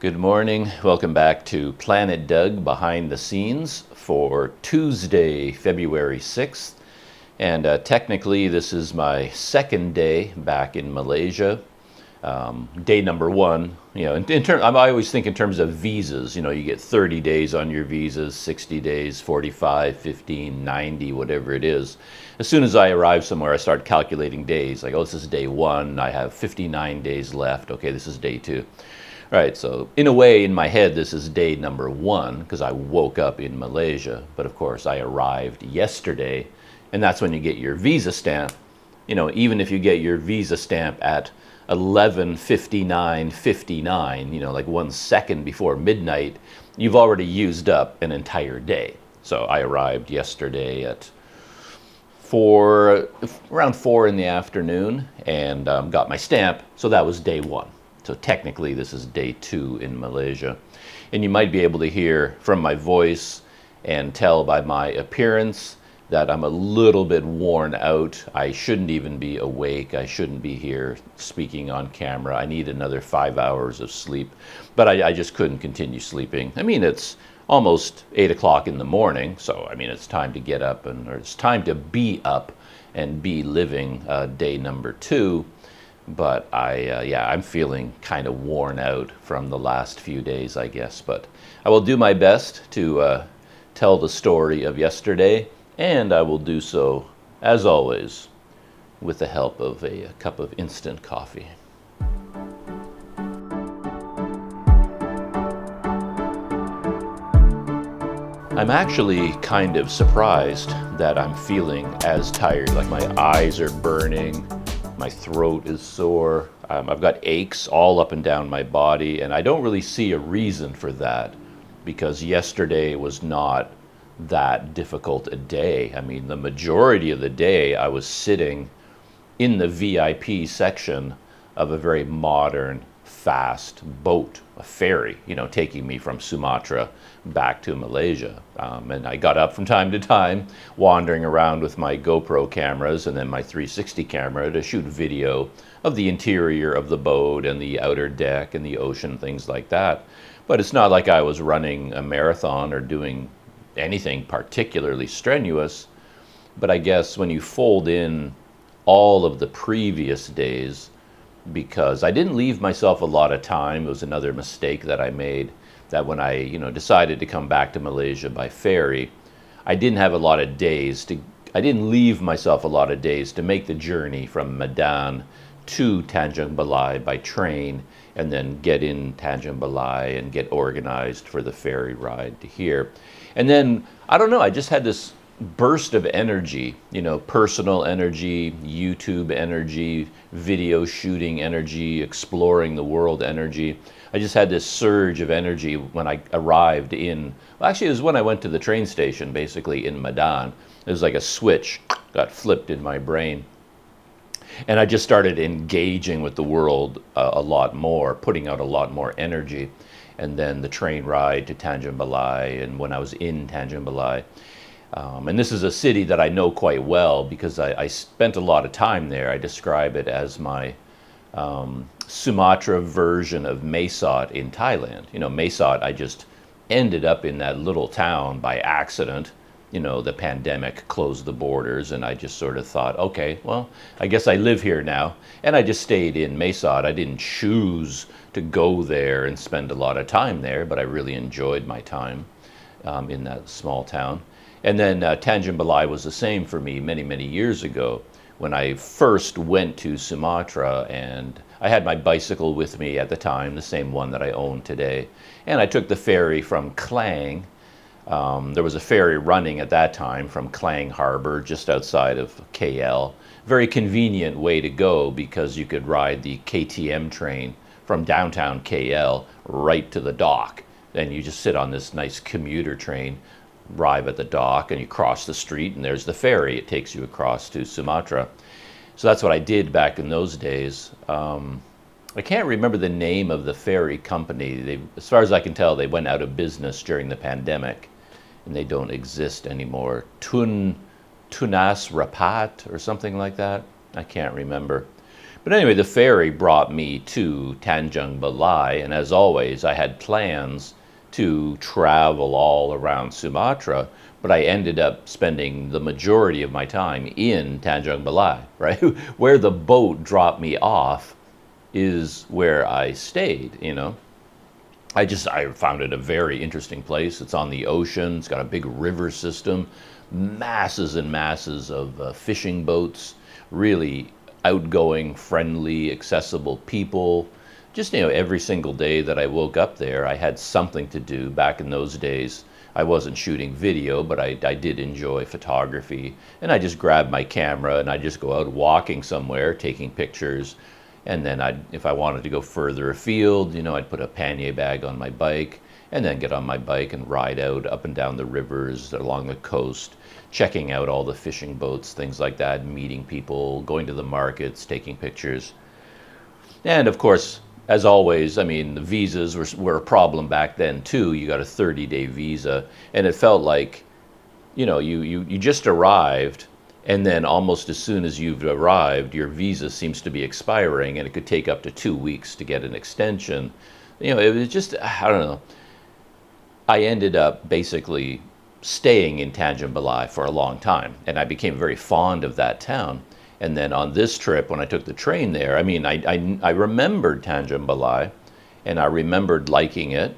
Good morning. Welcome back to Planet Doug Behind the Scenes for Tuesday, February 6th. And technically, this is my second day back in Malaysia. Day number one, I always think in terms of visas. You get 30 days on your visas, 60 days, 45, 15, 90, whatever it is. As soon as I arrive somewhere, I start calculating days. Like, oh, this is day one. I have 59 days left. Okay, this is day two. Right, so in a way, in my head, this is day number one because I woke up in Malaysia. But of course, I arrived yesterday, and that's when you get your visa stamp. Even if you get your visa stamp at 11:59:59, like 1 second before midnight, you've already used up an entire day. So I arrived yesterday at around 4 in the afternoon and got my stamp. So that was day one. So technically, this is day two in Malaysia. And you might be able to hear from my voice and tell by my appearance that I'm a little bit worn out. I shouldn't even be awake. I shouldn't be here speaking on camera. I need another 5 hours of sleep. But I just couldn't continue sleeping. It's almost 8 o'clock in the morning. So, it's time to get up or it's time to be up and be living day number two. But I'm feeling kind of worn out from the last few days, I guess. But I will do my best to tell the story of yesterday, and I will do so, as always, with the help of a cup of instant coffee. I'm actually kind of surprised that I'm feeling as tired. Like my eyes are burning. My throat is sore. I've got aches all up and down my body, and I don't really see a reason for that because yesterday was not that difficult a day. The majority of the day I was sitting in the VIP section of a very modern, fast boat, a ferry, taking me from Sumatra back to Malaysia. And I got up from time to time, wandering around with my GoPro cameras and then my 360 camera to shoot video of the interior of the boat and the outer deck and the ocean, things like that. But it's not like I was running a marathon or doing anything particularly strenuous. But I guess when you fold in all of the previous days, because I didn't leave myself a lot of time. It was another mistake that I made, that when I decided to come back to Malaysia by ferry, I didn't leave myself a lot of days to make the journey from Medan to Tanjung Balai by train and then get in Tanjung Balai and get organized for the ferry ride to here. And then, I don't know, I just had this burst of energy, personal energy, YouTube energy, video shooting energy, exploring the world energy. I just had this surge of energy when I arrived it was when I went to the train station, basically in Medan. It was like a switch got flipped in my brain. And I just started engaging with the world a lot more, putting out a lot more energy. And then the train ride to Tanjung Balai, and when I was in Tanjung Balai, and this is a city that I know quite well because I spent a lot of time there. I describe it as my Sumatra version of Mesot in Thailand. Mesot, I just ended up in that little town by accident. The pandemic closed the borders, and I just sort of thought, okay, well, I guess I live here now. And I just stayed in Mesot. I didn't choose to go there and spend a lot of time there, but I really enjoyed my time in that small town. And then Tanjung Balai was the same for me many, many years ago when I first went to Sumatra, and I had my bicycle with me at the time, the same one that I own today. And I took the ferry from Klang. There was a ferry running at that time from Klang Harbor, just outside of KL. Very convenient way to go because you could ride the KTM train from downtown KL right to the dock. Then you just sit on this nice commuter train, arrive at the dock, and you cross the street, and there's the ferry. It takes you across to Sumatra. So that's what I did back in those days. I can't remember the name of the ferry company. As far as I can tell, they went out of business during the pandemic, and they don't exist anymore. Tunas Rapat or something like that. I can't remember. But anyway, the ferry brought me to Tanjung Balai, and as always, I had plans to travel all around Sumatra, but I ended up spending the majority of my time in Tanjung Balai, right? Where the boat dropped me off is where I stayed, you know. I found it a very interesting place. It's on the ocean. It's got a big river system, masses and masses of fishing boats, really outgoing, friendly, accessible people. Just, you know, every single day that I woke up there, I had something to do. Back in those days, I wasn't shooting video, but I did enjoy photography. And I just grabbed my camera and I just go out walking somewhere, taking pictures. And then if I wanted to go further afield, you know, I'd put a pannier bag on my bike and then get on my bike and ride out up and down the rivers along the coast, checking out all the fishing boats, things like that, meeting people, going to the markets, taking pictures. And of course, as always, I mean, the visas were a problem back then too. You got a 30-day visa, and it felt like, you know, you just arrived, and then almost as soon as you've arrived, your visa seems to be expiring, and it could take up to 2 weeks to get an extension. You know, it was just, I don't know. I ended up basically staying in Tanjung Balai for a long time, and I became very fond of that town. And then on this trip, when I took the train there, I mean, I remembered Tanjung Balai, and I remembered liking it,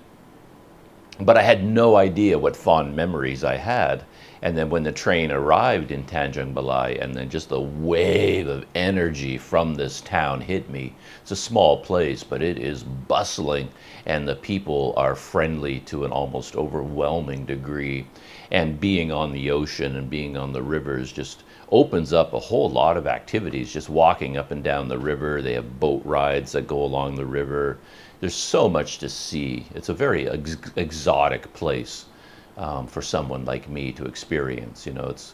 but I had no idea what fond memories I had. And then when the train arrived in Tanjung Balai, and then just the wave of energy from this town hit me. It's a small place, but it is bustling, and the people are friendly to an almost overwhelming degree. And being on the ocean and being on the rivers just opens up a whole lot of activities, just walking up and down the river. They have boat rides that go along the river. There's so much to see. It's a very exotic place for someone like me to experience. You know, it's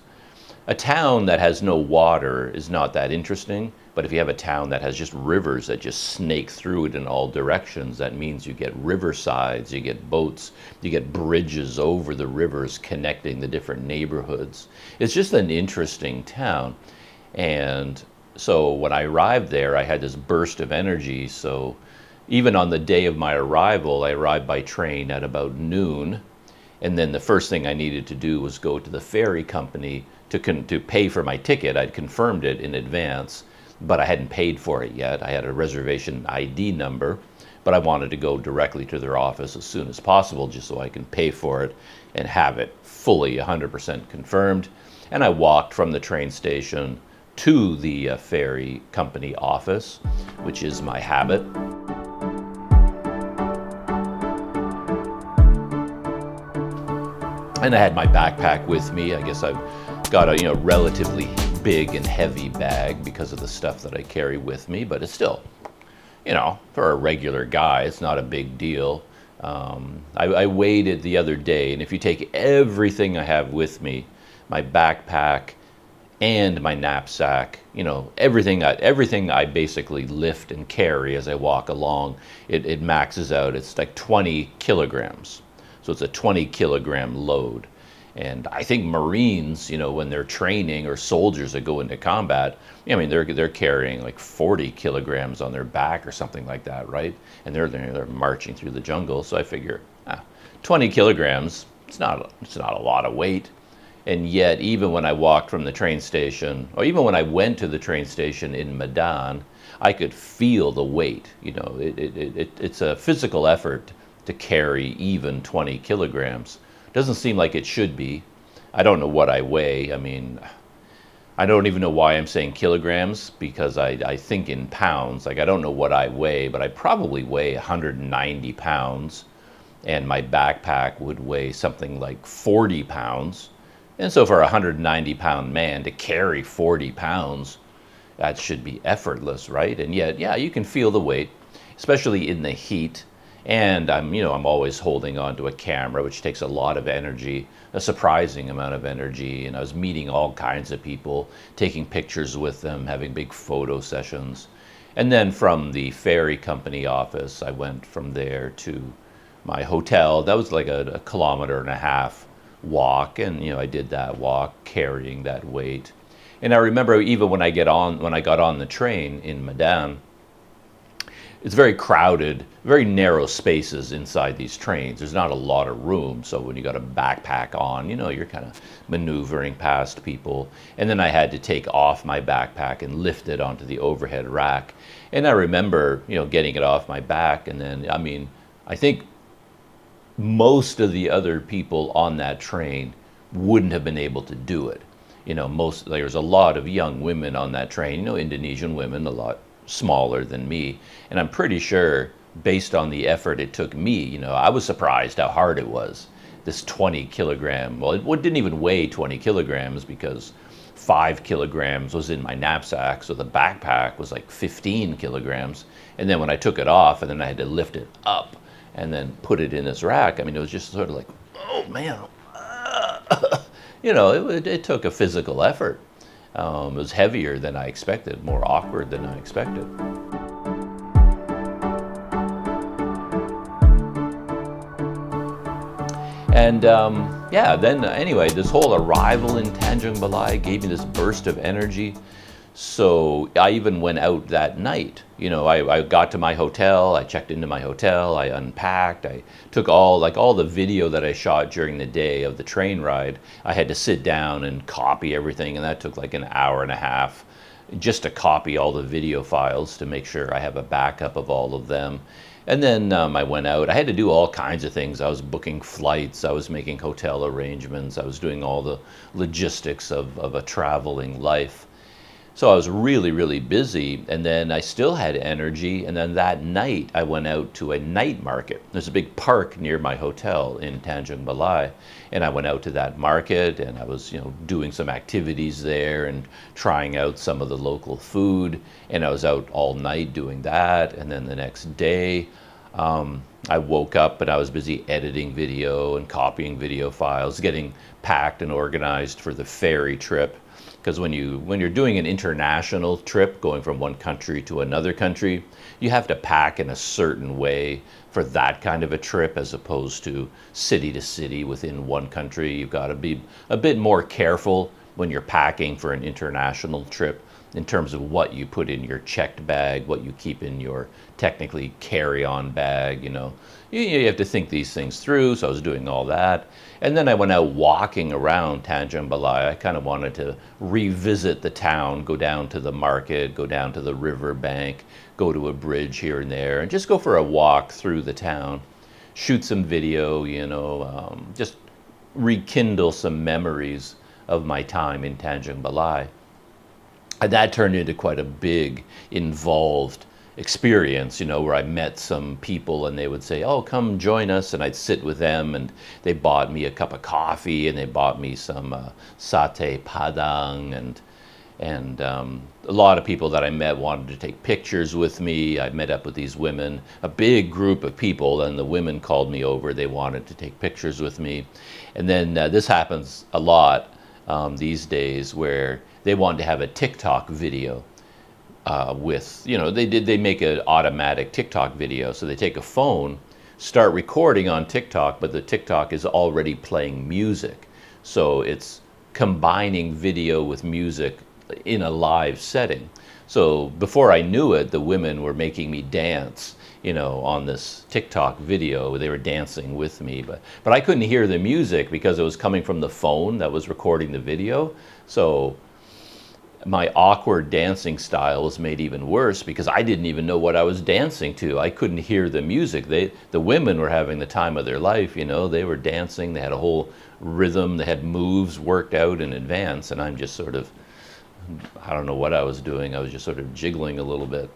a town that has no water is not that interesting, but if you have a town that has just rivers that just snake through it in all directions, that means you get riversides, you get boats, you get bridges over the rivers connecting the different neighborhoods. It's just an interesting town. And so when I arrived there, I had this burst of energy. So even on the day of my arrival, I arrived by train at about noon. And then the first thing I needed to do was go to the ferry company to pay for my ticket. I'd confirmed it in advance, but I hadn't paid for it yet. I had a reservation ID number, but I wanted to go directly to their office as soon as possible just so I can pay for it and have it fully 100% confirmed. And I walked from the train station to the ferry company office, which is my habit. And I had my backpack with me. I guess I've got a, you know, relatively big and heavy bag because of the stuff that I carry with me, but it's still, you know, for a regular guy, it's not a big deal. I weighed it the other day, and if you take everything I have with me, my backpack and my knapsack, you know, everything I basically lift and carry as I walk along, it maxes out. It's like 20 kilograms. So it's a 20 kilogram load. And I think Marines, you know, when they're training, or soldiers that go into combat, I mean, they're carrying like 40 kilograms on their back or something like that, right? And they're marching through the jungle. So I figure, 20 kilograms, it's not a lot of weight. And yet, even when I walked from the train station, or even when I went to the train station in Medan, I could feel the weight. You know, it's a physical effort to carry even 20 kilograms. Doesn't seem like it should be. I don't know what I weigh. I mean, I don't even know why I'm saying kilograms, because I think in pounds. Like, I don't know what I weigh, but I probably weigh 190 pounds, and my backpack would weigh something like 40 pounds. And so for a 190-pound man to carry 40 pounds, that should be effortless, right? And yet, yeah, you can feel the weight, especially in the heat. And I'm always holding on to a camera, which takes a lot of energy, a surprising amount of energy. And I was meeting all kinds of people, taking pictures with them, having big photo sessions. And then from the ferry company office, I went from there to my hotel. That was like a kilometer and a half walk. And, you know, I did that walk carrying that weight. And I remember even when I got on the train in Medan, it's very crowded, very narrow spaces inside these trains. There's not a lot of room. So when you got a backpack on, you're kind of maneuvering past people. And then I had to take off my backpack and lift it onto the overhead rack. And I remember, getting it off my back. And then, I think most of the other people on that train wouldn't have been able to do it. There's a lot of young women on that train, Indonesian women, a lot smaller than me. And I'm pretty sure, based on the effort it took me, I was surprised how hard it was. This 20 kilogram, well, it didn't even weigh 20 kilograms because 5 kilograms was in my knapsack. So the backpack was like 15 kilograms. And then when I took it off, and then I had to lift it up and then put it in this rack, it was just sort of like, oh man, it took a physical effort. It was heavier than I expected, more awkward than I expected. And then anyway, this whole arrival in Tanjung Balai gave me this burst of energy. So I even went out that night. I got to my hotel, I checked into my hotel, I unpacked, I took all the video that I shot during the day of the train ride. I had to sit down and copy everything, and that took like an hour and a half just to copy all the video files to make sure I have a backup of all of them. And then I went out. I had to do all kinds of things. I was booking flights, I was making hotel arrangements, I was doing all the logistics of a traveling life. So I was really, really busy, and then I still had energy. And then that night, I went out to a night market. There's a big park near my hotel in Tanjung Balai, and I went out to that market, and I was, doing some activities there and trying out some of the local food. And I was out all night doing that. And then the next day, I woke up and I was busy editing video and copying video files, getting packed and organized for the ferry trip. Because when you're doing an international trip, going from one country to another country, you have to pack in a certain way for that kind of a trip, as opposed to city within one country. You've got to be a bit more careful when you're packing for an international trip in terms of what you put in your checked bag, what you keep in your technically carry-on bag. You have to think these things through. So I was doing all that. And then I went out walking around Tanjung Balai. I kind of wanted to revisit the town, go down to the market, go down to the river bank, go to a bridge here and there, and just go for a walk through the town, shoot some video, just rekindle some memories of my time in Tanjung Balai. And that turned into quite a big, involved experience, where I met some people and they would say, oh, come join us. And I'd sit with them, and they bought me a cup of coffee, and they bought me some satay padang. And a lot of people that I met wanted to take pictures with me. I met up with these women, a big group of people, and the women called me over. They wanted to take pictures with me. And then this happens a lot these days, where they wanted to have a TikTok video they make an automatic TikTok video. So they take a phone, start recording on TikTok, but the TikTok is already playing music. So it's combining video with music in a live setting. So before I knew it, the women were making me dance, on this TikTok video. They were dancing with me, but I couldn't hear the music because it was coming from the phone that was recording the video. So my awkward dancing style was made even worse because I didn't even know what I was dancing to. I couldn't hear the music. The women were having the time of their life, they were dancing. They had a whole rhythm. They had moves worked out in advance, and I'm just sort of, I don't know what I was doing. I was just sort of jiggling a little bit.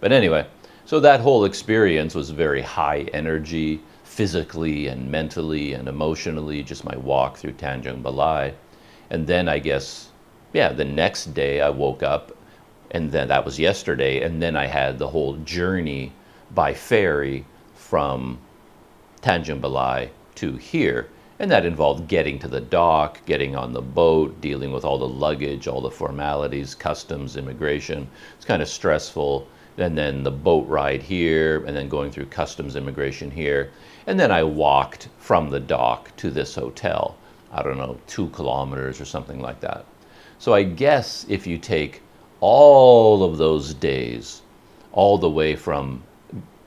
But anyway, so that whole experience was very high energy, physically and mentally and emotionally, just my walk through Tanjung Balai. And then I guess, the next day I woke up, and then that was yesterday, and then I had the whole journey by ferry from Tanjung Balai to here. And that involved getting to the dock, getting on the boat, dealing with all the luggage, all the formalities, customs, immigration. It's kind of stressful. And then the boat ride here, and then going through customs, immigration here. And then I walked from the dock to this hotel, I don't know, 2 kilometers or something like that. So I guess if you take all of those days, all the way from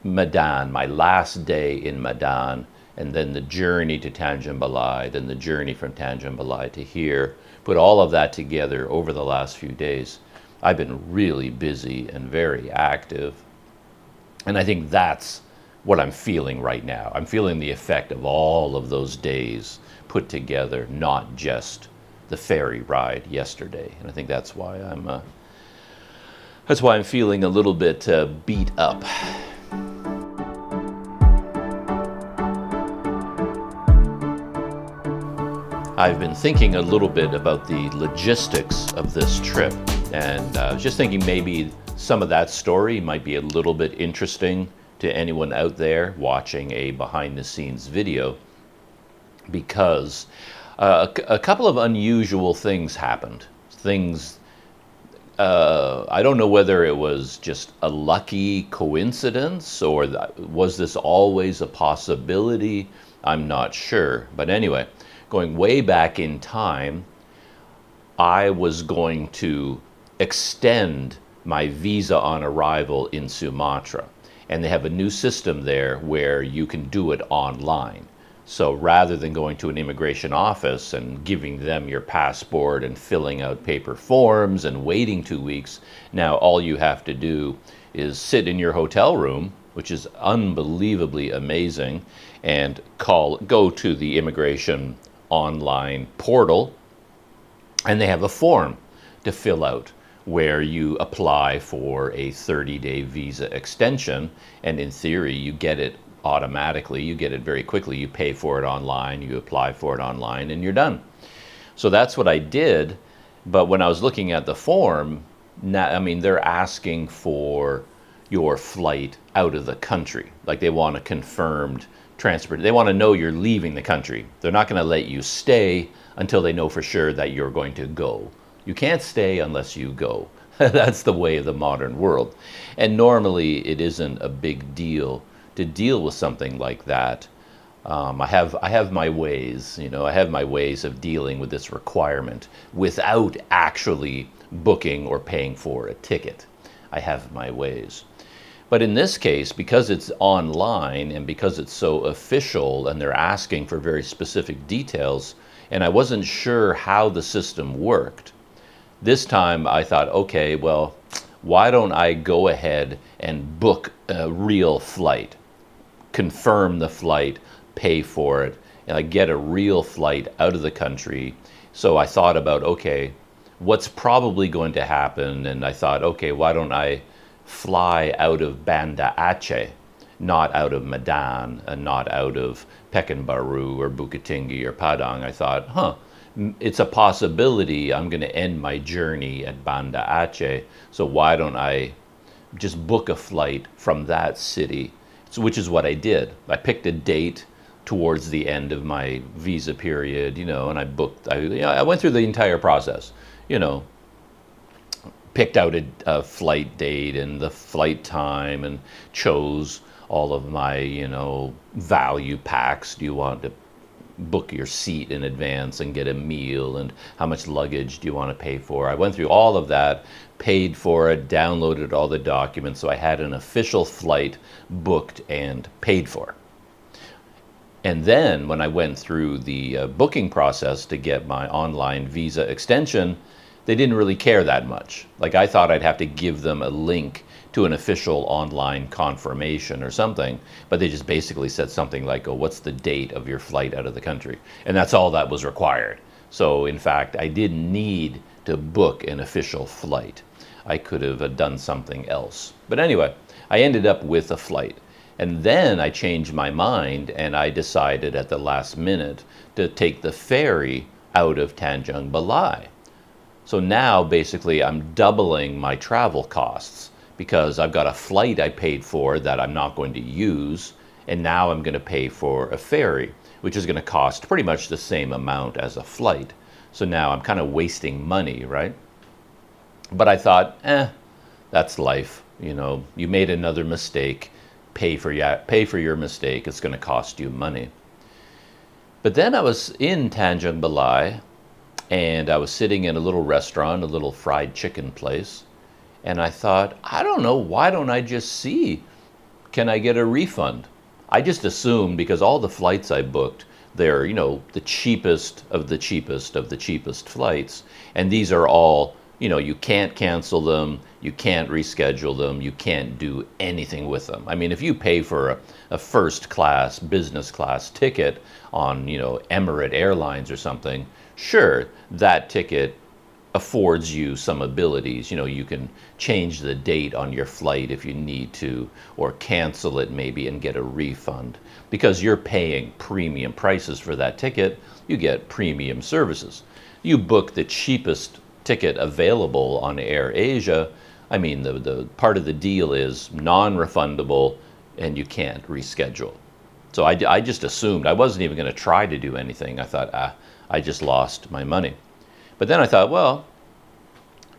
Medan, my last day in Medan, and then the journey to Tanjung Balai, then the journey from Tanjung Balai to here, put all of that together over the last few days, I've been really busy and very active. And I think that's what I'm feeling right now. I'm feeling the effect of all of those days put together, not just the ferry ride yesterday. And I think that's why I'm feeling a little bit beat up. I've been thinking a little bit about the logistics of this trip, and I was just thinking maybe some of that story might be a little bit interesting to anyone out there watching a behind-the-scenes video, because a couple of unusual things happened. I don't know whether it was just a lucky coincidence or was this always a possibility. I'm not sure. But anyway, going way back in time, I was going to extend my visa on arrival in Sumatra. And they have a new system there where you can do it online. So rather than going to an immigration office and giving them your passport and filling out paper forms and waiting 2 weeks, now all you have to do is sit in your hotel room, which is unbelievably amazing, and go to the immigration online portal, and they have a form to fill out where you apply for a 30-day visa extension, and in theory you get it automatically. You get it very quickly. You pay for it online, you apply for it online, and you're done. So that's what I did. But when I was looking at the form, now, I mean, they're asking for your flight out of the country. Like they want a confirmed transport. They want to know you're leaving the country. They're not going to let you stay until they know for sure that you're going to go. You can't stay unless you go. That's the way of the modern world. And normally it isn't a big deal to deal with something like that. I have my ways, I have my ways of dealing with this requirement without actually booking or paying for a ticket. I have my ways. But in this case, because it's online and because it's so official and they're asking for very specific details, and I wasn't sure how the system worked, this time I thought, okay, well, why don't I go ahead and book a real flight? Confirm the flight, pay for it, and I get a real flight out of the country. So I thought about, okay, what's probably going to happen? And I thought, okay, why don't I fly out of Banda Aceh, not out of Medan, and not out of Pekanbaru or Bukittinggi or Padang. I thought, it's a possibility I'm going to end my journey at Banda Aceh, so why don't I just book a flight from that city? So, which is what I did. I picked a date towards the end of my visa period, and I booked. I went through the entire process, picked out a flight date and the flight time, and chose all of my, value packs. Do you want to book your seat in advance and get a meal, and how much luggage do you want to pay for? I went through all of that, paid for it, downloaded all the documents, so I had an official flight booked and paid for. And then when I went through the booking process to get my online visa extension, they didn't really care that much. Like I thought I'd have to give them a link to an official online confirmation or something, but they just basically said something like, oh, what's the date of your flight out of the country? And that's all that was required. So in fact, I didn't need to book an official flight. I could have done something else. But anyway, I ended up with a flight. And then I changed my mind and I decided at the last minute to take the ferry out of Tanjung Balai. So now basically I'm doubling my travel costs, because I've got a flight I paid for that I'm not going to use, and now I'm going to pay for a ferry, which is going to cost pretty much the same amount as a flight. So now I'm kind of wasting money, right? But I thought, that's life. You made another mistake, pay for your mistake. It's going to cost you money. But then I was in Tanjung Balai, And I was sitting in a little restaurant, a little fried chicken place, and I thought, I don't know, why don't I just see, can I get a refund? I just assumed because all the flights I booked, they're, the cheapest of the cheapest of the cheapest flights. And these are all, you can't cancel them, you can't reschedule them, you can't do anything with them. I mean, if you pay for a first class, business class ticket on, Emirate Airlines or something, sure, that ticket affords you some abilities. You can change the date on your flight if you need to, or cancel it maybe and get a refund. Because you're paying premium prices for that ticket, you get premium services. You book the cheapest ticket available on AirAsia, I mean, the part of the deal is non-refundable and you can't reschedule. So I just assumed, I wasn't even going to try to do anything. I thought, I just lost my money. But then I thought, well,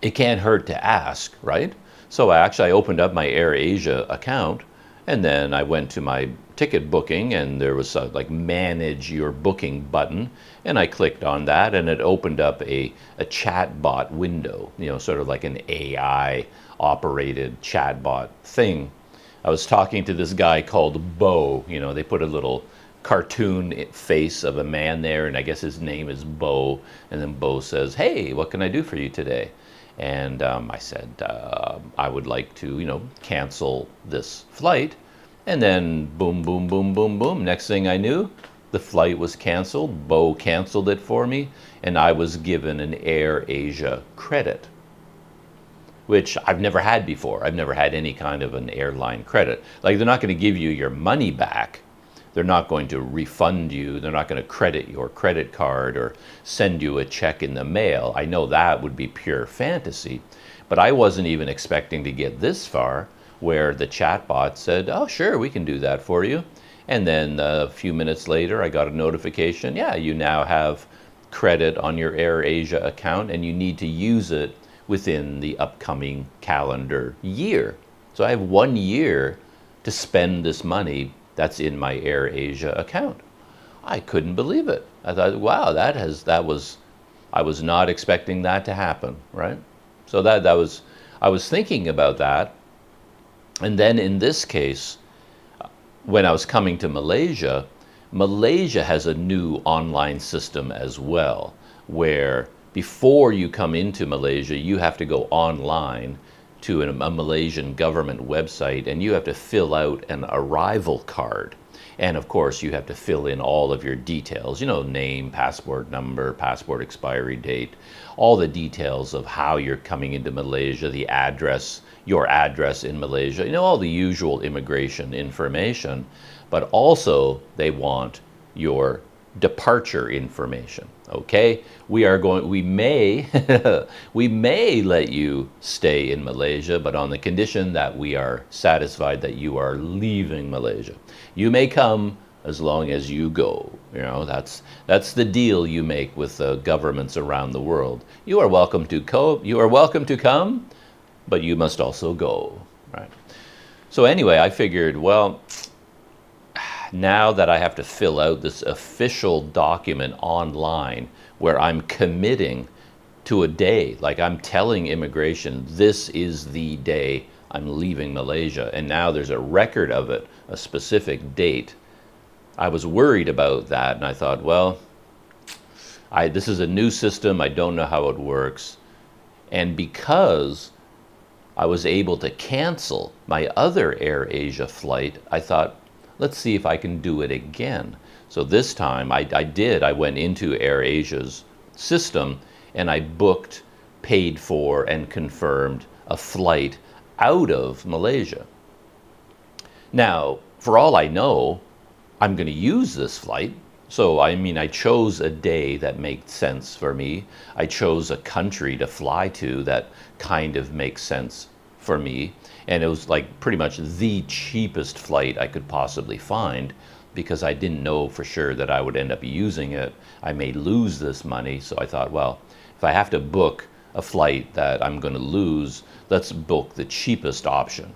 it can't hurt to ask, right? So I opened up my AirAsia account, and then I went to my ticket booking, and there was a manage your booking button, and I clicked on that, and it opened up a chatbot window, sort of like an AI operated chatbot thing. I was talking to this guy called Bo. They put a little cartoon face of a man there, and I guess his name is Bo. And then Bo says, "Hey, what can I do for you today?" And I said, I would like to, cancel this flight. And then boom, boom, boom, boom, boom. Next thing I knew, the flight was canceled. Bo canceled it for me, and I was given an AirAsia credit, which I've never had before. I've never had any kind of an airline credit. Like, they're not going to give you your money back. They're not going to refund you. They're not going to credit your credit card or send you a check in the mail. I know that would be pure fantasy. But I wasn't even expecting to get this far, where the chatbot said, "Oh, sure, we can do that for you." And then a few minutes later, I got a notification, "Yeah, you now have credit on your AirAsia account, and you need to use it within the upcoming calendar year." So I have 1 year to spend this money that's in my AirAsia account. I couldn't believe it. I thought, wow, I was not expecting that to happen, right? So I was thinking about that. And then in this case, when I was coming to Malaysia, Malaysia has a new online system as well, where before you come into Malaysia, you have to go online to a Malaysian government website, and you have to fill out an arrival card. And of course, you have to fill in all of your details, name, passport number, passport expiry date, all the details of how you're coming into Malaysia, the address, your address in Malaysia, all the usual immigration information. But also, they want your departure information. Okay, we may we may let you stay in Malaysia, but on the condition that we are satisfied that you are leaving Malaysia. You may come as long as you go. That's the deal you make with governments around the world. You are welcome to come, but you must also go, right? So anyway, I figured, well, now that I have to fill out this official document online where I'm committing to a day, like I'm telling immigration, this is the day I'm leaving Malaysia, and now there's a record of it, a specific date. I was worried about that, and I thought, well, this is a new system, I don't know how it works. And because I was able to cancel my other AirAsia flight, I thought, let's see if I can do it again. So this time I went into AirAsia's system, and I booked, paid for, and confirmed a flight out of Malaysia. Now, for all I know, I'm going to use this flight. So, I chose a day that made sense for me. I chose a country to fly to that kind of makes sense for me. And it was like pretty much the cheapest flight I could possibly find, because I didn't know for sure that I would end up using it. I may lose this money. So I thought, well, if I have to book a flight that I'm going to lose, let's book the cheapest option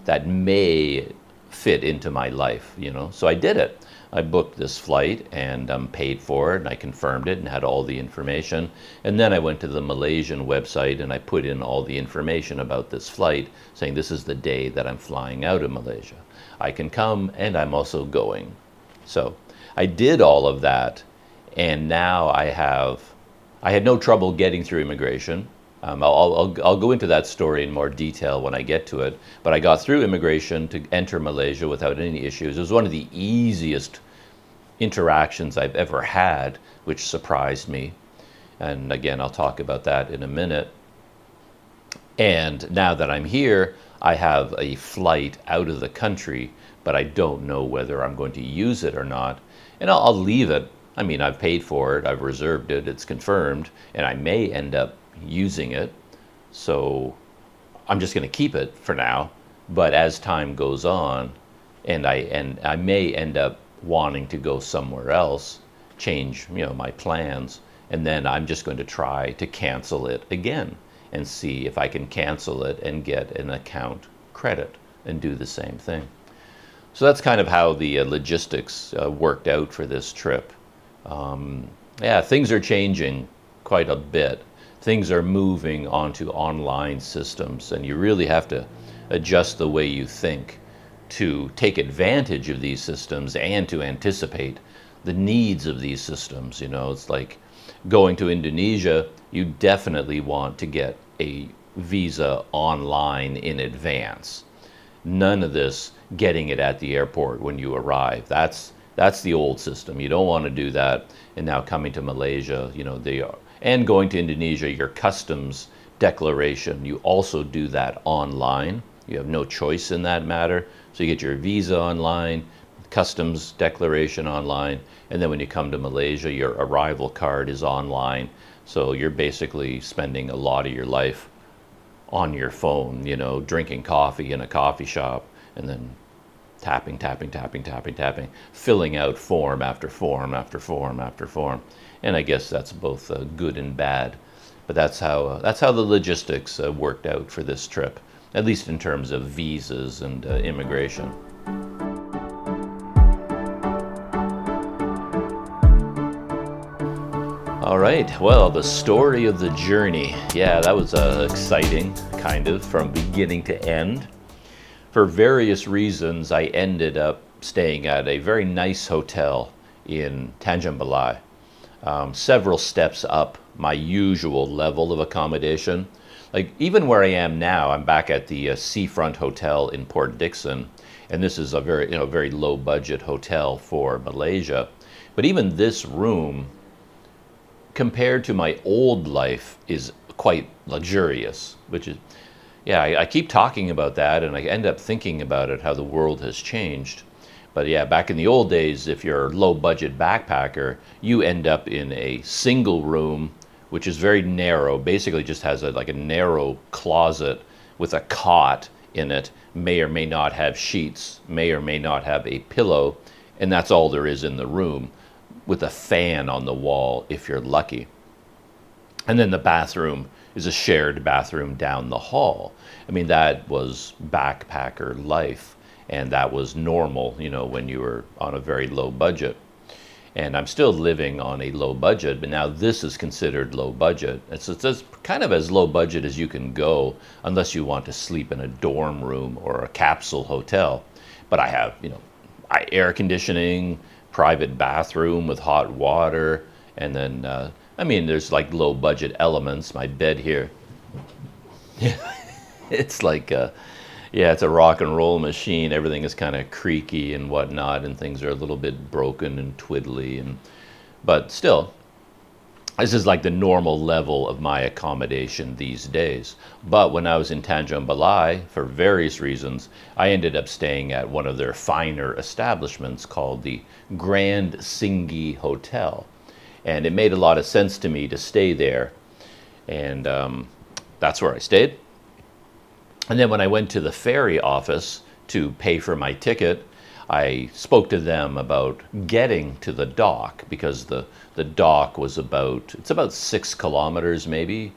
that may fit into my life, you know. So I did it. I booked this flight and paid for it, and I confirmed it and had all the information. And then I went to the Malaysian website and I put in all the information about this flight, saying this is the day that I'm flying out of Malaysia. I can come and I'm also going. So I did all of that, and now I had no trouble getting through immigration. I'll go into that story in more detail when I get to it, but I got through immigration to enter Malaysia without any issues. It was one of the easiest interactions I've ever had, which surprised me. And again, I'll talk about that in a minute. And now that I'm here, I have a flight out of the country, but I don't know whether I'm going to use it or not. And I'll leave it. I mean, I've paid for it, I've reserved it, it's confirmed, and I may end up using it. So I'm just going to keep it for now. But as time goes on, and I may end up wanting to go somewhere else, change, you know, my plans, and then I'm just going to try to cancel it again and see if I can cancel it and get an account credit and do the same thing. So that's kind of how the logistics worked out for this trip. Yeah, things are changing quite a bit. Things are moving onto online systems, and you really have to adjust the way you think to take advantage of these systems and to anticipate the needs of these systems. You know, it's like going to Indonesia, you definitely want to get a visa online in advance. None of this getting it at the airport when you arrive. That's the old system. You don't want to do that. And now coming to Malaysia, you know, they are, and going to Indonesia, your customs declaration, you also do that online. You have no choice in that matter. So you get your visa online, customs declaration online, and then when you come to Malaysia, your arrival card is online. So you're basically spending a lot of your life on your phone, you know, drinking coffee in a coffee shop, and then tapping, filling out form after form after form after form. And I guess that's both good and bad. But that's how the logistics worked out for this trip, at least in terms of visas and immigration. All right, well, the story of the journey. Yeah, that was exciting, kind of, from beginning to end. For various reasons, I ended up staying at a very nice hotel in Tanjung Balai, several steps up my usual level of accommodation. Like, even where I am now, I'm back at the Seafront Hotel in Port Dickson, and this is a very low budget hotel for Malaysia. But even this room, compared to my old life, is quite luxurious, which is, yeah, I keep talking about that, and I end up thinking about it, how the world has changed. But yeah, back in the old days, if you're a low budget backpacker, you end up in a single room, which is very narrow, basically just has like a narrow closet with a cot in it, may or may not have sheets, may or may not have a pillow, and that's all there is in the room, with a fan on the wall if you're lucky. And then the bathroom is a shared bathroom down the hall. I mean, that was backpacker life, and that was normal, you know, when you were on a very low budget. And I'm still living on a low budget, but now this is considered low budget. It's kind of as low budget as you can go, unless you want to sleep in a dorm room or a capsule hotel. But I have, you know, air conditioning, private bathroom with hot water, and then I mean, there's like low budget elements. My bed here, it's like yeah, it's a rock and roll machine. Everything is kind of creaky and whatnot, and things are a little bit broken and twiddly, but still, this is like the normal level of my accommodation these days. But when I was in Tanjung Balai, for various reasons, I ended up staying at one of their finer establishments called the Grand Singgi Hotel. And it made a lot of sense to me to stay there. And that's where I stayed. And then when I went to the ferry office to pay for my ticket, I spoke to them about getting to the dock, because the dock was about 6 kilometers, maybe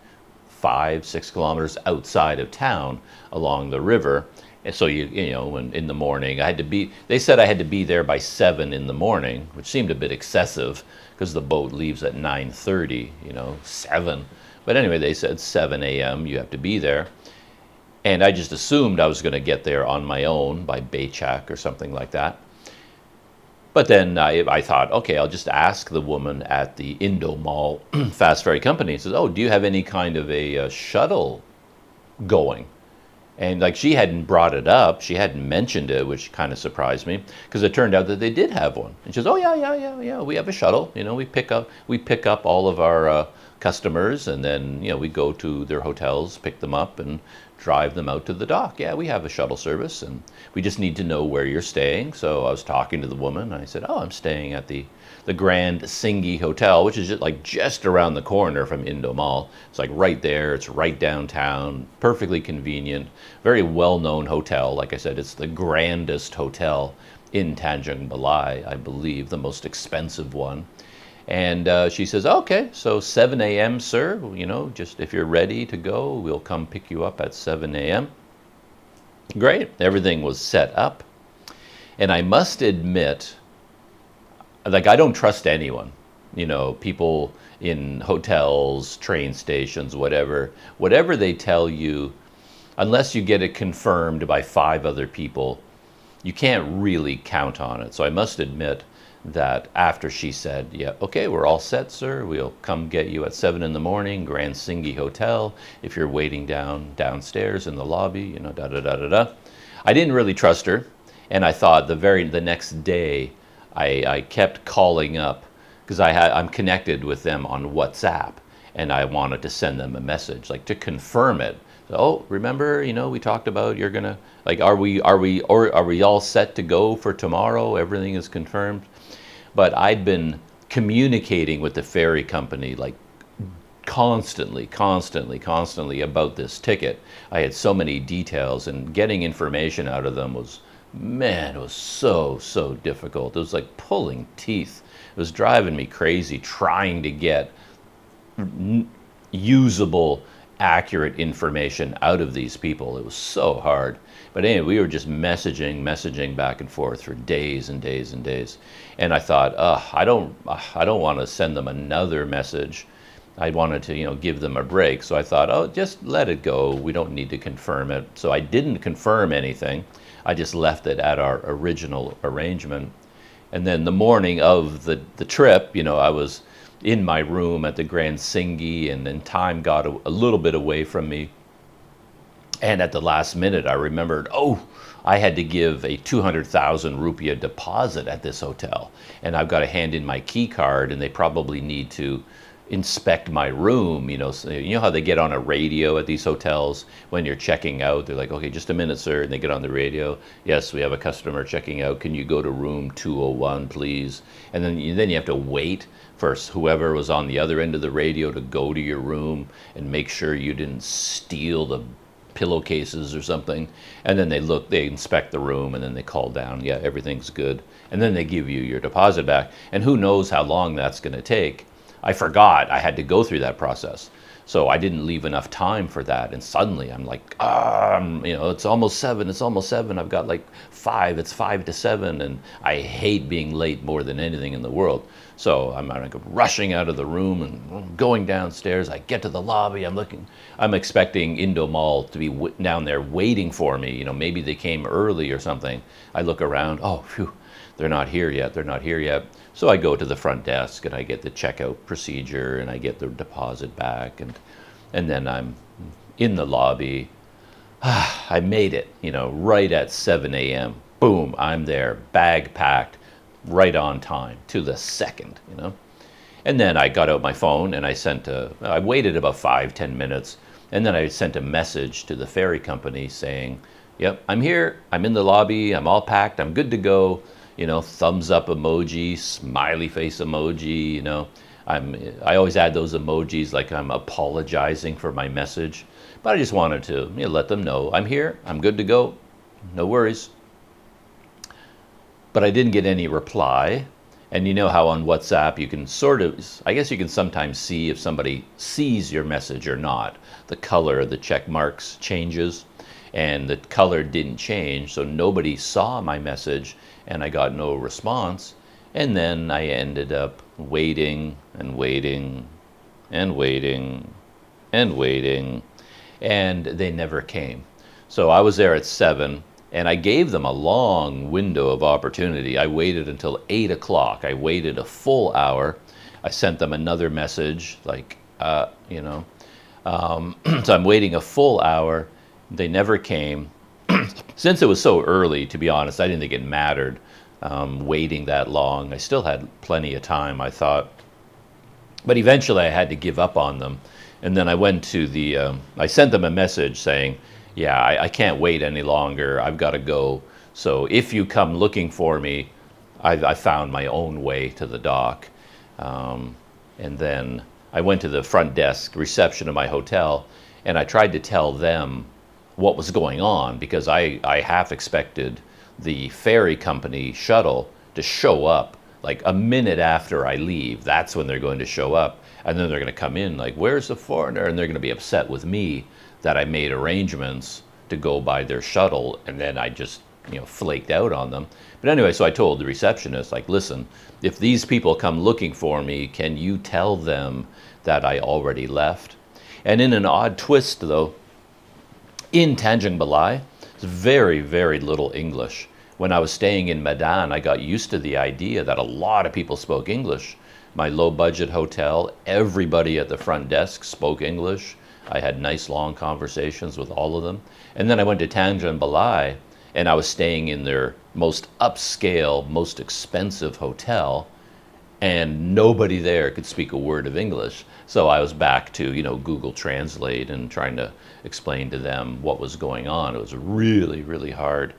5-6 kilometers outside of town along the river. And so you know, when in the morning I had to be, they said I had to be there by 7 in the morning, which seemed a bit excessive because the boat leaves at 9:30, you know, 7. But anyway, they said 7 a.m. you have to be there. And I just assumed I was going to get there on my own by Baychak or something like that. But then I thought, okay, I'll just ask the woman at the Indomal fast ferry company. He says, oh, do you have any kind of a shuttle going? And like she hadn't brought it up, she hadn't mentioned it, which kind of surprised me because it turned out that they did have one. And she says, "Oh yeah, we have a shuttle. You know, we pick up all of our customers, and then you know we go to their hotels, pick them up, and drive them out to the dock. Yeah, we have a shuttle service, and we just need to know where you're staying." So I was talking to the woman. And I said, "Oh, I'm staying at the Grand Singi Hotel, which is just around the corner from Indomal. It's like right there. It's right downtown, perfectly convenient, very well-known hotel. Like I said, it's the grandest hotel in Tanjung Balai, I believe, the most expensive one." And she says, "Okay, so 7 a.m., sir. You know, just if you're ready to go, we'll come pick you up at 7 a.m." Great. Everything was set up. And I must admit, like, I don't trust anyone. You know, people in hotels, train stations, whatever they tell you, unless you get it confirmed by 5 other people, you can't really count on it. So I must admit that after she said, "Yeah, okay, we're all set, sir. We'll come get you at 7 in the morning, Grand Singi Hotel. If you're waiting downstairs in the lobby, you know, da da da da da." I didn't really trust her, and I thought the next day, I kept calling up because I'm connected with them on WhatsApp, and I wanted to send them a message like to confirm it. So, "Oh, remember, you know, we talked about you're gonna like, are we all set to go for tomorrow? Everything is confirmed." But I'd been communicating with the ferry company like constantly about this ticket. I had so many details, and getting information out of them was, man, it was so difficult. It was like pulling teeth. It was driving me crazy trying to get usable, accurate information out of these people. It was so hard. But anyway, we were just messaging back and forth for days and days and days. And I thought, I don't want to send them another message. I wanted to, you know, give them a break. So I thought, oh, just let it go. We don't need to confirm it. So I didn't confirm anything. I just left it at our original arrangement. And then the morning of the trip, you know, I was in my room at the Grand Singi, and then time got a little bit away from me. And at the last minute, I remembered, oh, I had to give a 200,000 rupiah deposit at this hotel. And I've got to hand in my key card, and they probably need to inspect my room. You know, so, you know how they get on a radio at these hotels when you're checking out? They're like, "Okay, just a minute, sir." And they get on the radio. "Yes, we have a customer checking out. Can you go to room 201, please?" And then you have to wait for whoever was on the other end of the radio to go to your room and make sure you didn't steal the pillowcases or something. And then they inspect the room, and then they call down, "Yeah, everything's good." And then they give you your deposit back. And who knows how long that's going to take. I forgot I had to go through that process. So I didn't leave enough time for that. And suddenly I'm like, you know, it's almost 7. I've got like 5. It's 5 to 7. And I hate being late more than anything in the world. So I'm like rushing out of the room and going downstairs. I get to the lobby. I'm expecting Indomal to be down there waiting for me. You know, maybe they came early or something. I look around. Oh, phew. They're not here yet. So I go to the front desk, and I get the checkout procedure, and I get the deposit back, and then I'm in the lobby. I made it, you know, right at 7 a.m. Boom, I'm there, bag packed, right on time, to the second, you know. And then I got out my phone, and I waited about 5-10 minutes, and then I sent a message to the ferry company saying, "Yep, I'm here, I'm in the lobby, I'm all packed, I'm good to go." You know, thumbs up emoji, smiley face emoji, you know. I always add those emojis like I'm apologizing for my message. But I just wanted to, you know, let them know I'm here, I'm good to go, no worries. But I didn't get any reply. And you know how on WhatsApp you can I guess you can sometimes see if somebody sees your message or not. The color of the check marks changes. and the color didn't change, so nobody saw my message, and I got no response. And then I ended up waiting and waiting and waiting and waiting, and they never came. So I was there at 7, and I gave them a long window of opportunity. I waited until 8 o'clock. I waited a full hour. I sent them another message, like, you know. So I'm waiting a full hour. They never came. Since it was so early, to be honest, I didn't think it mattered waiting that long. I still had plenty of time, I thought. But eventually I had to give up on them. And then I went to the, I sent them a message saying, yeah, I can't wait any longer. I've got to go. So if you come looking for me, I found my own way to the dock. And then I went to the front desk reception of my hotel, and I tried to tell them what was going on, because I half expected the ferry company shuttle to show up like a minute after I leave. That's when they're going to show up. And then they're going to come in like, where's the foreigner? And they're going to be upset with me that I made arrangements to go by their shuttle, and then I just, you know, flaked out on them. But anyway, so I told the receptionist, like, listen, if these people come looking for me, can you tell them that I already left? And in an odd twist, though, in Tanjung Balai, it's very, very little English. When I was staying in Medan, I got used to the idea that a lot of people spoke English. My low-budget hotel, everybody at the front desk spoke English. I had nice long conversations with all of them. And then I went to Tanjung Balai, and I was staying in their most upscale, most expensive hotel, and nobody there could speak a word of English. So I was back to, you know, Google Translate and trying to explain to them what was going on. It was really, really hard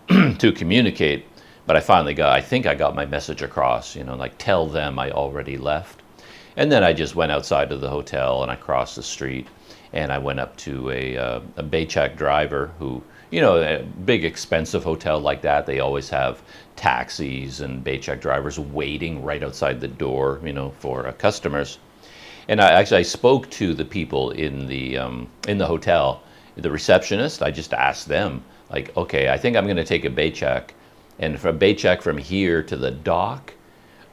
to communicate. But I think I got my message across, you know, like, tell them I already left. And then I just went outside of the hotel, and I crossed the street, and I went up to a Baychak driver who, you know, a big expensive hotel like that, they always have taxis and Baychak drivers waiting right outside the door, you know, for customers. And I spoke to the people in the hotel, the receptionist. I just asked them, like, okay, I think I'm going to take a Baychak, and from Baychak from here to the dock,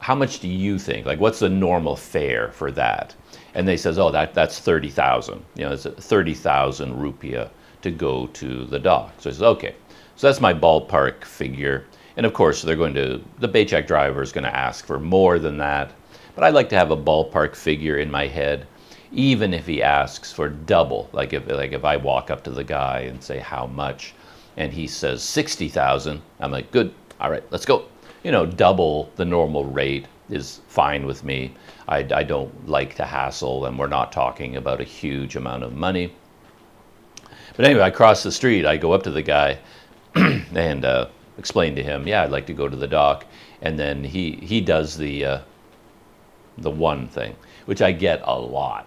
how much do you think? Like, what's the normal fare for that? And they says, oh, that's 30,000. You know, it's 30,000 rupiah to go to the dock. So I says, okay. So that's my ballpark figure. And of course, the Baychak driver is going to ask for more than that. But I like to have a ballpark figure in my head, even if he asks for double. Like if I walk up to the guy and say, how much? And he says 60,000. I'm like, good. All right, let's go. You know, double the normal rate is fine with me. I don't like to hassle, and we're not talking about a huge amount of money. But anyway, I cross the street. I go up to the guy and explain to him, yeah, I'd like to go to the dock. And then he does the one thing, which I get a lot,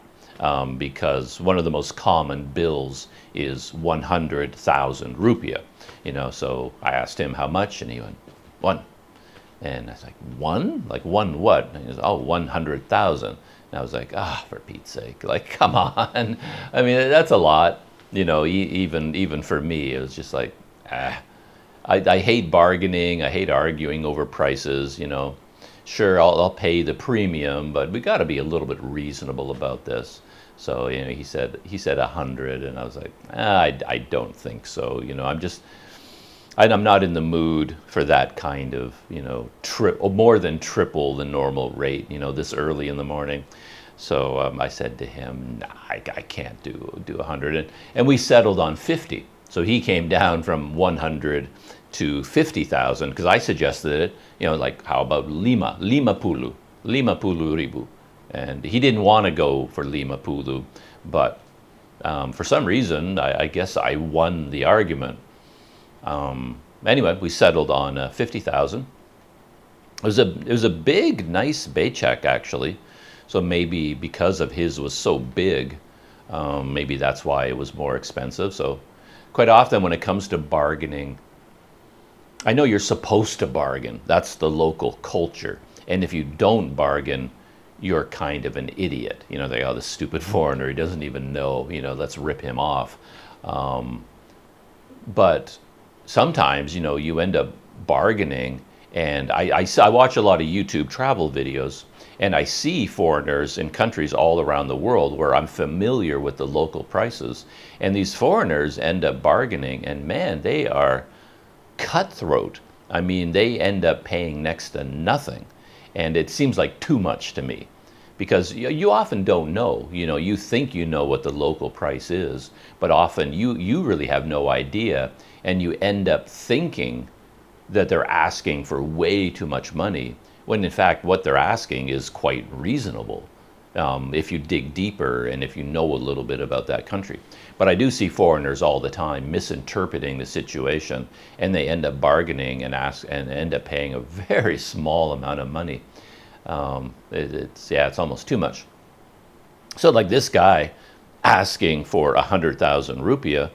because one of the most common bills is 100,000 rupiah. You know, so I asked him how much, and he went, one. And I was like, one? Like, one what? And he goes, oh, 100,000. And I was like, for Pete's sake, like, come on. I mean, that's a lot, you know, even for me. It was just like, I hate bargaining. I hate arguing over prices, you know. Sure, I'll pay the premium, but we got to be a little bit reasonable about this. So, you know, he said 100, and I was like, I don't think so. You know, I'm not in the mood for that kind of, you know, more than triple the normal rate, you know, this early in the morning. So I said to him, nah, I can't do 100. And we settled on 50. So he came down from 100 to 50,000, because I suggested it, you know, like, how about lima puluh ribu. And he didn't want to go for lima puluh, but for some reason, I guess I won the argument. Anyway, we settled on 50,000. It was a big, nice Baychak, actually. So maybe because of his was so big, maybe that's why it was more expensive. So quite often when it comes to bargaining, I know you're supposed to bargain. That's the local culture. And if you don't bargain, you're kind of an idiot. You know, they are the stupid foreigner. He doesn't even know, you know, let's rip him off. But sometimes, you know, you end up bargaining. And I watch a lot of YouTube travel videos, and I see foreigners in countries all around the world where I'm familiar with the local prices. And these foreigners end up bargaining, and man, they are cutthroat. I mean, they end up paying next to nothing. And it seems like too much to me, because you often don't know. You know, you think you know what the local price is, but often you really have no idea, and you end up thinking that they're asking for way too much money, when in fact what they're asking is quite reasonable, if you dig deeper and if you know a little bit about that country. But I do see foreigners all the time misinterpreting the situation, and they end up bargaining and end up paying a very small amount of money. It's almost too much. So like this guy asking for 100,000 rupiah,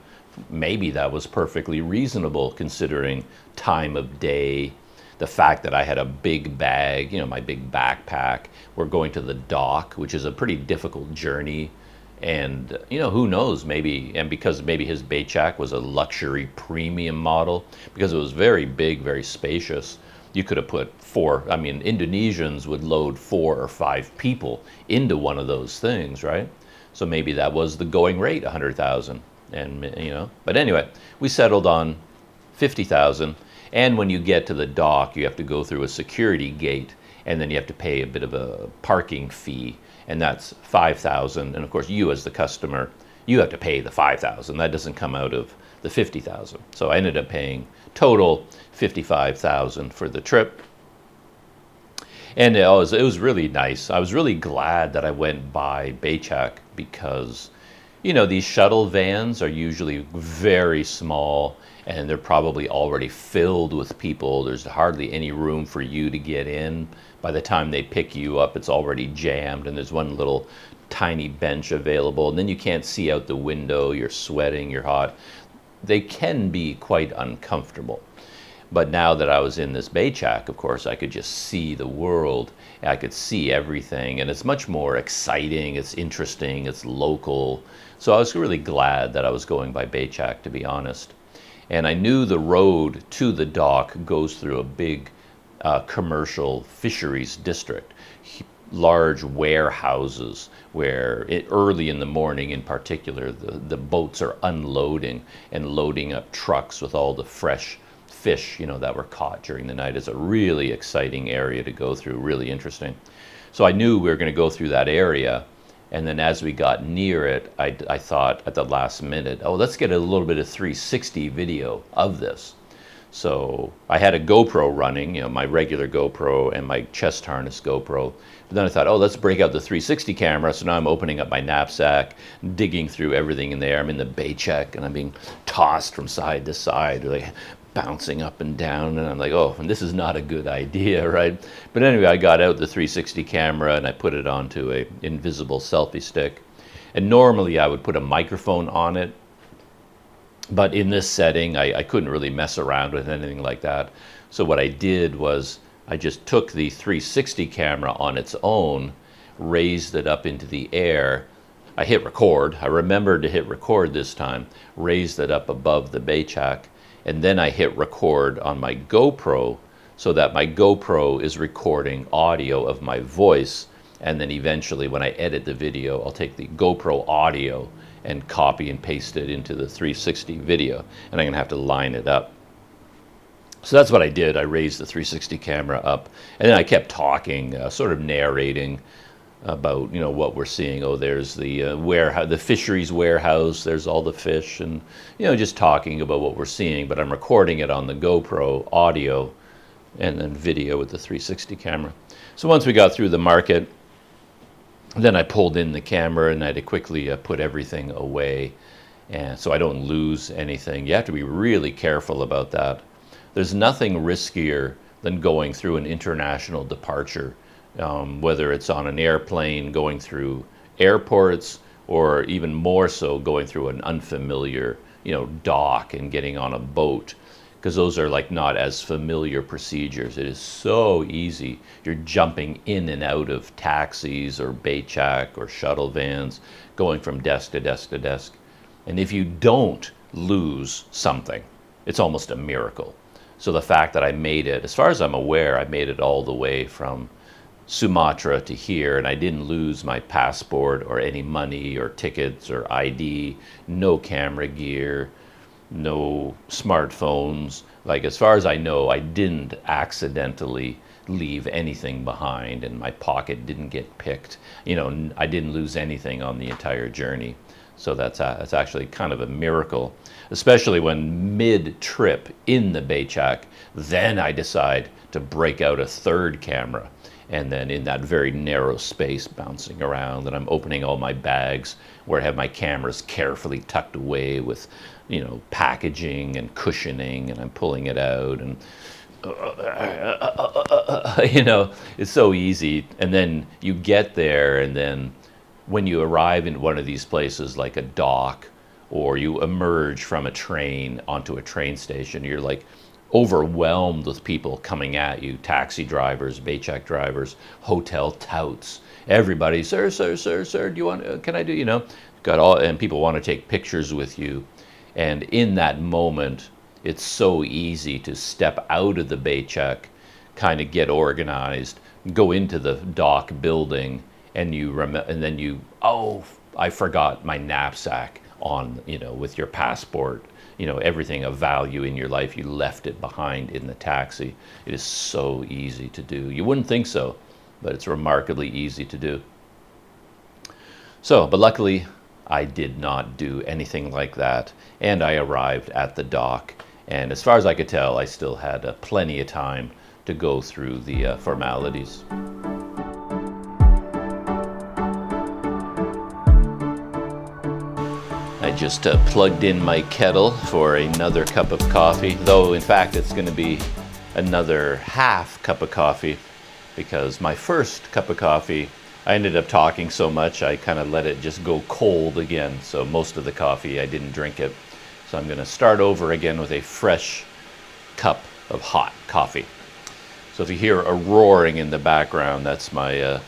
maybe that was perfectly reasonable considering time of day, the fact that I had a big bag, you know, my big backpack. We're going to the dock, which is a pretty difficult journey. And, you know, who knows, maybe, and because maybe his Becak was a luxury premium model, because it was very big, very spacious, you could have put Indonesians would load 4 or 5 people into one of those things, right? So maybe that was the going rate, 100,000. And, you know, but anyway, we settled on 50,000. And when you get to the dock, you have to go through a security gate, and then you have to pay a bit of a parking fee, and that's 5,000. And of course, you as the customer, you have to pay the 5,000. That doesn't come out of the 50,000. So I ended up paying total 55,000 for the trip. And it was really nice. I was really glad that I went by Becak, because, you know, these shuttle vans are usually very small, and they're probably already filled with people. There's hardly any room for you to get in. By the time they pick you up, it's already jammed, and there's one little tiny bench available, and then you can't see out the window. You're sweating, you're hot. They can be quite uncomfortable. But now that I was in this Becak, of course, I could just see the world. I could see everything, and it's much more exciting, it's interesting, it's local. So I was really glad that I was going by Becak, to be honest. And I knew the road to the dock goes through a big commercial fisheries district, large warehouses where early in the morning in particular, the boats are unloading and loading up trucks with all the fresh fish, you know, that were caught during the night. It's a really exciting area to go through, really interesting. So I knew we were going to go through that area. And then as we got near it, I thought at the last minute, oh, let's get a little bit of 360 video of this. So I had a GoPro running, you know, my regular GoPro and my chest harness GoPro. But then I thought, oh, let's break out the 360 camera. So now I'm opening up my knapsack, digging through everything in there. I'm in the Becak, and I'm being tossed from side to side, like bouncing up and down, and I'm like, oh, and this is not a good idea, right? But anyway, I got out the 360 camera and I put it onto a invisible selfie stick. And normally I would put a microphone on it, but in this setting, I couldn't really mess around with anything like that. So what I did was I just took the 360 camera on its own, raised it up into the air. I hit record. I remembered to hit record this time, raised it up above the Becak, and then I hit record on my GoPro, so that my GoPro is recording audio of my voice. And then eventually when I edit the video, I'll take the GoPro audio and copy and paste it into the 360 video. And I'm gonna have to line it up. So that's what I did. I raised the 360 camera up, and then I kept talking, sort of narrating about, you know, what we're seeing. Oh, there's the warehouse, the fisheries warehouse, there's all the fish, and, you know, just talking about what we're seeing. But I'm recording it on the GoPro audio and then video with the 360 camera. So once we got through the market, then I pulled in the camera, and I had to quickly put everything away, and so I don't lose anything. You have to be really careful about that. There's nothing riskier than going through an international departure, whether it's on an airplane, going through airports, or even more so going through an unfamiliar, you know, dock and getting on a boat, because those are like not as familiar procedures. It is so easy. You're jumping in and out of taxis or Becak or shuttle vans, going from desk to desk to desk. And if you don't lose something. It's almost a miracle. So the fact that I made it, as far as I'm aware, I made it all the way from Sumatra to here, and I didn't lose my passport or any money or tickets or ID, no camera gear, no smartphones. Like, as far as I know, I didn't accidentally leave anything behind, and my pocket didn't get picked. You know, I didn't lose anything on the entire journey. So that's actually kind of a miracle, especially when mid-trip in the Bachak, then I decide to break out a third camera. And then in that very narrow space bouncing around, and I'm opening all my bags where I have my cameras carefully tucked away with, you know, packaging and cushioning, and I'm pulling it out, and you know, it's so easy. And then you get there, and then when you arrive in one of these places like a dock, or you emerge from a train onto a train station, you're like overwhelmed with people coming at you, taxi drivers, Bachak drivers, hotel touts, everybody, sir, do you want, can I do, you know, got all, and people want to take pictures with you. And in that moment, it's so easy to step out of the Bachak, kind of get organized, go into the dock building, and then you, oh, I forgot my knapsack on, you know, with your passport, you know, everything of value in your life, you left it behind in the taxi. It is so easy to do. You wouldn't think so, but it's remarkably easy to do. So, but luckily, I did not do anything like that, and I arrived at the dock, and as far as I could tell, I still had plenty of time to go through the formalities. I just plugged in my kettle for another cup of coffee, though in fact it's going to be another half cup of coffee, because my first cup of coffee, I ended up talking so much I kind of let it just go cold again, so most of the coffee I didn't drink it. So I'm going to start over again with a fresh cup of hot coffee. So if you hear a roaring in the background, that's my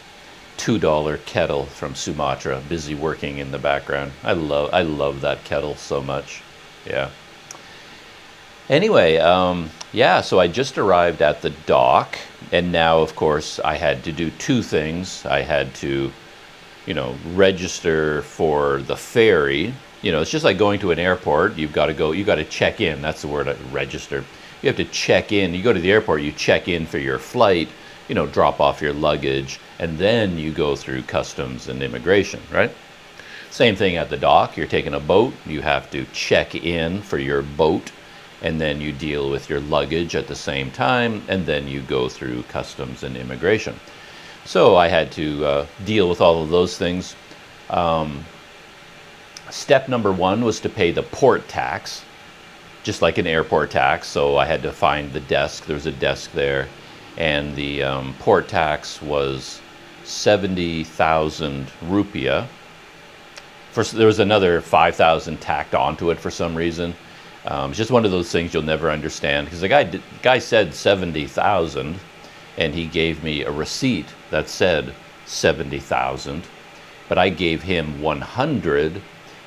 $2 kettle from Sumatra, busy working in the background. I love that kettle so much. Yeah. Anyway, yeah, so I just arrived at the dock, and now, of course, I had to do two things. I had to, you know, register for the ferry. You know, it's just like going to an airport. You've got to go, you got to check in. That's the word, register. You have to check in. You go to the airport, you check in for your flight, you know, drop off your luggage, and then you go through customs and immigration, right? Same thing at the dock. You're taking a boat, you have to check in for your boat, and then you deal with your luggage at the same time, and then you go through customs and immigration. So I had to deal with all of those things. Step number one was to pay the port tax, just like an airport tax. So I had to find the desk. There was a desk there, and the port tax was 70,000 rupiah. First, there was another 5,000 tacked onto it for some reason. It's just one of those things you'll never understand, because the guy said 70,000, and he gave me a receipt that said 70,000, but I gave him 100,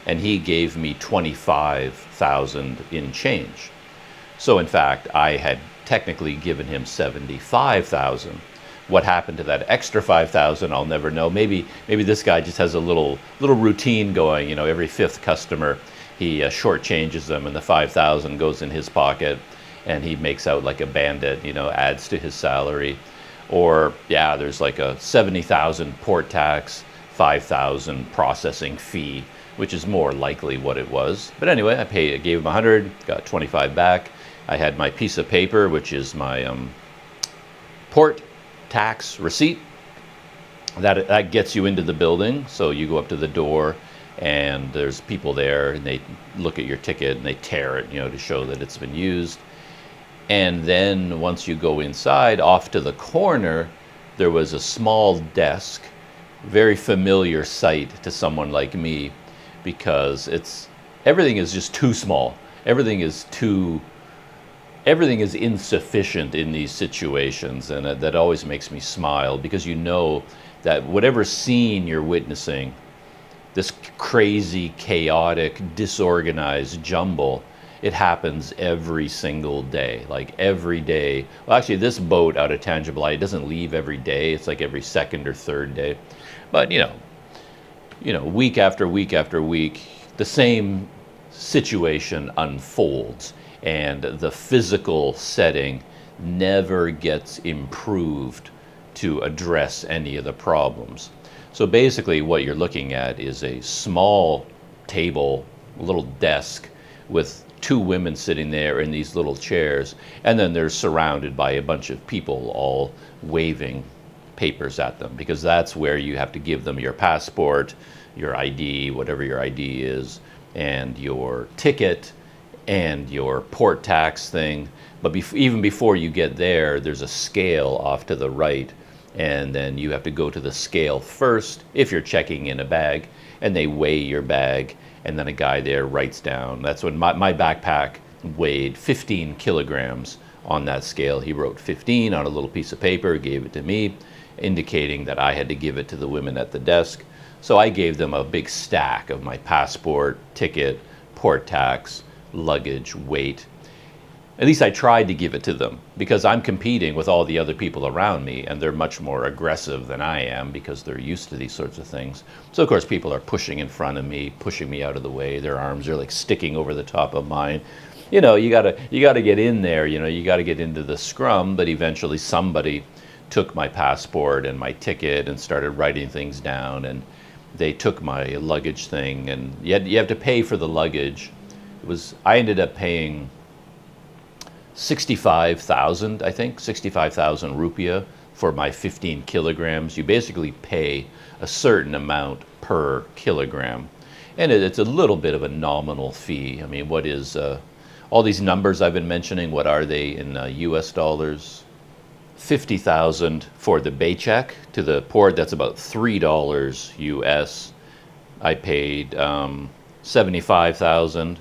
and he gave me 25,000 in change. So in fact, I had technically given him 75,000. What happened to that extra 5,000, I'll never know. Maybe this guy just has a little routine going. You know, every fifth customer, he shortchanges them, and the 5,000 goes in his pocket, and he makes out like a bandit. You know, adds to his salary. Or yeah, there's like a 70,000 port tax, 5,000 processing fee, which is more likely what it was. But anyway, I gave him 100, got 25 back. I had my piece of paper, which is my port tax receipt. That gets you into the building. So you go up to the door, and there's people there, and they look at your ticket and they tear it, you know, to show that it's been used. And then once you go inside, off to the corner, there was a small desk, very familiar sight to someone like me, because everything is just too small. Everything is insufficient in these situations, and that always makes me smile, because you know that whatever scene you're witnessing, this crazy, chaotic, disorganized jumble. It happens every single day, like every day. Well, actually, this boat out of Tanjung Balai, it doesn't leave every day. It's like every second or third day. But week after week after week, the same situation unfolds, and the physical setting never gets improved to address any of the problems. So basically what you're looking at is a small table, a little desk with two women sitting there in these little chairs, and then they're surrounded by a bunch of people all waving papers at them, because that's where you have to give them your passport, your ID, whatever your ID is, and your ticket, and your port tax thing. But even before you get there, there's a scale off to the right, and then you have to go to the scale first if you're checking in a bag, and they weigh your bag, and then a guy there writes down. That's when my backpack weighed 15 kilograms on that scale. He wrote 15 on a little piece of paper, gave it to me, indicating that I had to give it to the women at the desk. So I gave them a big stack of my passport, ticket, port tax, luggage, weight. At least I tried to give it to them, because I'm competing with all the other people around me, and they're much more aggressive than I am because they're used to these sorts of things. So of course people are pushing in front of me, pushing me out of the way. Their arms are like sticking over the top of mine. You gotta get in there, you gotta get into the scrum. But eventually somebody took my passport and my ticket and started writing things down, and they took my luggage thing, and you have to pay for the luggage. I ended up paying 65,000, I think, 65,000 rupiah for my 15 kilograms. You basically pay a certain amount per kilogram, and it's a little bit of a nominal fee. I mean, what is all these numbers I've been mentioning, what are they in US dollars? 50,000 for the Baycheck to the port, that's about $3 US. I paid 75,000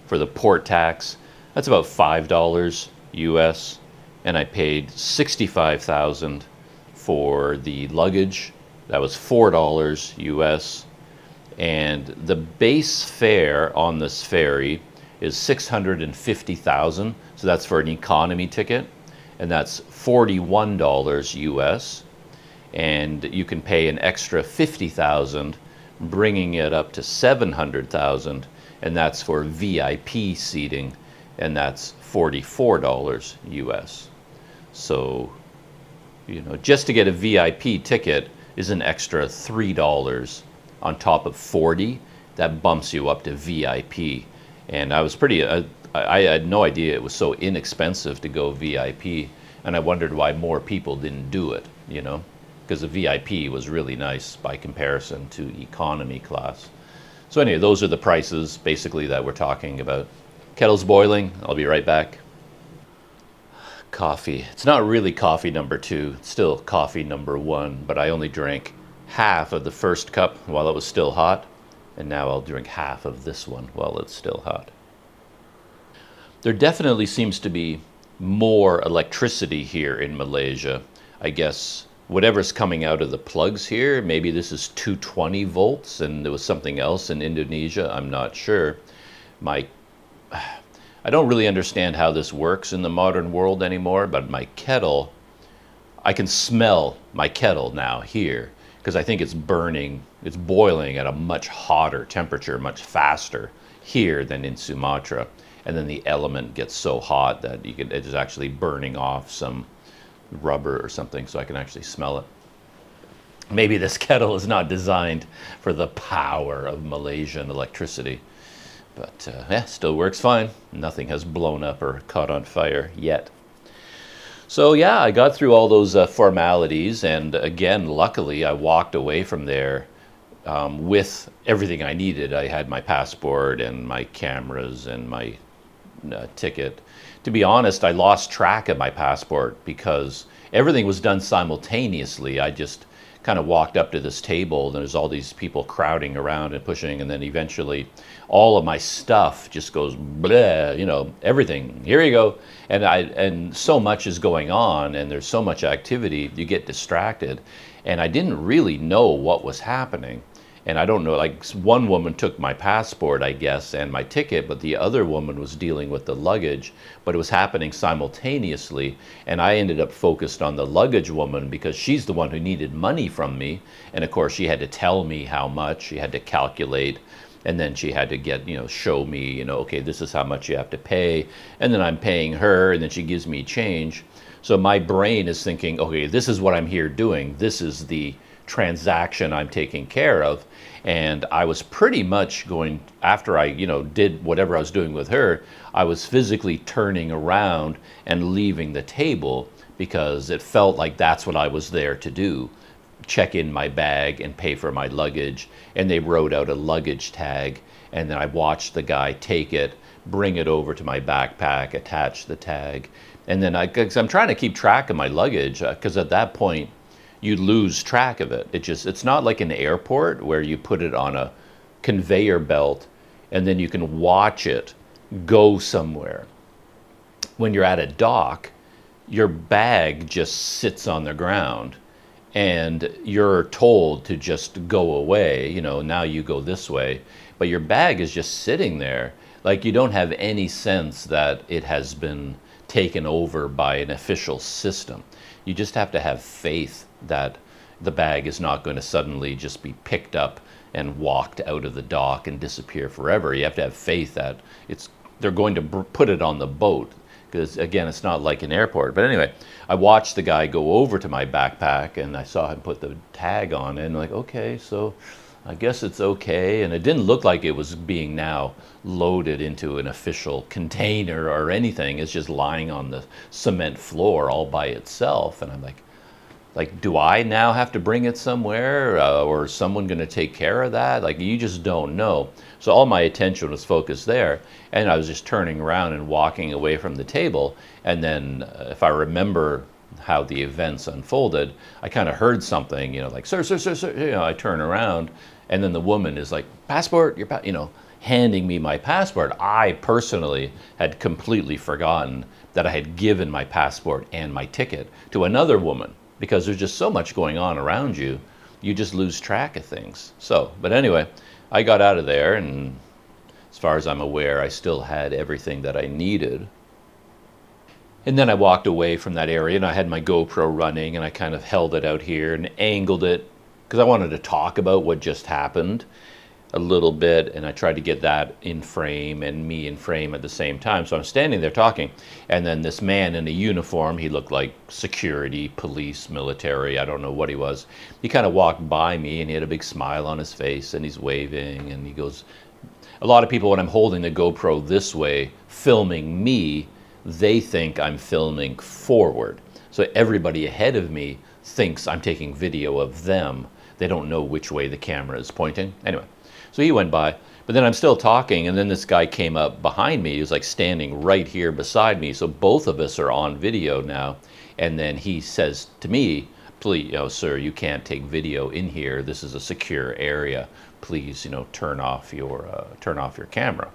for the port tax. That's about $5 US. And I paid 65,000 for the luggage. That was $4 US. And the base fare on this ferry is 650,000. So that's for an economy ticket. And that's $41 US. And you can pay an extra 50,000, bringing it up to 700,000. And that's for VIP seating, and that's $44 US. So, just to get a VIP ticket is an extra $3 on top of 40. That bumps you up to VIP. And I was I had no idea it was so inexpensive to go VIP, and I wondered why more people didn't do it, because the VIP was really nice by comparison to economy class. So anyway, those are the prices basically that we're talking about. Kettle's boiling. I'll be right back. Coffee. It's not really coffee number 2. It's still coffee number 1, but I only drank half of the first cup while it was still hot, and now I'll drink half of this one while it's still hot. There definitely seems to be more electricity here in Malaysia. I guess whatever's coming out of the plugs here, maybe this is 220 volts and there was something else in Indonesia, I'm not sure. I don't really understand how this works in the modern world anymore, but my kettle, I can smell my kettle now here, because I think it's boiling at a much hotter temperature, much faster here than in Sumatra. And then the element gets so hot that it is actually burning off some rubber or something, so I can actually smell it. Maybe this kettle is not designed for the power of Malaysian electricity, but still works fine. Nothing has blown up or caught on fire yet. So yeah, I got through all those formalities, and again, luckily I walked away from there with everything I needed. I had my passport and my cameras and my ticket. To be honest, I lost track of my passport because everything was done simultaneously. I just kind of walked up to this table, and there's all these people crowding around and pushing, and then eventually all of my stuff just goes bleh, everything, here you go. And so much is going on, and there's so much activity, you get distracted, and I didn't really know what was happening. And I don't know, like one woman took my passport, I guess, and my ticket, but the other woman was dealing with the luggage, but it was happening simultaneously. And I ended up focused on the luggage woman because she's the one who needed money from me. And of course, she had to tell me how much, she had to calculate, and then she had to get, show me, okay, this is how much you have to pay. And then I'm paying her, and then she gives me change. So my brain is thinking, okay, this is what I'm here doing. This is the transaction I'm taking care of. And I was pretty much going, after I, did whatever I was doing with her, I was physically turning around and leaving the table because it felt like that's what I was there to do. Check in my bag and pay for my luggage. And they wrote out a luggage tag. And then I watched the guy take it, bring it over to my backpack, attach the tag. And then because I'm trying to keep track of my luggage, because at that point, you lose track of it. It's not like an airport where you put it on a conveyor belt and then you can watch it go somewhere. When you're at a dock, your bag just sits on the ground and you're told to just go away. Now you go this way, but your bag is just sitting there. Like you don't have any sense that it has been taken over by an official system. You just have to have faith that the bag is not going to suddenly just be picked up and walked out of the dock and disappear forever. You have to have faith that they're going to put it on the boat, because again, it's not like an airport. But anyway, I watched the guy go over to my backpack and I saw him put the tag on it, and I'm like, okay, so I guess it's okay. And it didn't look like it was being now loaded into an official container or anything. It's just lying on the cement floor all by itself. And I'm like, do I now have to bring it somewhere, or is someone going to take care of that? Like, you just don't know. So all my attention was focused there, and I was just turning around and walking away from the table. And then if I remember how the events unfolded, I kind of heard something, like, sir, sir, sir, sir. I turn around, and then the woman is like, passport, handing me my passport. I personally had completely forgotten that I had given my passport and my ticket to another woman, because there's just so much going on around you, you just lose track of things. So, but anyway, I got out of there, and as far as I'm aware, I still had everything that I needed. And then I walked away from that area, and I had my GoPro running, and I kind of held it out here and angled it because I wanted to talk about what just happened a little bit, and I tried to get that in frame and me in frame at the same time. So I'm standing there talking, and then this man in a uniform, he looked like security, police, military, I don't know what he was. He kind of walked by me, and he had a big smile on his face, and he's waving, and he goes, a lot of people, when I'm holding the GoPro this way, filming me, they think I'm filming forward. So everybody ahead of me thinks I'm taking video of them. They don't know which way the camera is pointing. Anyway. So he went by, but then I'm still talking, and then this guy came up behind me. He was like standing right here beside me. So both of us are on video now. And then he says to me, please, sir, you can't take video in here. This is a secure area. Please, turn off your camera.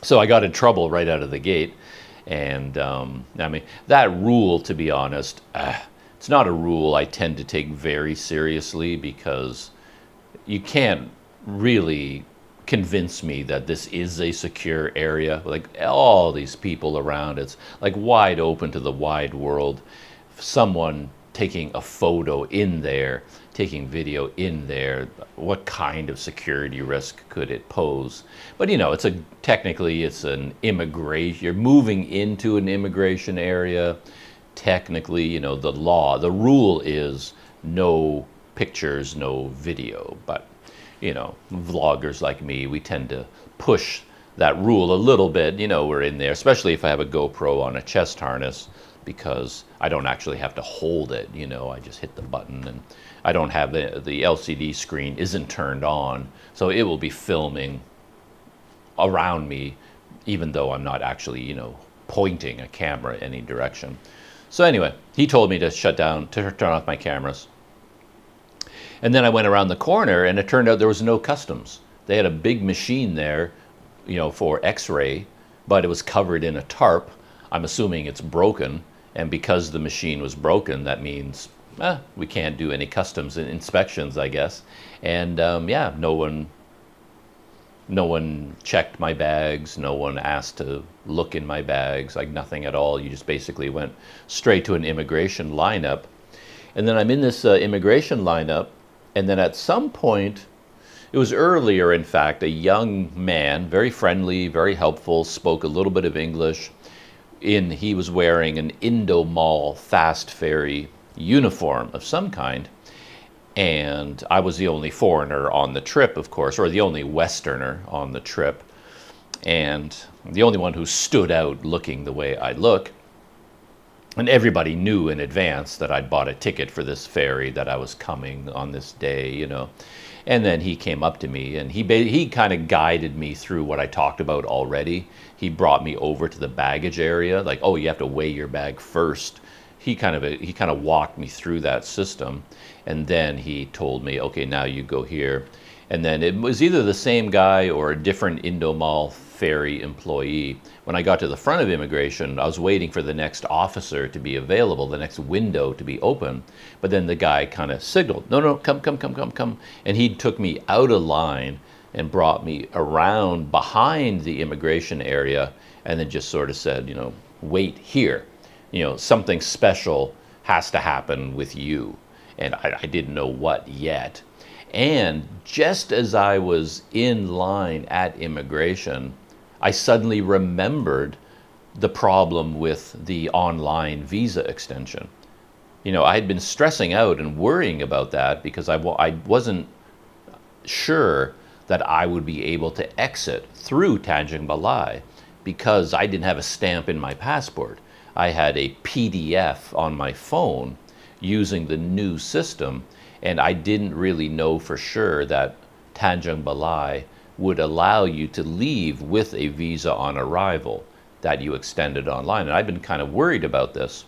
So I got in trouble right out of the gate. And I mean, that rule, to be honest, it's not a rule I tend to take very seriously, because you can't really convince me that this is a secure area. Like, all these people around, it's like wide open to the wide world. Someone taking a photo in there, taking video in there, what kind of security risk could it pose? But technically it's an immigration, you're moving into an immigration area. Technically, the rule is no pictures, no video. But vloggers like me, we tend to push that rule a little bit. We're in there, especially if I have a GoPro on a chest harness, because I don't actually have to hold it. I just hit the button, and I don't have the LCD screen isn't turned on, so it will be filming around me, even though I'm not actually, pointing a camera any direction. So anyway, he told me to turn off my cameras. And then I went around the corner, and it turned out there was no customs. They had a big machine there, for X-ray, but it was covered in a tarp. I'm assuming it's broken, and because the machine was broken, that means we can't do any customs inspections, I guess. And yeah, no one checked my bags. No one asked to look in my bags, like nothing at all. You just basically went straight to an immigration lineup. And then I'm in this immigration lineup. And then at some point, it was earlier, in fact, a young man, very friendly, very helpful, spoke a little bit of English. He was wearing an Indomal fast ferry uniform of some kind. And I was the only foreigner on the trip, of course, or the only Westerner on the trip, and the only one who stood out looking the way I look. And everybody knew in advance that I'd bought a ticket for this ferry, that I was coming on this day, you know. And then he came up to me, and he kind of guided me through what I talked about already. He brought me over to the baggage area, like, oh, you have to weigh your bag first. He kind of walked me through that system, and then he told me, okay, now you go here. And then it was either the same guy or a different Indomal ferry employee. When I got to the front of immigration, I was waiting for the next officer to be available, the next window to be open. But then the guy kind of signaled, no, come. And he took me out of line and brought me around behind the immigration area, and then just sort of said, you know, wait here. You know, something special has to happen with you. And I didn't know what yet. And just as I was in line at immigration, I suddenly remembered the problem with the online visa extension. You know, I had been stressing out and worrying about that because I wasn't sure that I would be able to exit through Tanjung Balai because I didn't have a stamp in my passport. I had a PDF on my phone using the new system, and I didn't really know for sure that Tanjung Balai would allow you to leave with a visa on arrival that you extended online. And I've been kind of worried about this.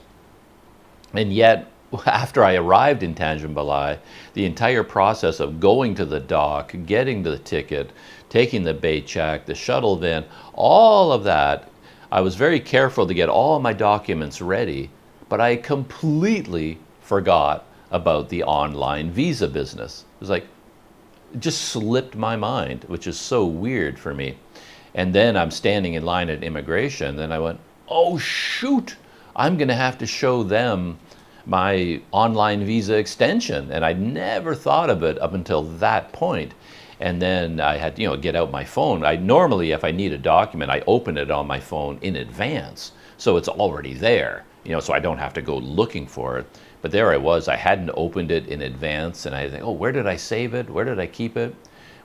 And yet, after I arrived in Tanjung Balai, the entire process of going to the dock, getting the ticket, taking the bait check, the shuttle van, all of that, I was very careful to get all my documents ready, but I completely forgot about the online visa business. It was like, it just slipped my mind, which is so weird for me. And then I'm standing in line at immigration, and I went, oh shoot, I'm gonna have to show them my online visa extension. And I never thought of it up until that point. And then I had, you know, get out my phone. I normally, if I need a document, I open it on my phone in advance, so it's already there, you know, so I don't have to go looking for it. But there I was, I hadn't opened it in advance, and I think, oh, where did I save it? Where did I keep it?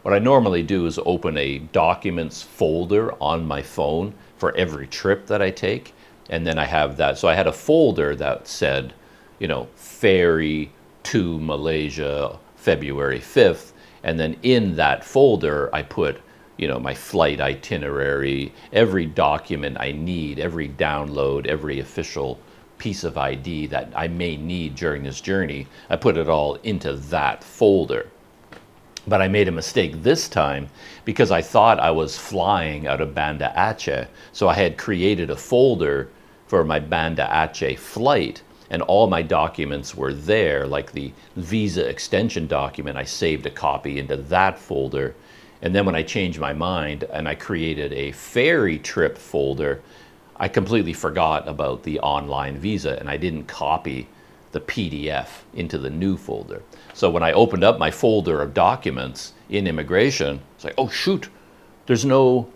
What I normally do is open a documents folder on my phone for every trip that I take, and then I have that. So I had a folder that said, you know, ferry to Malaysia, February 5th. And then in that folder, I put, you know, my flight itinerary, every document I need, every download, every official piece of ID that I may need during this journey. I put it all into that folder. But I made a mistake this time because I thought I was flying out of Banda Aceh. So I had created a folder for my Banda Aceh flight, and all my documents were there, like the visa extension document. I saved a copy into that folder. And then when I changed my mind and I created a ferry trip folder, I completely forgot about the online visa, and I didn't copy the PDF into the new folder. So when I opened up my folder of documents in immigration, it's like, oh shoot, there's no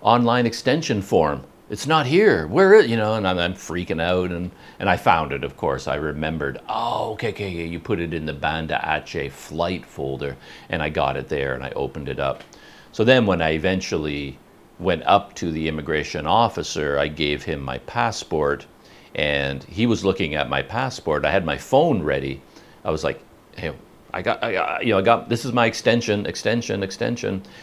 online extension form. It's not here. Where is it? You know, and I'm freaking out, and I found it, of course. I remembered, oh, okay, you put it in the Banda Aceh flight folder, and I got it there, and I opened it up. So then when I eventually went up to the immigration officer, I gave him my passport, and he was looking at my passport. I had my phone ready. I was like, hey, I got, this is my extension,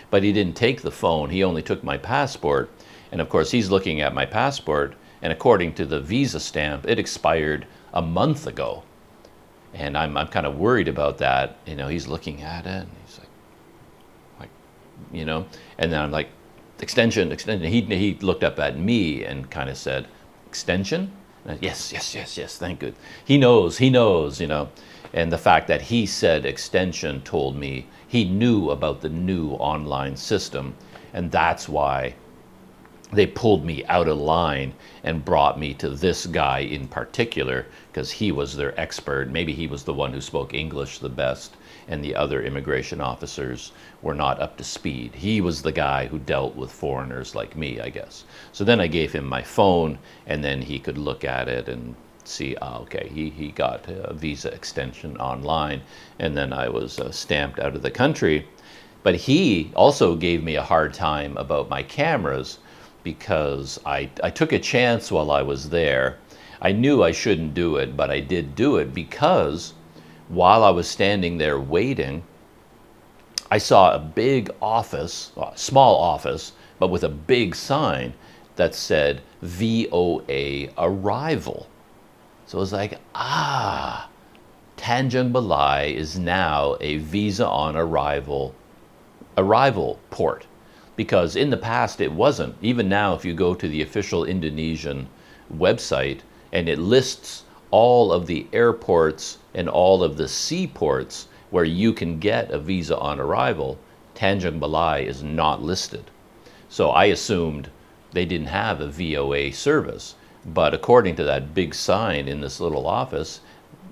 but he didn't take the phone. He only took my passport. And of course, he's looking at my passport, and according to the visa stamp, it expired a month ago. And I'm kind of worried about that. You know, he's looking at it, and he's like, you know, and then I'm like, extension. He looked up at me and kind of said, extension? Yes, yes, yes, yes, thank good. He knows, you know. And the fact that he said extension told me he knew about the new online system, and that's why they pulled me out of line and brought me to this guy in particular, because he was their expert. Maybe he was the one who spoke English the best, and the other immigration officers were not up to speed. He was the guy who dealt with foreigners like me, I guess. So then I gave him my phone, and then he could look at it and see, okay, he got a visa extension online, and then I was stamped out of the country. But he also gave me a hard time about my cameras, because I took a chance while I was there. I knew I shouldn't do it, but I did do it because while I was standing there waiting, I saw a big office, a small office, but with a big sign that said VOA arrival. So it was like, Tanjung Balai is now a visa on arrival port. Because in the past it wasn't. Even now, if you go to the official Indonesian website and it lists all of the airports and all of the seaports where you can get a visa on arrival, Tanjung Balai is not listed. So I assumed they didn't have a VOA service. But according to that big sign in this little office,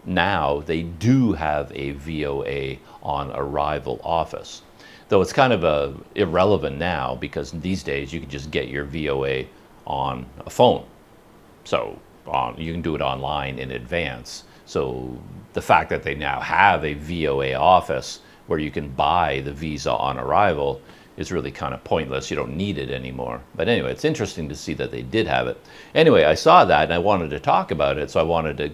now they do have a VOA on arrival office. Though it's kind of irrelevant now, because these days you can just get your VOA on a phone. So you can do it online in advance. So the fact that they now have a VOA office where you can buy the visa on arrival is really kind of pointless. You don't need it anymore. But anyway, it's interesting to see that they did have it. Anyway, I saw that and I wanted to talk about it, so I wanted to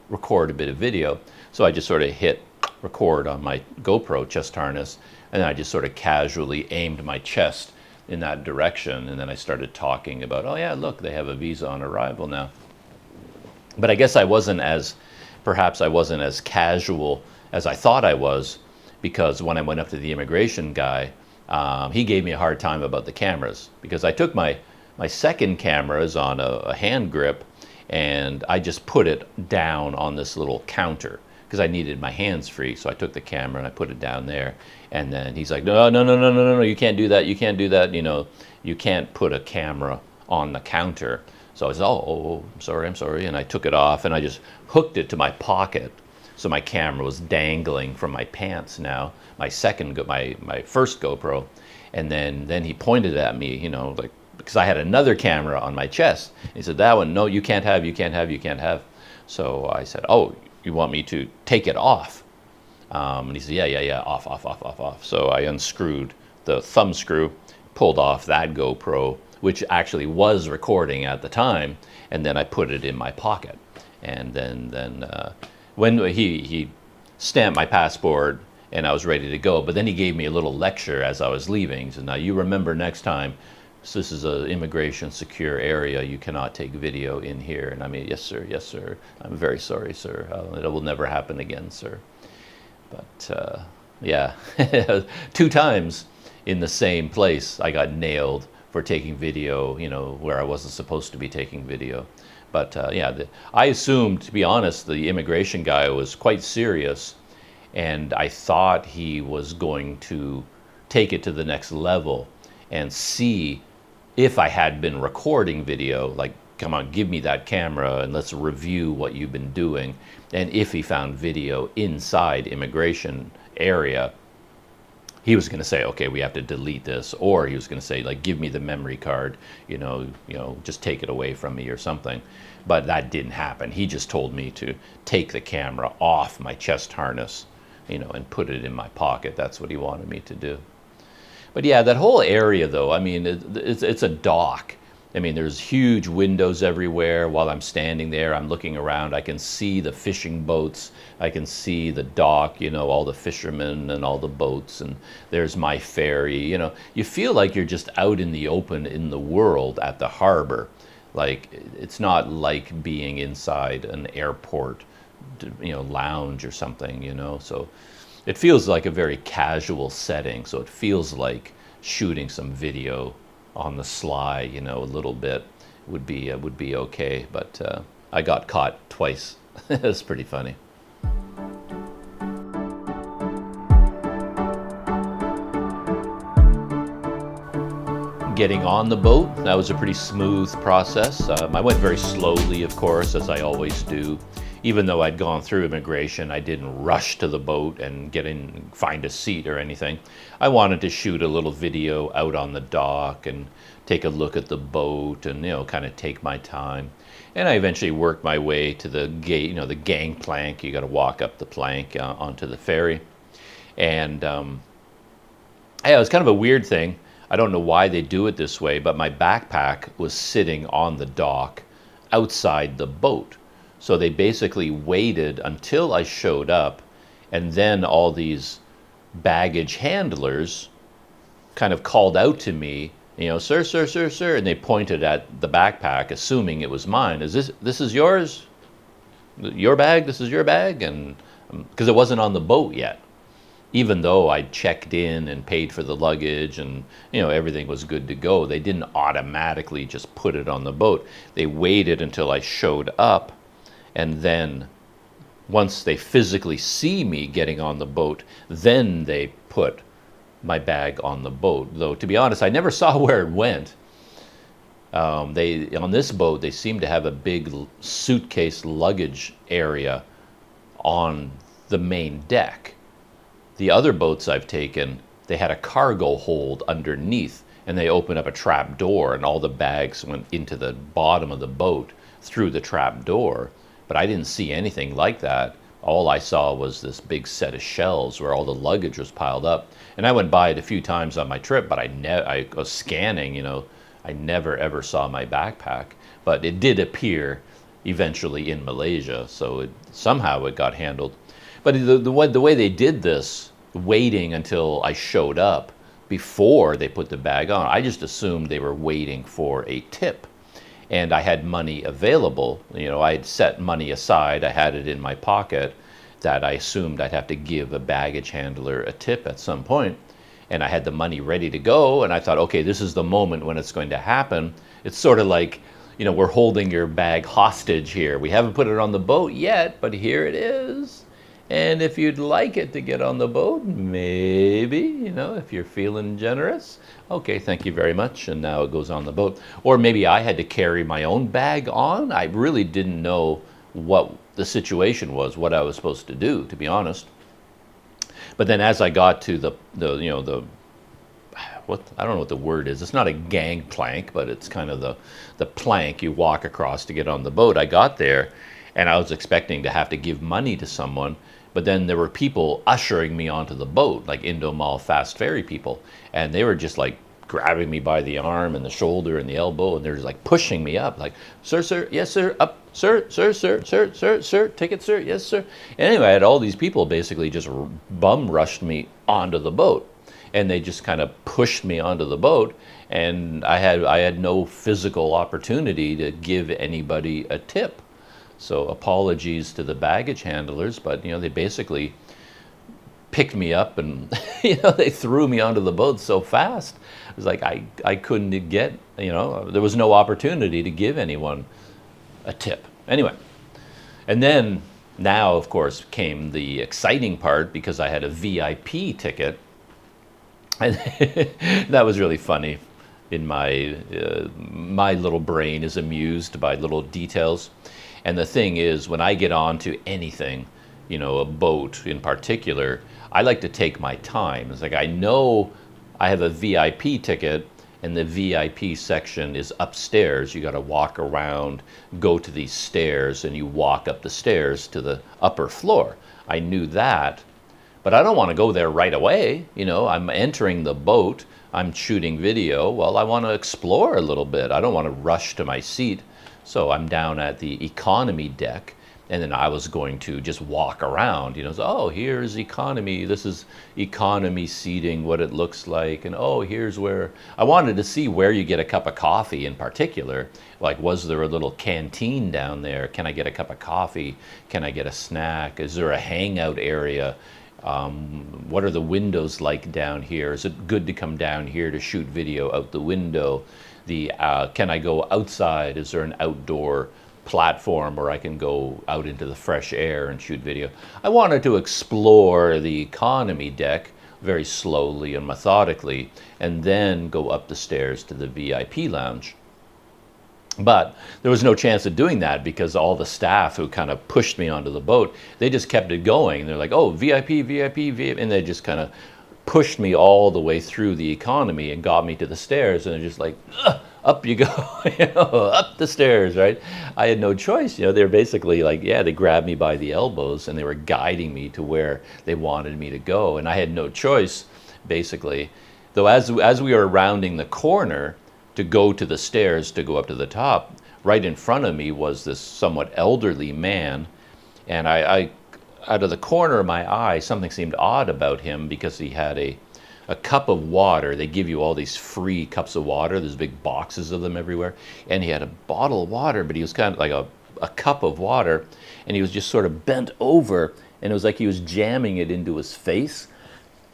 record a bit of video. So I just sort of hit record on my GoPro chest harness, and then I just sort of casually aimed my chest in that direction, and then I started talking about, oh yeah, look, they have a visa on arrival now. But I guess perhaps I wasn't as casual as I thought I was, because when I went up to the immigration guy, he gave me a hard time about the cameras, because I took my second camera is on a hand grip, and I just put it down on this little counter because I needed my hands free. So I took the camera and I put it down there, and then he's like, no, you can't do that, you can't do that, you know, you can't put a camera on the counter. So I said, oh, I'm sorry, and I took it off and I just hooked it to my pocket, so my camera was dangling from my pants now, my first GoPro. And then he pointed at me, you know, like, because I had another camera on my chest. He said, that one, no, you can't have. So I said, oh, you want me to take it off? And he said, yeah, off. So I unscrewed the thumb screw, pulled off that GoPro, which actually was recording at the time, and then I put it in my pocket. And then when he stamped my passport and I was ready to go, but then he gave me a little lecture as I was leaving. He said, now you remember next time, so this is an immigration secure area, you cannot take video in here. And I mean, yes sir, I'm very sorry, sir, it will never happen again, sir. But yeah, 2 times in the same place I got nailed for taking video, you know, where I wasn't supposed to be taking video. But yeah, I assumed, to be honest, the immigration guy was quite serious, and I thought he was going to take it to the next level and see if I had been recording video, like, come on, give me that camera and let's review what you've been doing. And if he found video inside immigration area, he was going to say, okay, we have to delete this, or he was going to say, like, give me the memory card, you know, just take it away from me or something. But that didn't happen. He just told me to take the camera off my chest harness, you know, and put it in my pocket. That's what he wanted me to do. But yeah, that whole area, though, I mean, it's a dock. I mean, there's huge windows everywhere. While I'm standing there, I'm looking around. I can see the fishing boats. I can see the dock, you know, all the fishermen and all the boats. And there's my ferry. You know, you feel like you're just out in the open in the world at the harbor. Like, it's not like being inside an airport, you know, lounge or something, you know. So it feels like a very casual setting. So it feels like shooting some video on the sly, you know, a little bit would be okay. But I got caught twice. It was pretty funny. Getting on the boat, that was a pretty smooth process. I went very slowly, of course, as I always do. Even though I'd gone through immigration, I didn't rush to the boat and get in, find a seat or anything. I wanted to shoot a little video out on the dock and take a look at the boat and, kind of take my time. And I eventually worked my way to the gate, the gangplank. You got to walk up the plank onto the ferry. And yeah, it was kind of a weird thing. I don't know why they do it this way, but my backpack was sitting on the dock outside the boat. So they basically waited until I showed up, and then all these baggage handlers kind of called out to me, sir, sir, sir, sir, and they pointed at the backpack, assuming it was mine. Is this is yours? Your bag? This is your bag? And because it wasn't on the boat yet. Even though I checked in and paid for the luggage and everything was good to go, they didn't automatically just put it on the boat. They waited until I showed up, and then once they physically see me getting on the boat, then they put my bag on the boat. Though, to be honest, I never saw where it went. On this boat, they seem to have a big suitcase luggage area on the main deck. The other boats I've taken, they had a cargo hold underneath, and they opened up a trap door, and all the bags went into the bottom of the boat through the trap door. But I didn't see anything like that. All I saw was this big set of shelves where all the luggage was piled up. And I went by it a few times on my trip, but I was scanning, I never ever saw my backpack. But it did appear eventually in Malaysia, so somehow it got handled. But the way they did this, waiting until I showed up before they put the bag on, I just assumed they were waiting for a tip. And I had money available. I had set money aside. I had it in my pocket that I assumed I'd have to give a baggage handler a tip at some point. And I had the money ready to go. And I thought, okay, this is the moment when it's going to happen. It's sort of like, we're holding your bag hostage here. We haven't put it on the boat yet, but here it is. And if you'd like it to get on the boat, maybe, if you're feeling generous, okay, thank you very much. And now it goes on the boat. Or maybe I had to carry my own bag on. I really didn't know what the situation was, what I was supposed to do, to be honest. But then as I got to I don't know what the word is. It's not a gangplank, but it's kind of the plank you walk across to get on the boat. I got there, and I was expecting to have to give money to someone. But then there were people ushering me onto the boat, like Indomal fast ferry people. And they were just like grabbing me by the arm and the shoulder and the elbow. And they're just like pushing me up, like, sir, sir, yes, sir, up, sir, sir, sir, sir, sir, sir, ticket, sir, yes, sir. Anyway, I had all these people basically just bum rushed me onto the boat. And they just kind of pushed me onto the boat. And I had no physical opportunity to give anybody a tip. So apologies to the baggage handlers, but they basically picked me up and they threw me onto the boat so fast. It was like I couldn't get, there was no opportunity to give anyone a tip. Anyway, and then now of course came the exciting part, because I had a VIP ticket, and that was really funny. In my little brain is amused by little details. And the thing is, when I get onto anything, a boat in particular, I like to take my time. It's like I know I have a VIP ticket, and the VIP section is upstairs. You got to walk around, go to these stairs, and you walk up the stairs to the upper floor. I knew that, but I don't want to go there right away. I'm entering the boat, I'm shooting video. Well, I want to explore a little bit. I don't want to rush to my seat. So I'm down at the economy deck, and then I was going to just walk around, so, oh, here's economy. This is economy seating, what it looks like. And oh, here's where I wanted to see where you get a cup of coffee in particular. Like, was there a little canteen down there? Can I get a cup of coffee? Can I get a snack? Is there a hangout area? What are the windows like down here? Is it good to come down here to shoot video out the window? Can I go outside? Is there an outdoor platform where I can go out into the fresh air and shoot video. I wanted to explore the economy deck very slowly and methodically, and then go up the stairs to the VIP lounge. But there was no chance of doing that because all the staff who kind of pushed me onto the boat, they just kept it going. They're like, oh, VIP, VIP, VIP, and they just kind of pushed me all the way through the economy and got me to the stairs, and they're just like, up you go, up the stairs, right? I had no choice. They're basically like, yeah, they grabbed me by the elbows and they were guiding me to where they wanted me to go, and I had no choice, basically. Though as we were rounding the corner to go to the stairs to go up to the top, right in front of me was this somewhat elderly man, and I out of the corner of my eye, something seemed odd about him because he had a cup of water. They give you all these free cups of water. There's big boxes of them everywhere. And he had a bottle of water, but he was kind of like a cup of water, and he was just sort of bent over, and it was like he was jamming it into his face.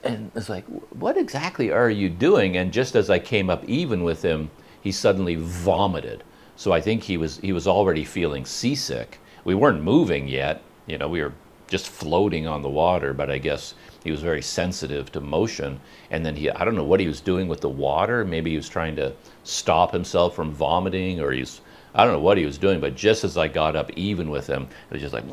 And it's like, what exactly are you doing? And just as I came up even with him, he suddenly vomited. So I think he was already feeling seasick. We weren't moving yet. We were just floating on the water, but I guess he was very sensitive to motion. And then I don't know what he was doing with the water. Maybe he was trying to stop himself from vomiting, or I don't know what he was doing, but just as I got up even with him, it was just like,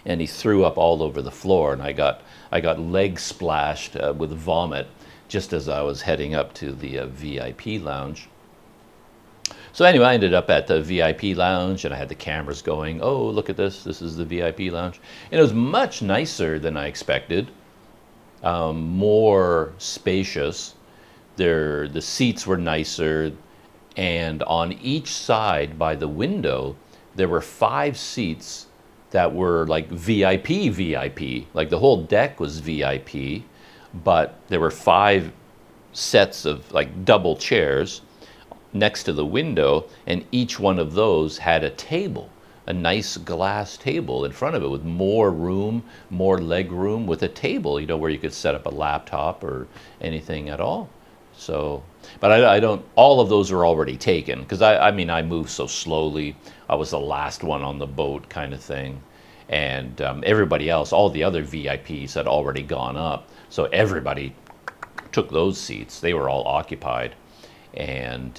and he threw up all over the floor, and I got leg splashed with vomit just as I was heading up to the VIP lounge. So anyway, I ended up at the VIP lounge, and I had the cameras going. Oh, look at this. This is the VIP lounge. And it was much nicer than I expected, more spacious. The seats were nicer, and on each side by the window, there were 5 seats that were like VIP, VIP. Like the whole deck was VIP, but there were 5 sets of like double chairs next to the window, and each one of those had a table, a nice glass table in front of it with more room, more leg room, with a table, where you could set up a laptop or anything at all. So, but I don't, all of those are already taken, because I moved so slowly. I was the last one on the boat kind of thing. And everybody else, all the other VIPs had already gone up. So everybody took those seats. They were all occupied. And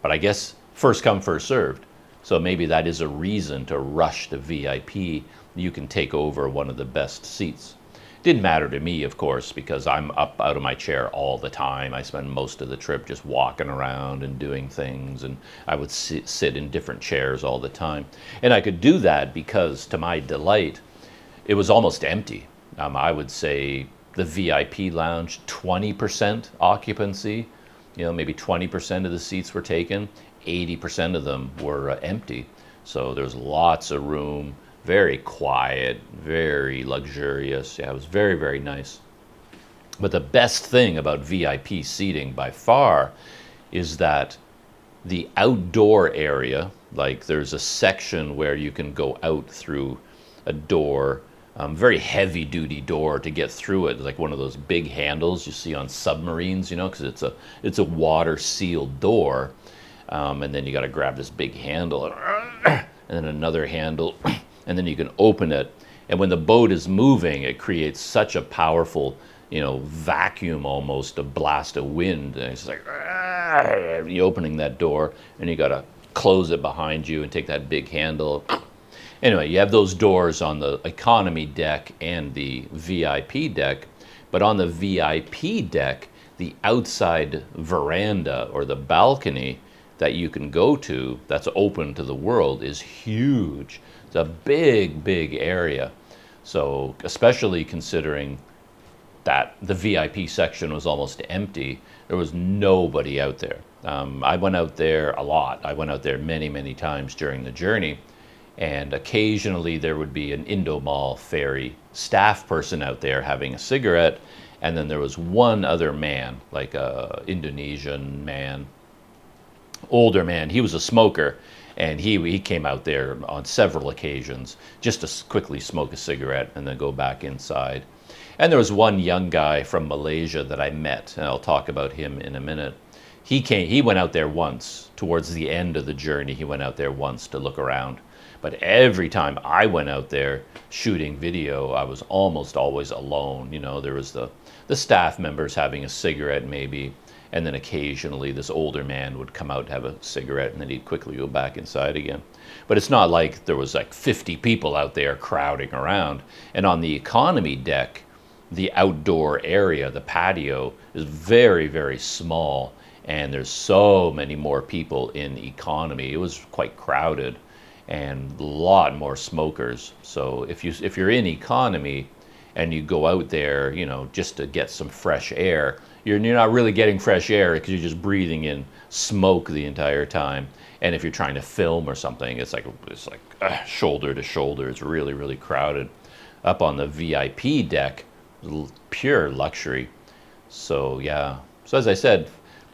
but I guess first come, first served. So maybe that is a reason to rush to VIP. You can take over one of the best seats. Didn't matter to me, of course, because I'm up out of my chair all the time. I spend most of the trip just walking around and doing things, and I would sit in different chairs all the time. And I could do that because, to my delight, it was almost empty. I would say the VIP lounge, 20% occupancy. Maybe 20% of the seats were taken. 80% of them were empty. So there's lots of room, very quiet, very luxurious. Yeah, it was very, very nice. But the best thing about VIP seating by far is that the outdoor area, like there's a section where you can go out through a door, very heavy duty door to get through it, like one of those big handles you see on submarines, because it's a water sealed door. And then you got to grab this big handle and then another handle, and then you can open it. And when the boat is moving, it creates such a powerful, vacuum, almost a blast of wind. And it's like, you're opening that door, and you got to close it behind you and take that big handle. Anyway, you have those doors on the economy deck and the VIP deck. But on the VIP deck, the outside veranda or the balcony that you can go to that's open to the world is huge. It's a big, big area. So especially considering that the VIP section was almost empty, there was nobody out there. I went out there a lot. I went out there many, many times during the journey. And occasionally there would be an Indomal ferry staff person out there having a cigarette. And then there was one other man, like a Indonesian man, older man. He was a smoker, and he came out there on several occasions just to quickly smoke a cigarette and then go back inside. And there was one young guy from Malaysia that I met, and I'll talk about him in a minute. He went out there once towards the end of the journey. He went out there once to look around. But every time I went out there shooting video, I was almost always alone. You know, there was the staff members having a cigarette maybe, and then occasionally this older man would come out to have a cigarette, and then he'd quickly go back inside again. But it's not like there was like 50 people out there crowding around. And on the economy deck, the outdoor area, the patio, is very, very small, and there's so many more people in economy. It was quite crowded and a lot more smokers. So if you're in economy and you go out there, you know, just to get some fresh air, you're not really getting fresh air because you're just breathing in smoke the entire time. And if you're trying to film or something, it's like shoulder to shoulder. It's really, really crowded. Up on the VIP deck, pure luxury. So yeah. So as I said,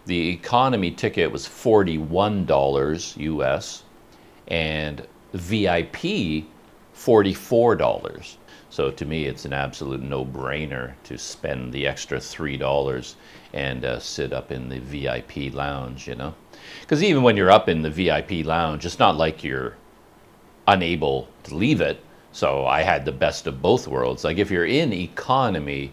the economy ticket was $41 US, and VIP $44. So to me, it's an absolute no-brainer to spend the extra $3 and sit up in the VIP lounge, you know? Because even when you're up in the VIP lounge, it's not like you're unable to leave it. So I had the best of both worlds. Like if you're in economy,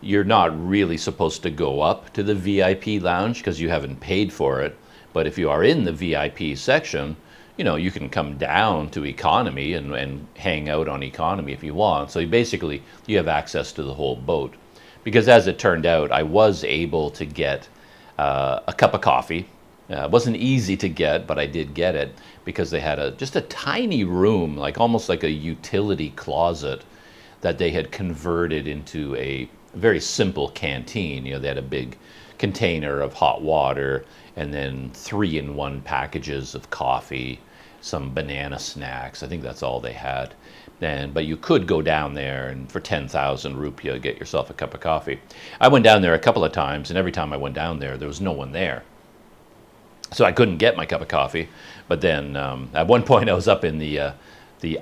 you're not really supposed to go up to the VIP lounge because you haven't paid for it. But if you are in the VIP section, you know, you can come down to economy and hang out on economy if you want. So basically, you have access to the whole boat. Because as it turned out, I was able to get a cup of coffee. It wasn't easy to get, but I did get it because they had just a tiny room, like almost like a utility closet that they had converted into a very simple canteen. You know, they had a big container of hot water and then 3-in-1 packages of coffee, some banana snacks. I think that's all they had. But you could go down there and for 10,000 rupiah get yourself a cup of coffee. I went down there a couple of times, and every time I went down there was no one there. So I couldn't get my cup of coffee. But then at one point I was up in the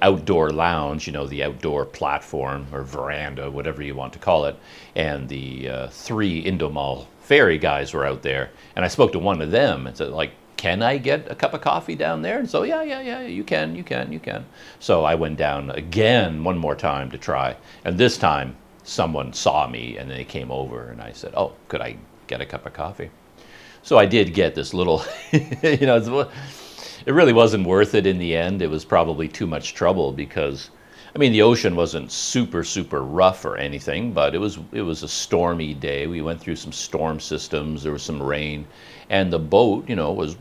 outdoor lounge, you know, the outdoor platform or veranda, whatever you want to call it. And the 3 Indomal Ferry guys were out there. And I spoke to one of them and said, like, can I get a cup of coffee down there? And so, yeah, you can. So I went down again one more time to try. And this time someone saw me and they came over and I said, oh, could I get a cup of coffee? So I did get this little, you know, it really wasn't worth it in the end. It was probably too much trouble because, I mean, the ocean wasn't super, super rough or anything, but it was a stormy day. We went through some storm systems. There was some rain, and the boat, you know, was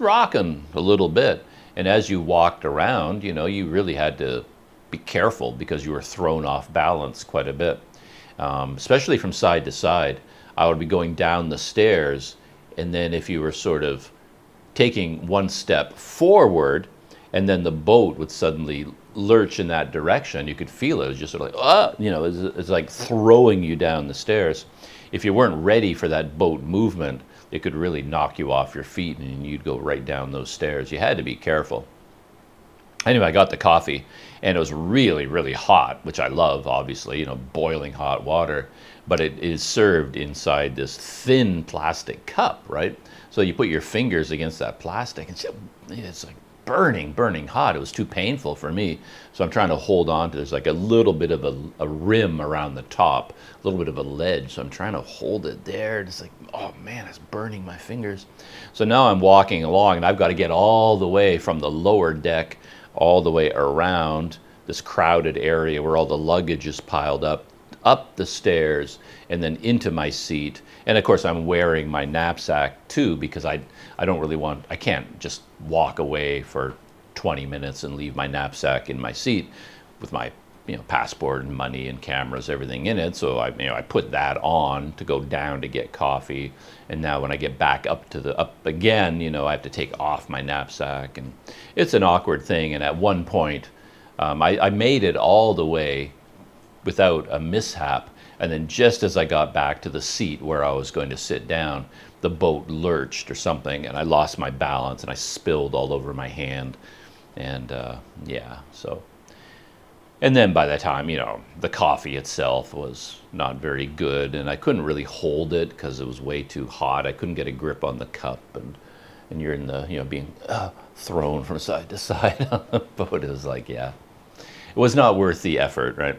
rocking a little bit. And as you walked around, you know, you really had to be careful because you were thrown off balance quite a bit, especially from side to side. I would be going down the stairs, and then if you were sort of taking one step forward, and then the boat would suddenly lurch in that direction, you could feel it. It was just sort of like, you know, it's like throwing you down the stairs. If you weren't ready for that boat movement, it could really knock you off your feet and you'd go right down those stairs. You had to be careful. Anyway, I got the coffee, and it was really, really hot, which I love, obviously, you know, boiling hot water. But it is served inside this thin plastic cup, right? So you put your fingers against that plastic, and it's like burning hot. It was too painful for me. So I'm trying to hold on to, there's like a little bit of a rim around the top, a little bit of a ledge. So I'm trying to hold it there. It's like, oh man, it's burning my fingers. So now I'm walking along, and I've got to get all the way from the lower deck all the way around this crowded area where all the luggage is piled up the stairs, and then into my seat. And of course I'm wearing my knapsack too, because I can't just walk away for 20 minutes and leave my knapsack in my seat with my, you know, passport and money and cameras, everything in it. So I put that on to go down to get coffee. And now when I get back up again, you know, I have to take off my knapsack, and it's an awkward thing. And at one point, I made it all the way without a mishap, and then just as I got back to the seat where I was going to sit down, the boat lurched or something, and I lost my balance, and I spilled all over my hand. And yeah, so And then by the time, the coffee itself was not very good, and I couldn't really hold it because it was way too hot. I couldn't get a grip on the cup, and you're in the, being thrown from side to side on the boat. It was like, yeah, it was not worth the effort, right?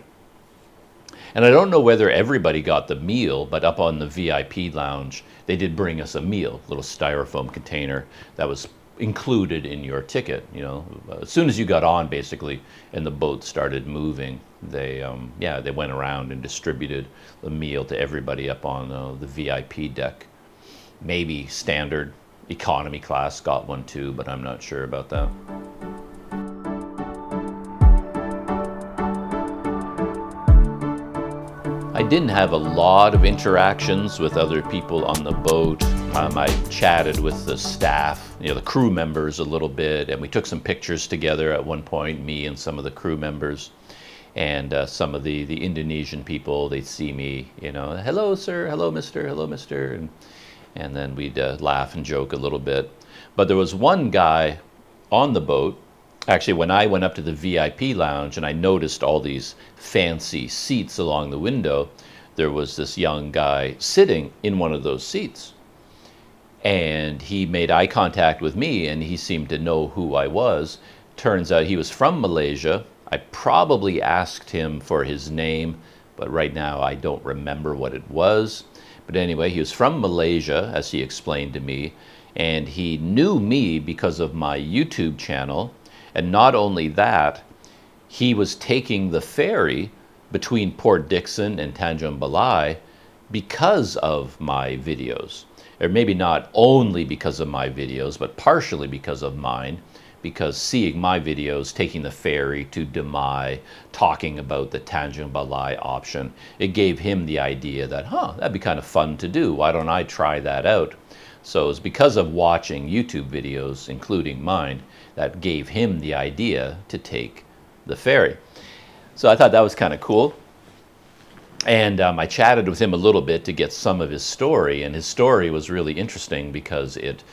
And I don't know whether everybody got the meal, but up on the VIP lounge, they did bring us a meal, a little styrofoam container that was included in your ticket. As soon as you got on, basically, and the boat started moving, they went around and distributed the meal to everybody up on the VIP deck. Maybe standard economy class got one too, but I'm not sure about that. I didn't have a lot of interactions with other people on the boat. I chatted with the staff, the crew members a little bit, and we took some pictures together at one point, me and some of the crew members. And some of the Indonesian people, they'd see me, hello, sir, hello, mister, and then we'd laugh and joke a little bit. But there was one guy on the boat. Actually, when I went up to the VIP lounge and I noticed all these fancy seats along the window, there was this young guy sitting in one of those seats. And he made eye contact with me, and he seemed to know who I was. Turns out he was from Malaysia. I probably asked him for his name, but right now I don't remember what it was. But anyway, he was from Malaysia, as he explained to me, and he knew me because of my YouTube channel. And not only that, he was taking the ferry between Port Dickson and Tanjung Balai because of my videos. Or maybe not only because of my videos, but partially because of mine. Because seeing my videos, taking the ferry to Damai, talking about the Tanjung Balai option, it gave him the idea that, that'd be kind of fun to do. Why don't I try that out? So it's because of watching YouTube videos, including mine, that gave him the idea to take the ferry. So I thought that was kind of cool. And I chatted with him a little bit to get some of his story. And his story was really interesting because it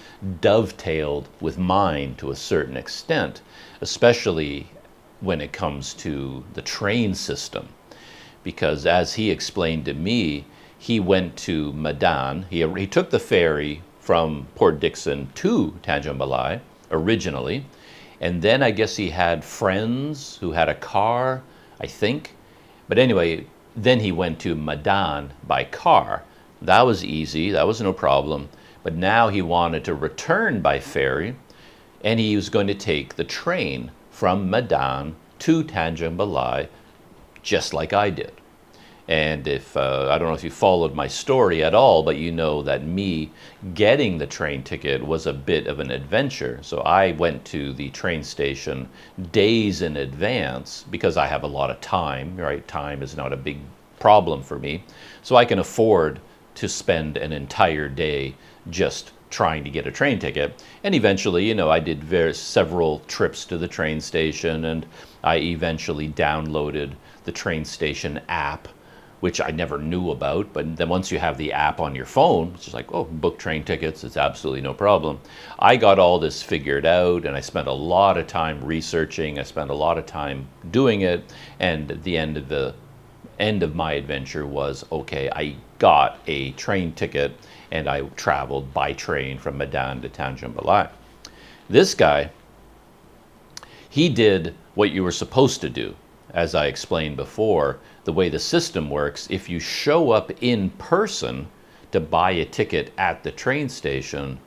dovetailed with mine to a certain extent, especially when it comes to the train system. Because as he explained to me, he went to Medan. He took the ferry from Port Dickson to Tanjung Balai originally, and then I guess he had friends who had a car, I think. But anyway, then he went to Medan by car. That was easy, that was no problem. But now he wanted to return by ferry, and he was going to take the train from Medan to Tanjung Balai, just like I did. And if, I don't know if you followed my story at all, but you know that me getting the train ticket was a bit of an adventure. So I went to the train station days in advance because I have a lot of time, right? Time is not a big problem for me. So I can afford to spend an entire day just trying to get a train ticket. And eventually, I did several trips to the train station, and I eventually downloaded the train station app, which I never knew about. But then once you have the app on your phone, it's just like, book train tickets, it's absolutely no problem. I got all this figured out, and I spent a lot of time researching. I spent a lot of time doing it, and at the end of my adventure was, okay, I got a train ticket, and I traveled by train from Medan to Tanjung Balai. This guy, he did what you were supposed to do. As I explained before, the way the system works, if you show up in person to buy a ticket at the train station,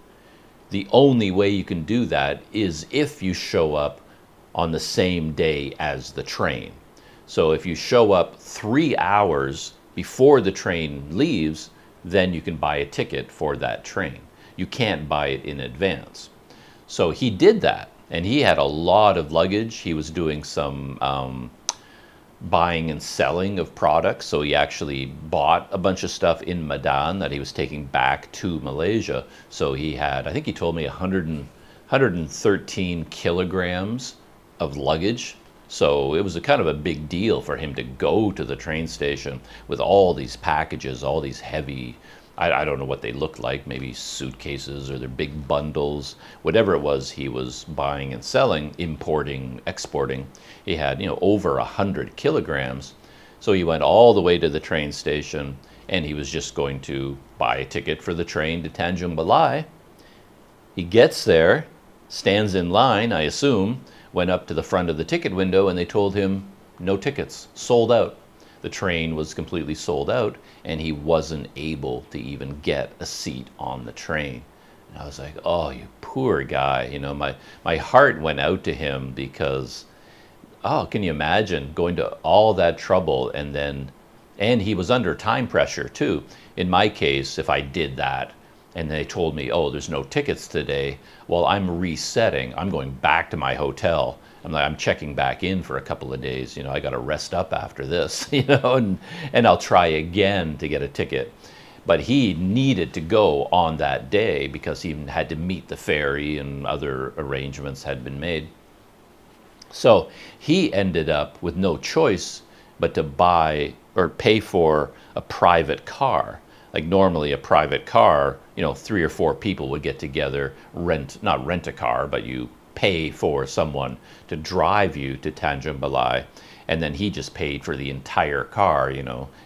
the only way you can do that is if you show up on the same day as the train. So if you show up 3 hours before the train leaves, then you can buy a ticket for that train. You can't buy it in advance. So he did that, and he had a lot of luggage. He was doing some buying and selling of products. So he actually bought a bunch of stuff in Medan that he was taking back to Malaysia. So he had, I think he told me 113 kilograms of luggage. So it was a kind of a big deal for him to go to the train station with all these packages, all these heavy I don't know what they looked like, maybe suitcases or their big bundles, whatever it was he was buying and selling, importing, exporting. He had, over 100 kilograms. So he went all the way to the train station, and he was just going to buy a ticket for the train to Tanjung Balai. He gets there, stands in line, I assume, went up to the front of the ticket window, and they told him no tickets, sold out. The train was completely sold out, and he wasn't able to even get a seat on the train. And I was like, oh, you poor guy. My heart went out to him because, oh, can you imagine going to all that trouble and he was under time pressure too. In my case, if I did that and they told me, oh, there's no tickets today, well, I'm resetting. I'm going back to my hotel. I'm checking back in for a couple of days. I got to rest up after this, and I'll try again to get a ticket. But he needed to go on that day because he had to meet the ferry and other arrangements had been made. So he ended up with no choice but to buy or pay for a private car. Like normally a private car, 3 or 4 people would get together, not rent a car, but you pay for someone to drive you to Tanjung Balai, and then he just paid for the entire car.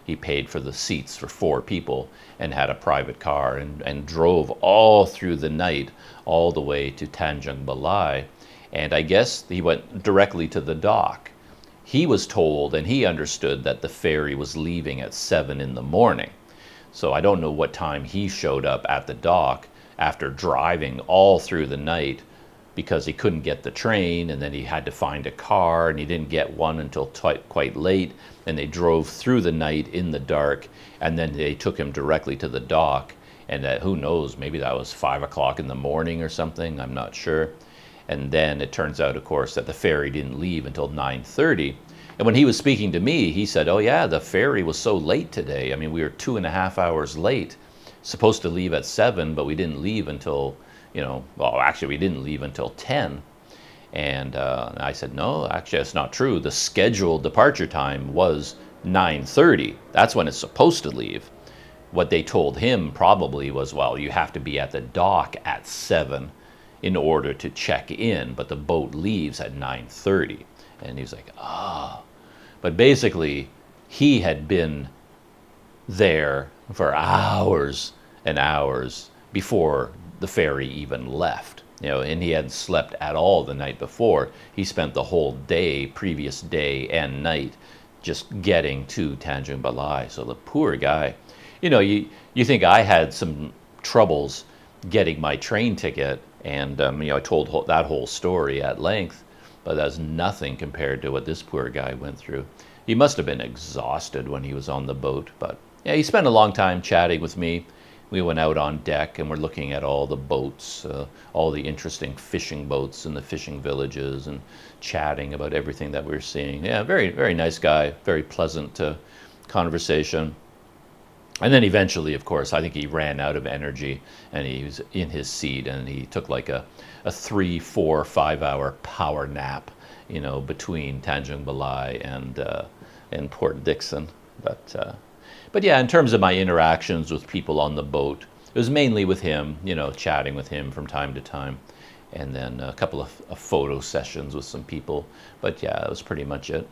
He paid for the seats for 4 people and had a private car and drove all through the night all the way to Tanjung Balai. And I guess he went directly to the dock. He was told and he understood that the ferry was leaving at 7 in the morning. So I don't know what time he showed up at the dock after driving all through the night, because he couldn't get the train, and then he had to find a car, and he didn't get one until quite late, and they drove through the night in the dark, and then they took him directly to the dock, and who knows, maybe that was 5 o'clock in the morning or something, I'm not sure. And then it turns out, of course, that the ferry didn't leave until 9:30. And when he was speaking to me, he said, oh yeah, the ferry was so late today. I mean, we were 2.5 hours late, supposed to leave at 7, but we didn't leave until, well, actually we didn't leave until 10. And I said, no, actually that's not true. The scheduled departure time was 9:30. That's when it's supposed to leave. What they told him probably was, well, you have to be at the dock at 7 in order to check in, but the boat leaves at 9:30. And he was like, ah. But basically, he had been there for hours and hours before the ferry even left. And he hadn't slept at all the night before. He spent the whole day, previous day and night, just getting to Tanjung Balai. So the poor guy, you think I had some troubles getting my train ticket, and I told that whole story at length, but that's nothing compared to what this poor guy went through. He must have been exhausted when he was on the boat, but yeah, he spent a long time chatting with me. We went out on deck and we're looking at all the boats, all the interesting fishing boats and the fishing villages, and chatting about everything that we're seeing. Yeah, very, very nice guy, very pleasant conversation. And then eventually, of course, I think he ran out of energy and he was in his seat and he took like a 3, 4, 5 hour power nap, between Tanjung Balai and Port Dickson. But yeah, in terms of my interactions with people on the boat, it was mainly with him, chatting with him from time to time, and then a couple of photo sessions with some people. But yeah, that was pretty much it.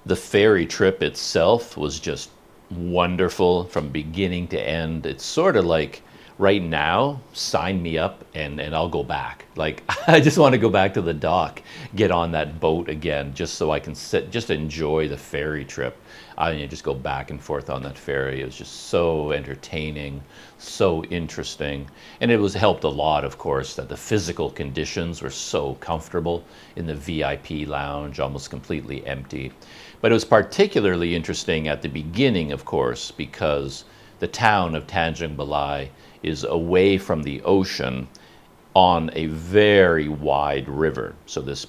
The ferry trip itself was just wonderful from beginning to end. It's sort of like, right now, sign me up and I'll go back. Like, I just want to go back to the dock, get on that boat again, just so I can just enjoy the ferry trip. Just go back and forth on that ferry. It was just so entertaining, so interesting. And it was helped a lot, of course, that the physical conditions were so comfortable in the VIP lounge, almost completely empty. But it was particularly interesting at the beginning, of course, because the town of Tanjung Balai is away from the ocean on a very wide river. So this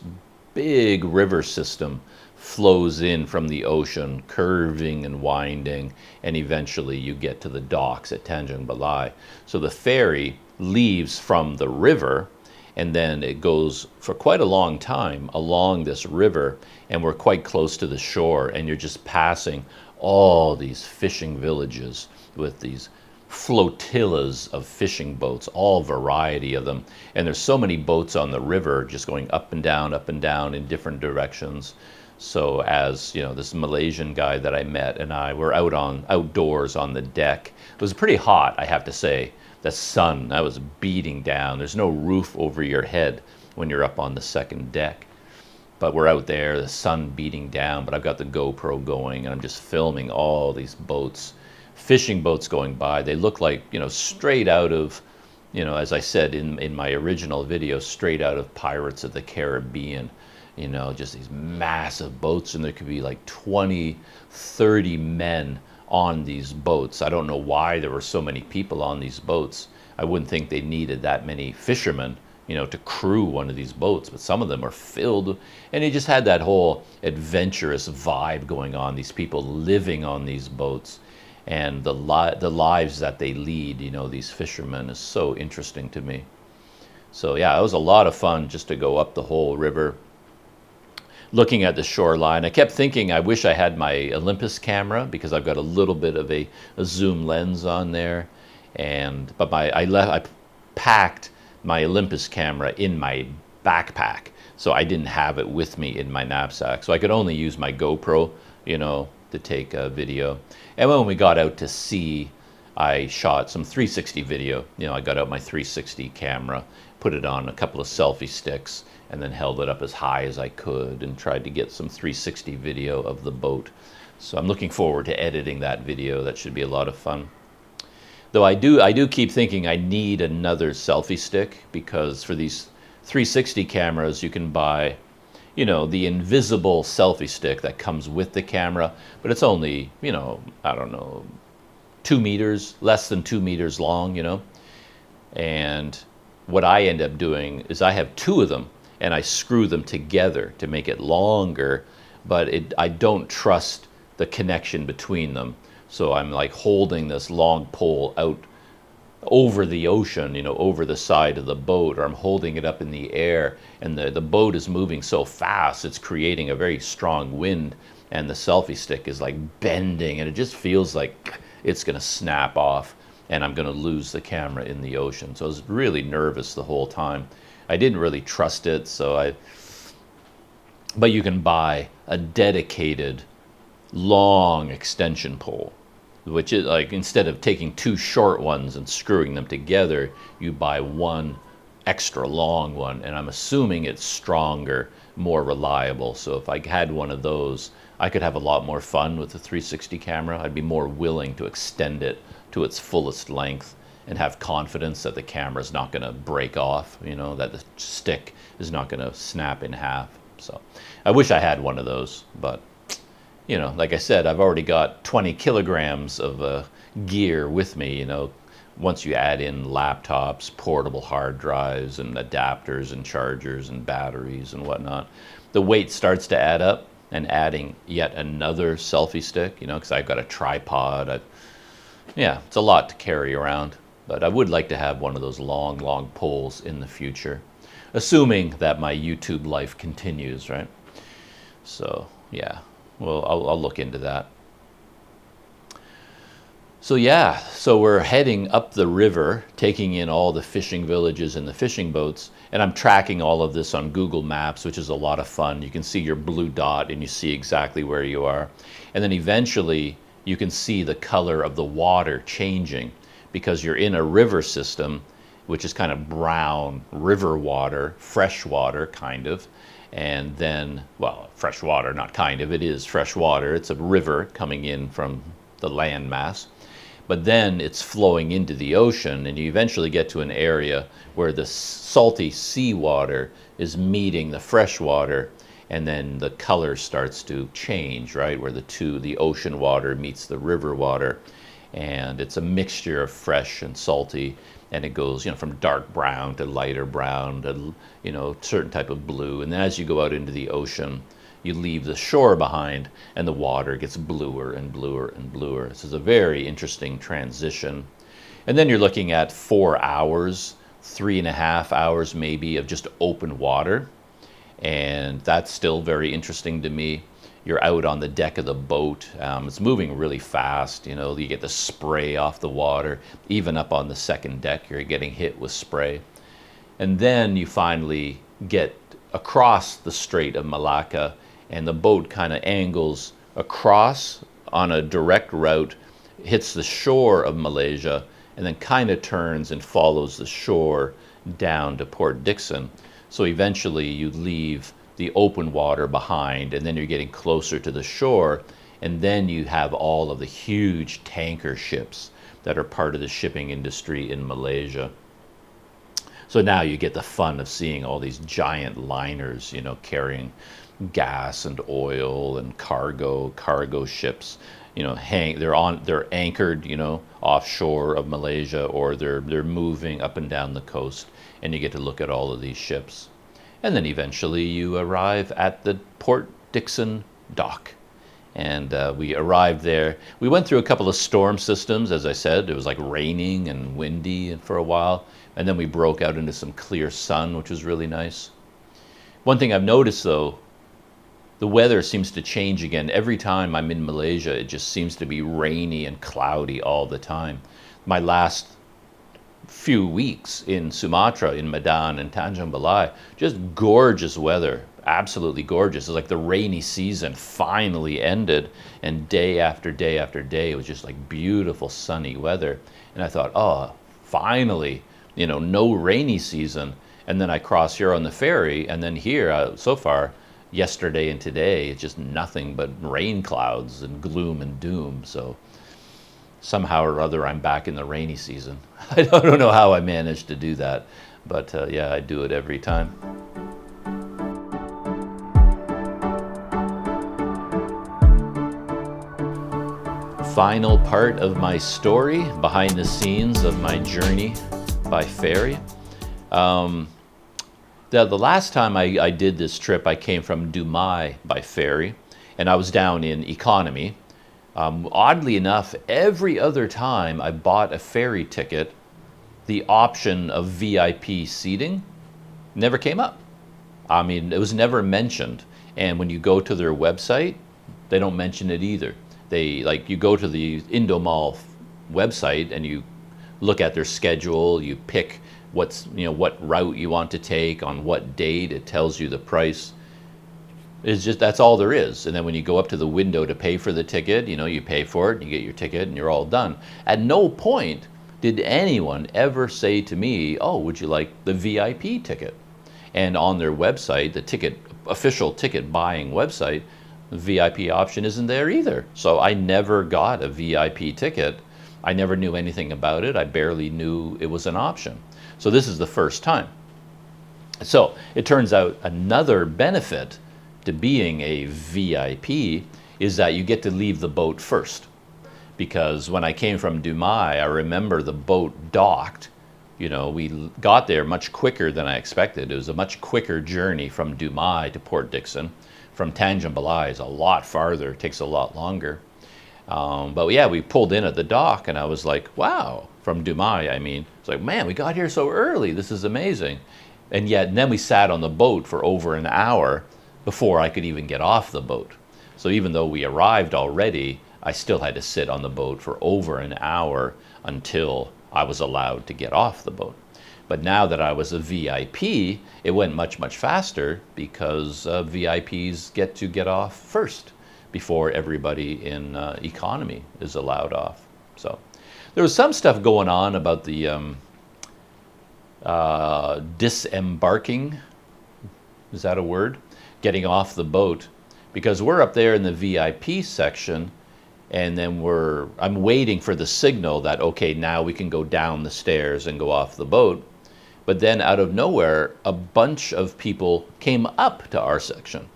big river system flows in from the ocean, curving and winding, and eventually you get to the docks at Tanjung Balai. So the ferry leaves from the river, and then it goes for quite a long time along this river, and we're quite close to the shore, and you're just passing all these fishing villages with these flotillas of fishing boats, all variety of them. And there's so many boats on the river just going up and down in different directions. So as you know, this Malaysian guy that I met and I were outdoors on the deck. It was pretty hot, I have to say. The sun, that was beating down. There's no roof over your head when you're up on the second deck. But we're out there, the sun beating down, but I've got the GoPro going and I'm just filming all these boats, fishing boats going by. They look like, you know, straight out of, you know, as I said in my original video, straight out of Pirates of the Caribbean. You know, just these massive boats, and there could be like 20, 30 men on these boats. I don't know why there were so many people on these boats. I wouldn't think they needed that many fishermen, you know, to crew one of these boats, but some of them are filled, and it just had that whole adventurous vibe going on, these people living on these boats, and the lives that they lead, you know, these fishermen, is so interesting to me. So yeah, it was a lot of fun just to go up the whole river, looking at the shoreline. I kept thinking I wish I had my Olympus camera because I've got a little bit of a zoom lens on there, but I packed my Olympus camera in my backpack, so I didn't have it with me in my knapsack, so I could only use my GoPro, you know, to take a video. And when we got out to sea, I shot some 360 video. You know, I got out my 360 camera, put it on a couple of selfie sticks, and then held it up as high as I could and tried to get some 360 video of the boat. So I'm looking forward to editing that video. That should be a lot of fun. Though I do keep thinking I need another selfie stick, because for these 360 cameras you can buy, you know, the invisible selfie stick that comes with the camera, but it's only, you know, I don't know, 2 meters, less than 2 meters long, you know. And what I end up doing is I have two of them and I screw them together to make it longer, but I don't trust the connection between them. So I'm like holding this long pole out over the ocean, you know, over the side of the boat, or I'm holding it up in the air, and the boat is moving so fast, it's creating a very strong wind, and the selfie stick is like bending, and it just feels like it's gonna snap off and I'm gonna lose the camera in the ocean. So I was really nervous the whole time. I didn't really trust it, but you can buy a dedicated long extension pole, which is like, instead of taking two short ones and screwing them together, you buy one extra long one, and I'm assuming it's stronger, more reliable. So if I had one of those, I could have a lot more fun with the 360 camera. I'd be more willing to extend it to its fullest length and have confidence that the camera is not going to break off, you know, that the stick is not going to snap in half. So I wish I had one of those, but you know, like I said, I've already got 20 kilograms of gear with me, you know. Once you add in laptops, portable hard drives, and adapters, and chargers, and batteries, and whatnot, the weight starts to add up, and adding yet another selfie stick, you know, because I've got a tripod. Yeah, it's a lot to carry around, but I would like to have one of those long, long poles in the future, assuming that my YouTube life continues, right? So, yeah. Well, I'll look into that. So yeah, so we're heading up the river, taking in all the fishing villages and the fishing boats, and I'm tracking all of this on Google Maps, which is a lot of fun. You can see your blue dot and you see exactly where you are. And then eventually you can see the color of the water changing, because you're in a river system, which is kind of brown river water, fresh water, kind of. And then, well, fresh water, not kind of, it is fresh water. It's a river coming in from the land mass. But then it's flowing into the ocean, and you eventually get to an area where the salty seawater is meeting the fresh water, and then the color starts to change, right? Where the ocean water meets the river water, and it's a mixture of fresh and salty. And it goes, you know, from dark brown to lighter brown to, you know, certain type of blue. And then as you go out into the ocean, you leave the shore behind, and the water gets bluer and bluer and bluer. This is a very interesting transition. And then you're looking at 4 hours, 3.5 hours maybe, of just open water. And that's still very interesting to me. you're out on the deck of the boat. It's moving really fast. You know, you get the spray off the water. Even up on the second deck, you're getting hit with spray. And then you finally get across the Strait of Malacca, and the boat kind of angles across on a direct route, hits the shore of Malaysia, and then kind of turns and follows the shore down to Port Dickson. So eventually you leave the open water behind, and then you're getting closer to the shore, and then you have all of the huge tanker ships that are part of the shipping industry in Malaysia. So now you get the fun of seeing all these giant liners, you know, carrying gas and oil and cargo ships. You know, they're anchored, you know, offshore of Malaysia, or they're moving up and down the coast, and you get to look at all of these ships. And then eventually you arrive at the Port Dickson dock. And we arrived there. We went through a couple of storm systems, as I said. It was like raining and windy for a while. And then we broke out into some clear sun, which was really nice. One thing I've noticed, though, the weather seems to change again. Every time I'm in Malaysia, it just seems to be rainy and cloudy all the time. My last few weeks in Sumatra, in Medan and Tanjung Balai, just gorgeous weather, absolutely gorgeous. It's like the rainy season finally ended, and day after day after day, it was just like beautiful sunny weather. And I thought, oh, finally, you know, no rainy season. And then I cross here on the ferry, and then here, so far, yesterday and today, it's just nothing but rain clouds and gloom and doom. So somehow or other, I'm back in the rainy season. I don't know how I managed to do that, but yeah, I do it every time. Final part of my story, behind the scenes of my journey by ferry. The last time I did this trip, I came from Dumai by ferry, and I was down in economy. Oddly enough, every other time I bought a ferry ticket, the option of VIP seating never came up. I mean, it was never mentioned. And when you go to their website, they don't mention it either. You go to the Indomal website and you look at their schedule, you pick what route you want to take, on what date, it tells you the price. It's just, that's all there is. And then when you go up to the window to pay for the ticket, you know, you pay for it, you get your ticket, and you're all done. At no point did anyone ever say to me, oh, would you like the VIP ticket? And on their website, the official ticket buying website, the VIP option isn't there either. So I never got a VIP ticket. I never knew anything about it. I barely knew it was an option. So this is the first time. So it turns out another benefit to being a VIP is that you get to leave the boat first. Because when I came from Dumai, I remember the boat docked. You know, we got there much quicker than I expected. It was a much quicker journey from Dumai to Port Dickson. From Tanjung Balai is a lot farther, it takes a lot longer. But yeah, we pulled in at the dock, and I was like, wow, from Dumai, I mean. It's like, man, we got here so early, this is amazing. And yet, then we sat on the boat for over an hour before I could even get off the boat. So even though we arrived already, I still had to sit on the boat for over an hour until I was allowed to get off the boat. But now that I was a VIP, it went much, much faster because VIPs get to get off first before everybody in economy is allowed off. So there was some stuff going on about the disembarking, is that a word? Getting off the boat, because we're up there in the VIP section, and then I'm waiting for the signal that, okay, now we can go down the stairs and go off the boat. But then out of nowhere, a bunch of people came up to our section.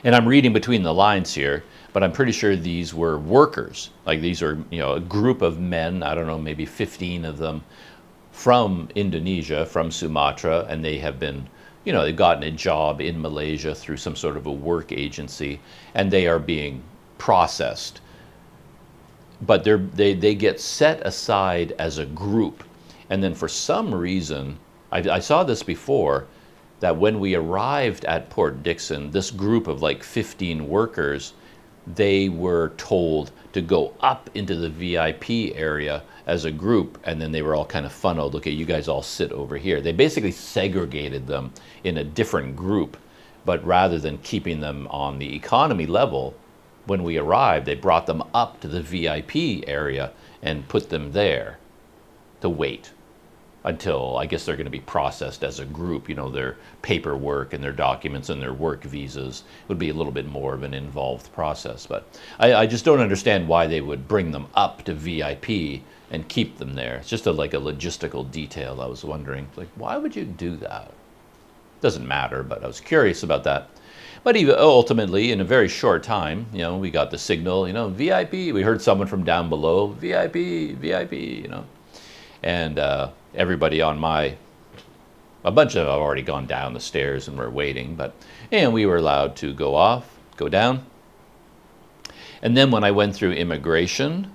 And I'm reading between the lines here, but I'm pretty sure these were workers. Like, these are, you know, a group of men, I don't know, maybe 15 of them, from Indonesia, from Sumatra, and they have been, you know, they've gotten a job in Malaysia through some sort of a work agency, and they are being processed. But they get set aside as a group. And then for some reason, I saw this before, that when we arrived at Port Dickson, this group of like 15 workers, they were told to go up into the VIP area as a group, and then they were all kind of funneled. Okay, you guys all sit over here. They basically segregated them in a different group, but rather than keeping them on the economy level, when we arrived, they brought them up to the VIP area and put them there to wait until, I guess, they're going to be processed as a group. You know, their paperwork and their documents and their work visas would be a little bit more of an involved process. But I just don't understand why they would bring them up to VIP and keep them there. It's just like a logistical detail. I was wondering, like, why would you do that? Doesn't matter, but I was curious about that. But even ultimately, in a very short time, you know, we got the signal, you know, VIP. We heard someone from down below, VIP, VIP, you know. And everybody on a bunch of them have already gone down the stairs and were waiting, and we were allowed to go down. And then when I went through immigration,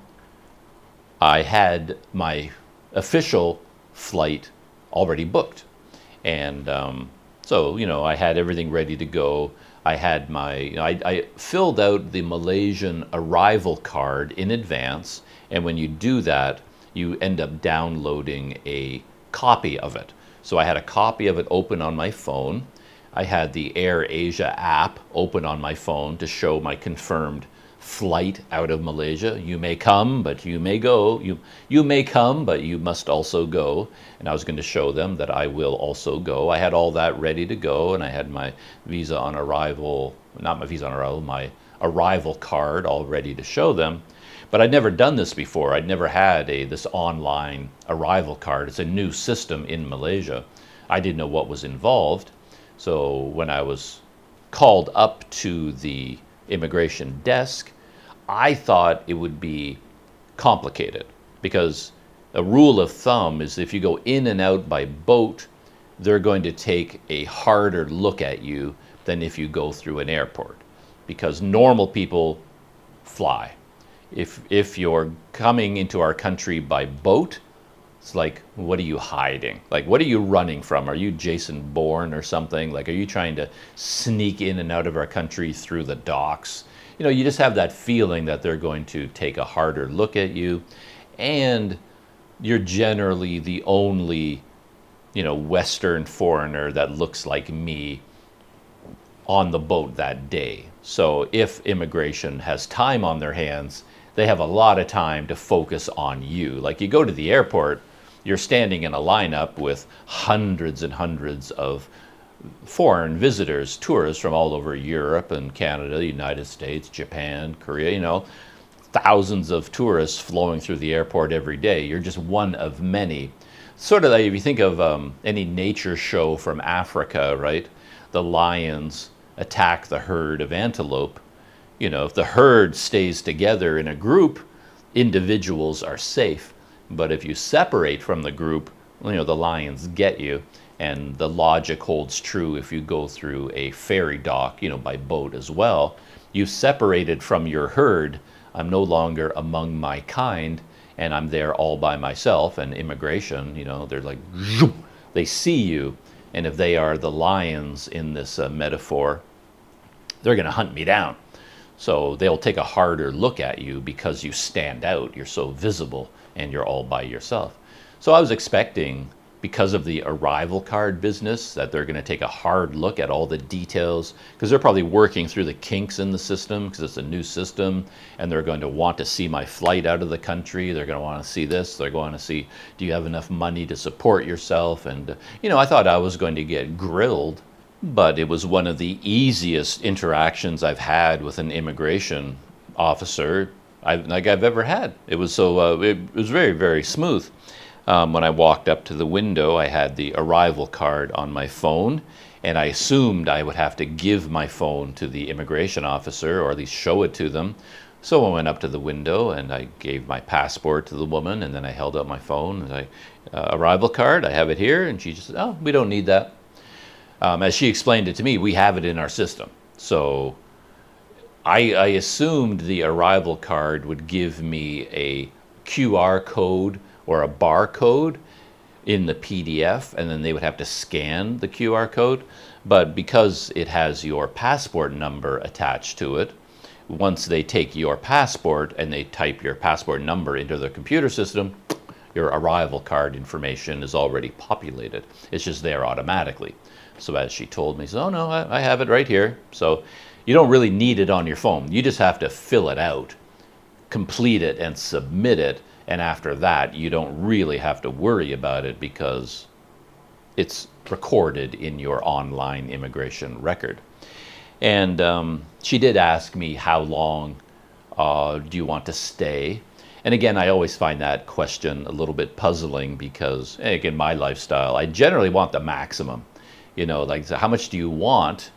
I had my official flight already booked. And so, you know, I had everything ready to go. I had I filled out the Malaysian arrival card in advance. And when you do that, you end up downloading a copy of it. So I had a copy of it open on my phone. I had the Air Asia app open on my phone to show my confirmed flight out of Malaysia. You may come, but you may go. You may come, but you must also go. And I was going to show them that I will also go. I had all that ready to go, and I had my visa on arrival, not my visa on arrival, my arrival card all ready to show them. But I'd never done this before. I'd never had this online arrival card. It's a new system in Malaysia. I didn't know what was involved. So when I was called up to the immigration desk, I thought it would be complicated, because a rule of thumb is if you go in and out by boat, they're going to take a harder look at you than if you go through an airport, because normal people fly. If you're coming into our country by boat, it's like, what are you hiding? Like, what are you running from? Are you Jason Bourne or something? Like, are you trying to sneak in and out of our country through the docks? You know, you just have that feeling that they're going to take a harder look at you. And you're generally the only, you know, Western foreigner that looks like me on the boat that day. So if immigration has time on their hands, they have a lot of time to focus on you. Like, you go to the airport, you're standing in a lineup with hundreds and hundreds of foreign visitors, tourists from all over Europe and Canada, the United States, Japan, Korea, you know, thousands of tourists flowing through the airport every day. You're just one of many. Sort of like if you think of any nature show from Africa, right? The lions attack the herd of antelope. You know, if the herd stays together in a group, individuals are safe. But if you separate from the group, you know, the lions get you. And the logic holds true if you go through a ferry dock, you know, by boat as well. You separated from your herd. I'm no longer among my kind, and I'm there all by myself. And immigration, you know, they're like, they see you. And if they are the lions in this metaphor, they're going to hunt me down. So they'll take a harder look at you because you stand out, you're so visible, and you're all by yourself. So I was expecting, because of the arrival card business, that they're going to take a hard look at all the details, because they're probably working through the kinks in the system, because it's a new system, and they're going to want to see my flight out of the country. They're going to want to see this. They're going to see, do you have enough money to support yourself? And, you know, I thought I was going to get grilled. But it was one of the easiest interactions I've had with an immigration officer I've ever had. It was it was very, very smooth. When I walked up to the window, I had the arrival card on my phone, and I assumed I would have to give my phone to the immigration officer, or at least show it to them. So I went up to the window and I gave my passport to the woman, and then I held out my phone and arrival card, I have it here, and she just said, "Oh, we don't need that." As she explained it to me, we have it in our system. So I assumed the arrival card would give me a QR code or a barcode, in the PDF, and then they would have to scan the QR code. But because it has your passport number attached to it, once they take your passport and they type your passport number into their computer system, your arrival card information is already populated. It's just there automatically. So as she told me, she said, oh no, I have it right here. So you don't really need it on your phone. You just have to fill it out, complete it, and submit it. And after that, you don't really have to worry about it because it's recorded in your online immigration record. And she did ask me, how long do you want to stay? And again, I always find that question a little bit puzzling because, again, my lifestyle, I generally want the maximum. You know, like, so how much do you want?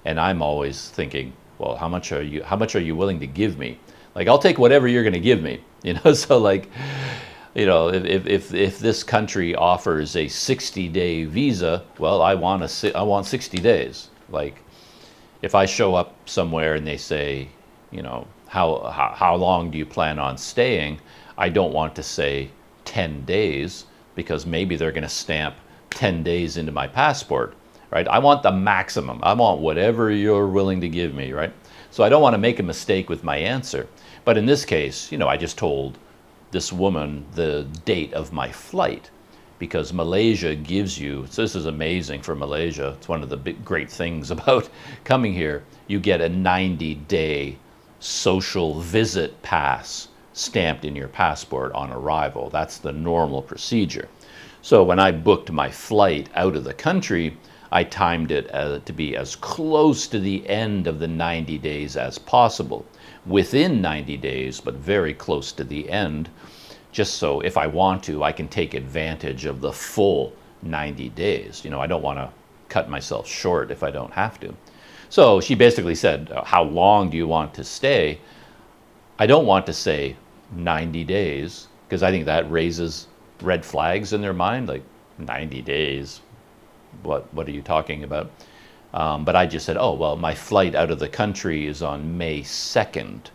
And I'm always thinking, well, how much are you willing to give me? Like, I'll take whatever you're going to give me. You know, so like, you know, if this country offers a 60-day visa, well, I want 60 days. Like, if I show up somewhere and they say, you know, how long do you plan on staying? I don't want to say 10 days because maybe they're going to stamp 10 days into my passport, right? I want the maximum. I want whatever you're willing to give me, right? So I don't want to make a mistake with my answer. But in this case, you know, I just told this woman the date of my flight because Malaysia gives you, so this is amazing for Malaysia. It's one of the big, great things about coming here. You get a 90-day social visit pass stamped in your passport on arrival. That's the normal procedure. So when I booked my flight out of the country, I timed it to be as close to the end of the 90 days as possible. Within 90 days, but very close to the end, just so if I want to, I can take advantage of the full 90 days. You know, I don't want to cut myself short if I don't have to. So she basically said, how long do you want to stay? I don't want to say 90 days because I think that raises red flags in their mind, like 90 days, what are you talking about? But I just said, oh, well, my flight out of the country is on May 2nd.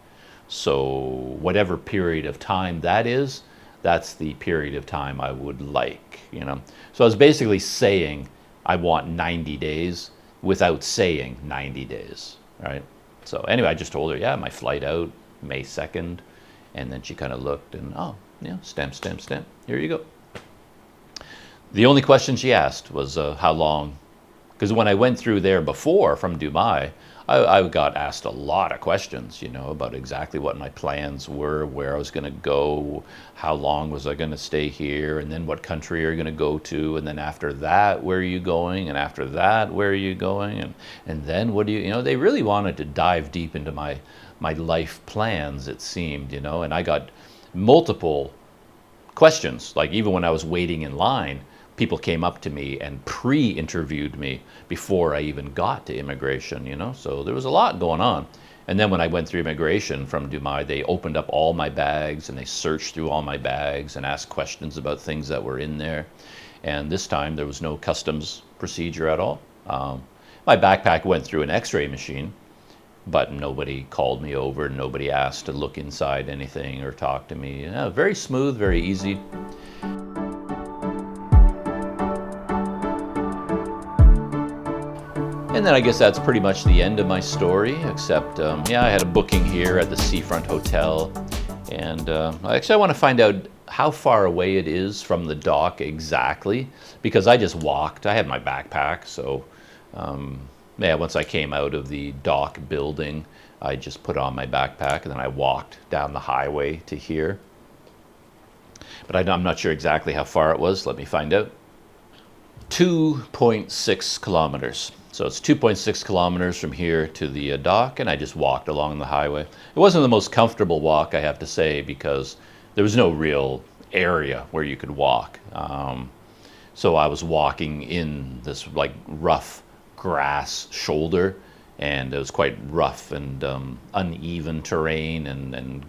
So whatever period of time that is, that's the period of time I would like, you know. So I was basically saying I want 90 days without saying 90 days, right? So anyway, I just told her, yeah, my flight out May 2nd. And then she kind of looked and, oh, yeah, stamp, stamp, stamp. Here you go. The only question she asked was how long, because when I went through there before from Dubai, I got asked a lot of questions, you know, about exactly what my plans were, where I was going to go, how long was I going to stay here, and then what country are you going to go to, and then after that, where are you going, and after that, where are you going, and then what do you know, they really wanted to dive deep into my life plans, it seemed, you know, and I got multiple questions, like even when I was waiting in line, people came up to me and pre-interviewed me before I even got to immigration, you know, so there was a lot going on. And then when I went through immigration from Dubai, they opened up all my bags and they searched through all my bags and asked questions about things that were in there. And this time there was no customs procedure at all. My backpack went through an x-ray machine, but nobody called me over, nobody asked to look inside anything or talk to me. You know, very smooth, very easy. And then I guess that's pretty much the end of my story, except, yeah, I had a booking here at the Seafront Hotel. And actually I want to find out how far away it is from the dock exactly, because I just walked. I had my backpack, so yeah, once I came out of the dock building, I just put on my backpack and then I walked down the highway to here. But I'm not sure exactly how far it was. Let me find out. 2.6 kilometers. So it's 2.6 kilometers from here to the dock, and I just walked along the highway. It wasn't the most comfortable walk, I have to say, because there was no real area where you could walk. So I was walking in this like rough grass shoulder, and it was quite rough and uneven terrain, and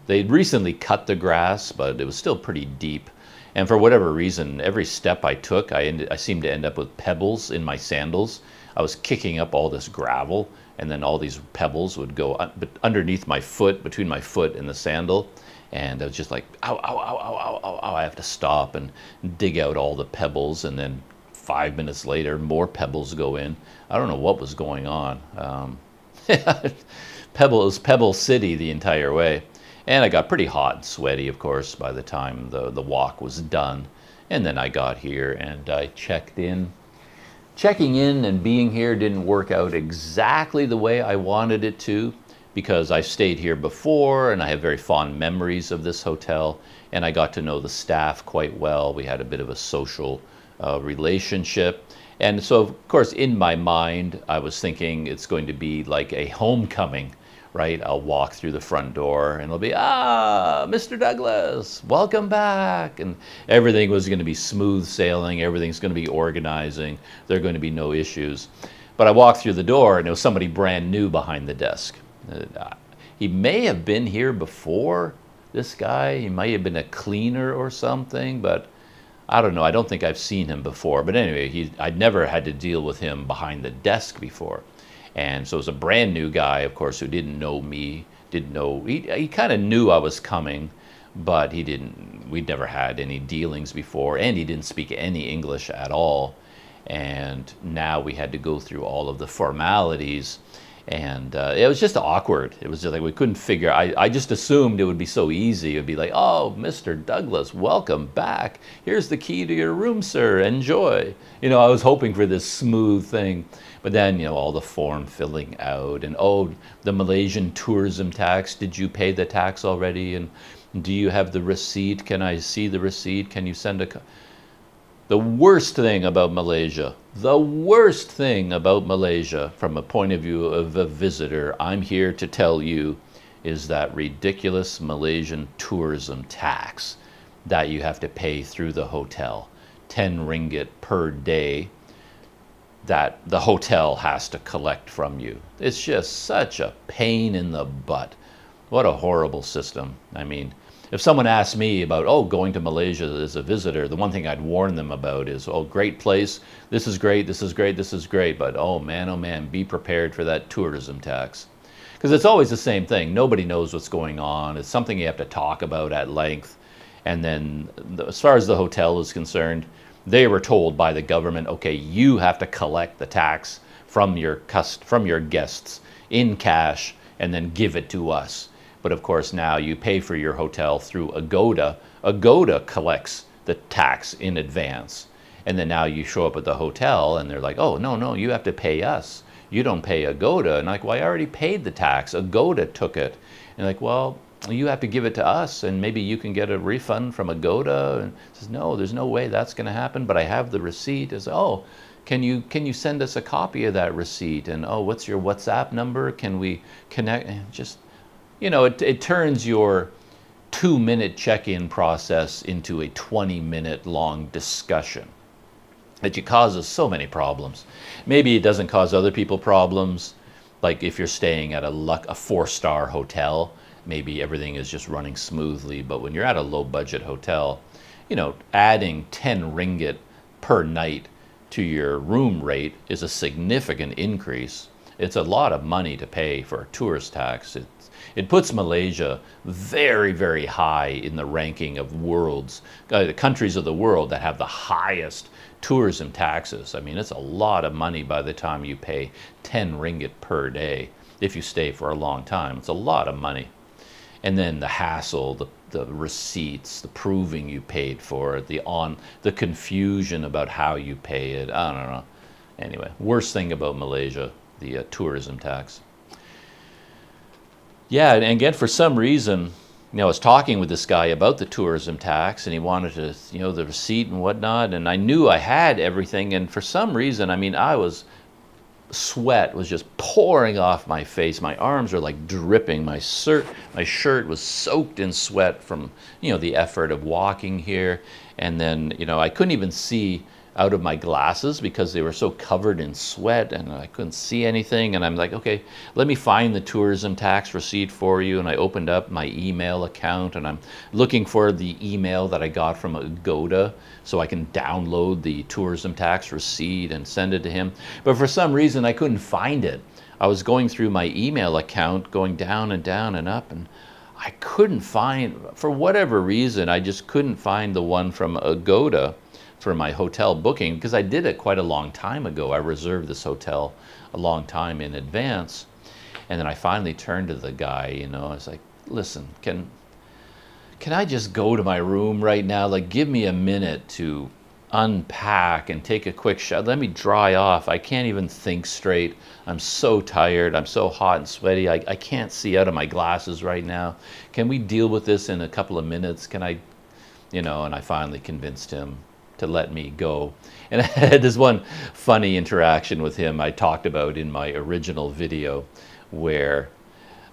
they'd recently cut the grass, but it was still pretty deep. And for whatever reason, every step I took, I seemed to end up with pebbles in my sandals. I was kicking up all this gravel, and then all these pebbles would go underneath my foot, between my foot and the sandal, and I was just like, ow, ow, ow, ow, ow, ow, ow. I have to stop and dig out all the pebbles, and then 5 minutes later, more pebbles go in. I don't know what was going on. Pebble City the entire way. And I got pretty hot and sweaty, of course, by the time the walk was done. And then I got here and I checked in. Checking in and being here didn't work out exactly the way I wanted it to, because I stayed here before and I have very fond memories of this hotel, and I got to know the staff quite well. We had a bit of a social relationship. And so, of course, in my mind, I was thinking it's going to be like a homecoming, right? I'll walk through the front door and it'll be, Mr. Douglas, welcome back. And everything was going to be smooth sailing. Everything's going to be organizing. There are going to be no issues. But I walked through the door and there was somebody brand new behind the desk. He may have been here before, this guy. He might have been a cleaner or something, but I don't know. I don't think I've seen him before. But anyway, I'd never had to deal with him behind the desk before. And so it was a brand new guy, of course, who didn't know me, he kind of knew I was coming, but we'd never had any dealings before, and he didn't speak any English at all. And now we had to go through all of the formalities, and it was just awkward. It was just like we couldn't figure. I just assumed it would be so easy. It would be like, oh, Mr. Douglas, welcome back. Here's the key to your room, sir. Enjoy. You know, I was hoping for this smooth thing. But then, you know, all the form filling out and, oh, the Malaysian tourism tax. Did you pay the tax already? And do you have the receipt? Can I see the receipt? Can you send a... The worst thing about Malaysia, from a point of view of a visitor, I'm here to tell you, is that ridiculous Malaysian tourism tax that you have to pay through the hotel, 10 ringgit per day, that the hotel has to collect from you. It's just such a pain in the butt. What a horrible system. I mean, if someone asked me about, oh, going to Malaysia as a visitor, the one thing I'd warn them about is, oh, great place, this is great, this is great, this is great, but oh man, be prepared for that tourism tax. Because it's always the same thing. Nobody knows what's going on. It's something you have to talk about at length. And then as far as the hotel is concerned, they were told by the government, okay, you have to collect the tax from your guests in cash and then give it to us. But of course now you pay for your hotel through Agoda. Agoda collects the tax in advance. And then now you show up at the hotel and they're like, oh, no, you have to pay us. You don't pay Agoda. And like, well, I already paid the tax. Agoda took it. And like, well, you have to give it to us and maybe you can get a refund from Agoda. And says, no, there's no way that's going to happen, but I have the receipt. It's, oh, can you send us a copy of that receipt? And oh, what's your WhatsApp number? Can we connect? And just, you know, it turns your 2-minute check-in process into a 20-minute long discussion. It causes so many problems. Maybe it doesn't cause other people problems, like if you're staying at a 4-star hotel, maybe everything is just running smoothly. But when you're at a low-budget hotel, you know, adding 10 ringgit per night to your room rate is a significant increase. It's a lot of money to pay for a tourist tax. It puts Malaysia very, very high in the ranking of the countries of the world that have the highest tourism taxes. I mean, it's a lot of money by the time you pay 10 ringgit per day. If you stay for a long time, it's a lot of money. And then the hassle, the receipts, the proving you paid for it, the confusion about how you pay it. I don't know. Anyway, worst thing about Malaysia, the tourism tax. Yeah, and again, for some reason, you know, I was talking with this guy about the tourism tax, and he wanted to, you know, the receipt and whatnot, and I knew I had everything, and for some reason, I mean, sweat was just pouring off my face. My arms are like dripping. My shirt was soaked in sweat from, you know, the effort of walking here, and then, you know, I couldn't even see out of my glasses because they were so covered in sweat and I couldn't see anything. And I'm like, okay, let me find the tourism tax receipt for you. And I opened up my email account and I'm looking for the email that I got from Agoda so I can download the tourism tax receipt and send it to him. But for some reason I couldn't find it. I was going through my email account, going down and down and up, and I couldn't find, for whatever reason, I just couldn't find the one from Agoda for my hotel booking, because I did it quite a long time ago. I reserved this hotel a long time in advance. And then I finally turned to the guy, you know, I was like, listen, can I just go to my room right now? Like, give me a minute to unpack and take a quick shot. Let me dry off. I can't even think straight. I'm so tired. I'm so hot and sweaty. I can't see out of my glasses right now. Can we deal with this in a couple of minutes? Can I, you know, and I finally convinced him to let me go. And I had this one funny interaction with him I talked about in my original video, where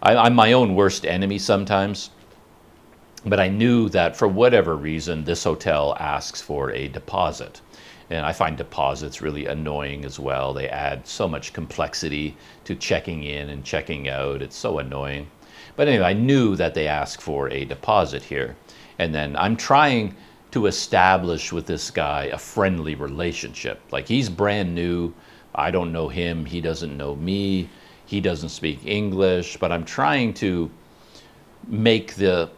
I'm my own worst enemy sometimes. But I knew that for whatever reason, this hotel asks for a deposit. And I find deposits really annoying as well. They add so much complexity to checking in and checking out. It's so annoying. But anyway, I knew that they ask for a deposit here. And then I'm trying to establish with this guy a friendly relationship. Like, he's brand new. I don't know him. He doesn't know me. He doesn't speak English. But I'm trying to make the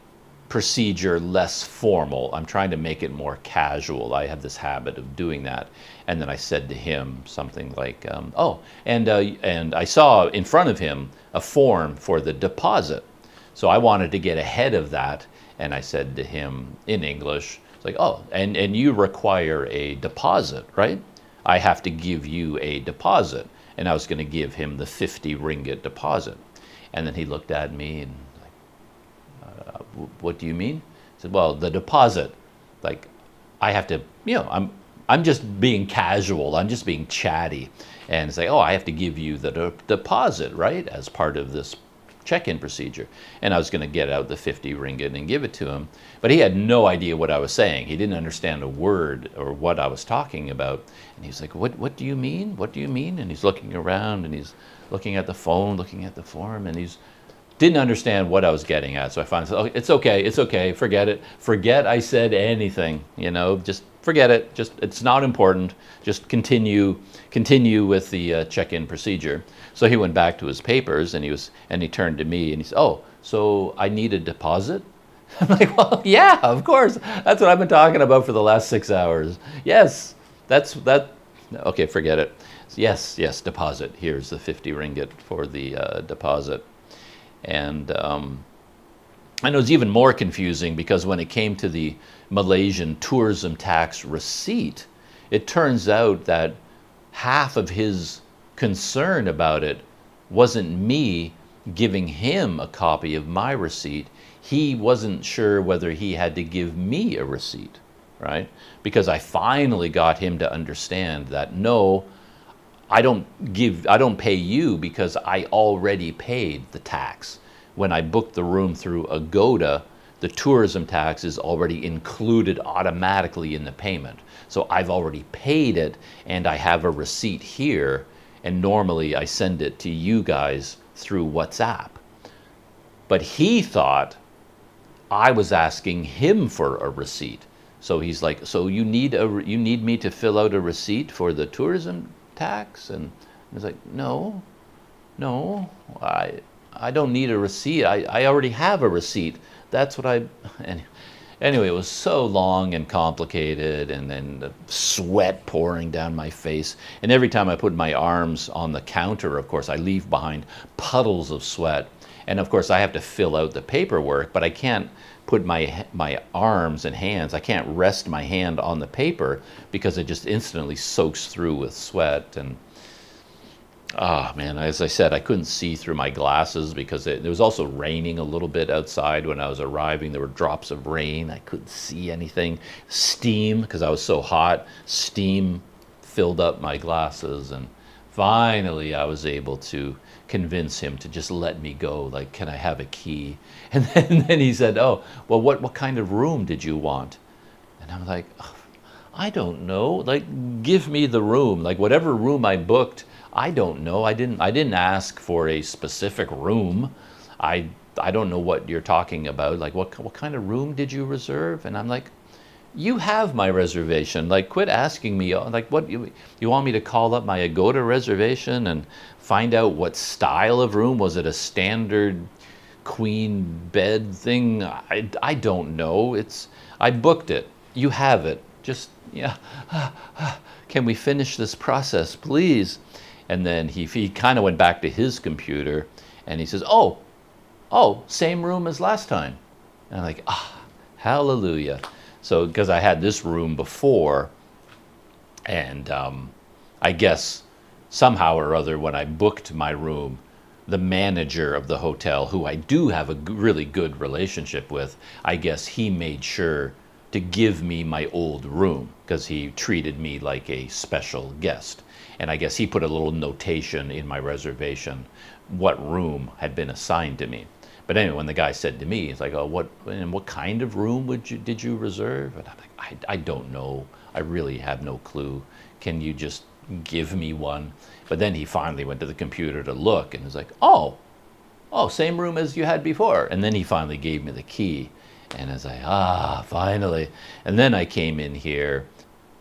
procedure less formal. I'm trying to make it more casual. I have this habit of doing that. And then I said to him something like, and I saw in front of him a form for the deposit. So I wanted to get ahead of that. And I said to him in English, it's like, oh, and you require a deposit, right? I have to give you a deposit. And I was going to give him the 50 ringgit deposit. And then he looked at me and, what do you mean? I said, well, the deposit, like, I have to, you know, I'm just being casual. I'm just being chatty. And say, oh, I have to give you the deposit, right, as part of this check-in procedure. And I was going to get out the 50 ringgit and give it to him. But he had no idea what I was saying. He didn't understand a word or what I was talking about. And he was like, what do you mean? What do you mean? And he's looking around and he's looking at the phone, looking at the form, and he's didn't understand what I was getting at. So I finally said, oh, it's okay, forget it. Forget I said anything, you know, just forget it. Just, it's not important. Just continue with the check-in procedure. So he went back to his papers and he turned to me and he said, oh, so I need a deposit? I'm like, well, yeah, of course. That's what I've been talking about for the last 6 hours. Yes, that. Okay, forget it. Yes, deposit. Here's the 50 ringgit for the deposit. And it was even more confusing because when it came to the Malaysian tourism tax receipt, it turns out that half of his concern about it wasn't me giving him a copy of my receipt. He wasn't sure whether he had to give me a receipt, right? Because I finally got him to understand that, no, I don't pay you because I already paid the tax. When I booked the room through Agoda, the tourism tax is already included automatically in the payment. So I've already paid it and I have a receipt here, and normally I send it to you guys through WhatsApp. But he thought I was asking him for a receipt. So he's like, so you need me to fill out a receipt for the tourism tax? And I was like, no, I don't need a receipt. I already have a receipt. That's what anyway, it was so long and complicated, and then the sweat pouring down my face. And every time I put my arms on the counter, of course, I leave behind puddles of sweat. And of course, I have to fill out the paperwork, but I can't put my arms and hands, I can't rest my hand on the paper because it just instantly soaks through with sweat. And man, as I said, I couldn't see through my glasses because it was also raining a little bit outside when I was arriving. There were drops of rain. I couldn't see anything. Steam, because I was so hot, steam filled up my glasses. And finally, I was able to convince him to just let me go. Like, can I have a key? And then he said, oh, well, what kind of room did you want? And I'm like, oh, I don't know. Like, give me the room. Like, whatever room I booked, I don't know. I didn't ask for a specific room. I don't know what you're talking about. Like, what kind of room did you reserve? And I'm like, You have my reservation. Like, quit asking me. Like, what you want me to call up my Agoda reservation and find out what style of room? Was it a standard queen bed thing? I don't know. I booked it. You have it. Just, yeah. Can we finish this process, please? And then he kind of went back to his computer and he says, oh, same room as last time. And I'm like, hallelujah. So, because I had this room before, and I guess somehow or other, when I booked my room, the manager of the hotel, who I do have a really good relationship with, I guess he made sure to give me my old room because he treated me like a special guest. And I guess he put a little notation in my reservation what room had been assigned to me. But anyway, when the guy said to me, it's like, oh, what kind of room did you reserve? And I'm like, I don't know. I really have no clue. Can you just give me one? But then he finally went to the computer to look and was like, oh, same room as you had before. And then he finally gave me the key. And I was like, finally. And then I came in here.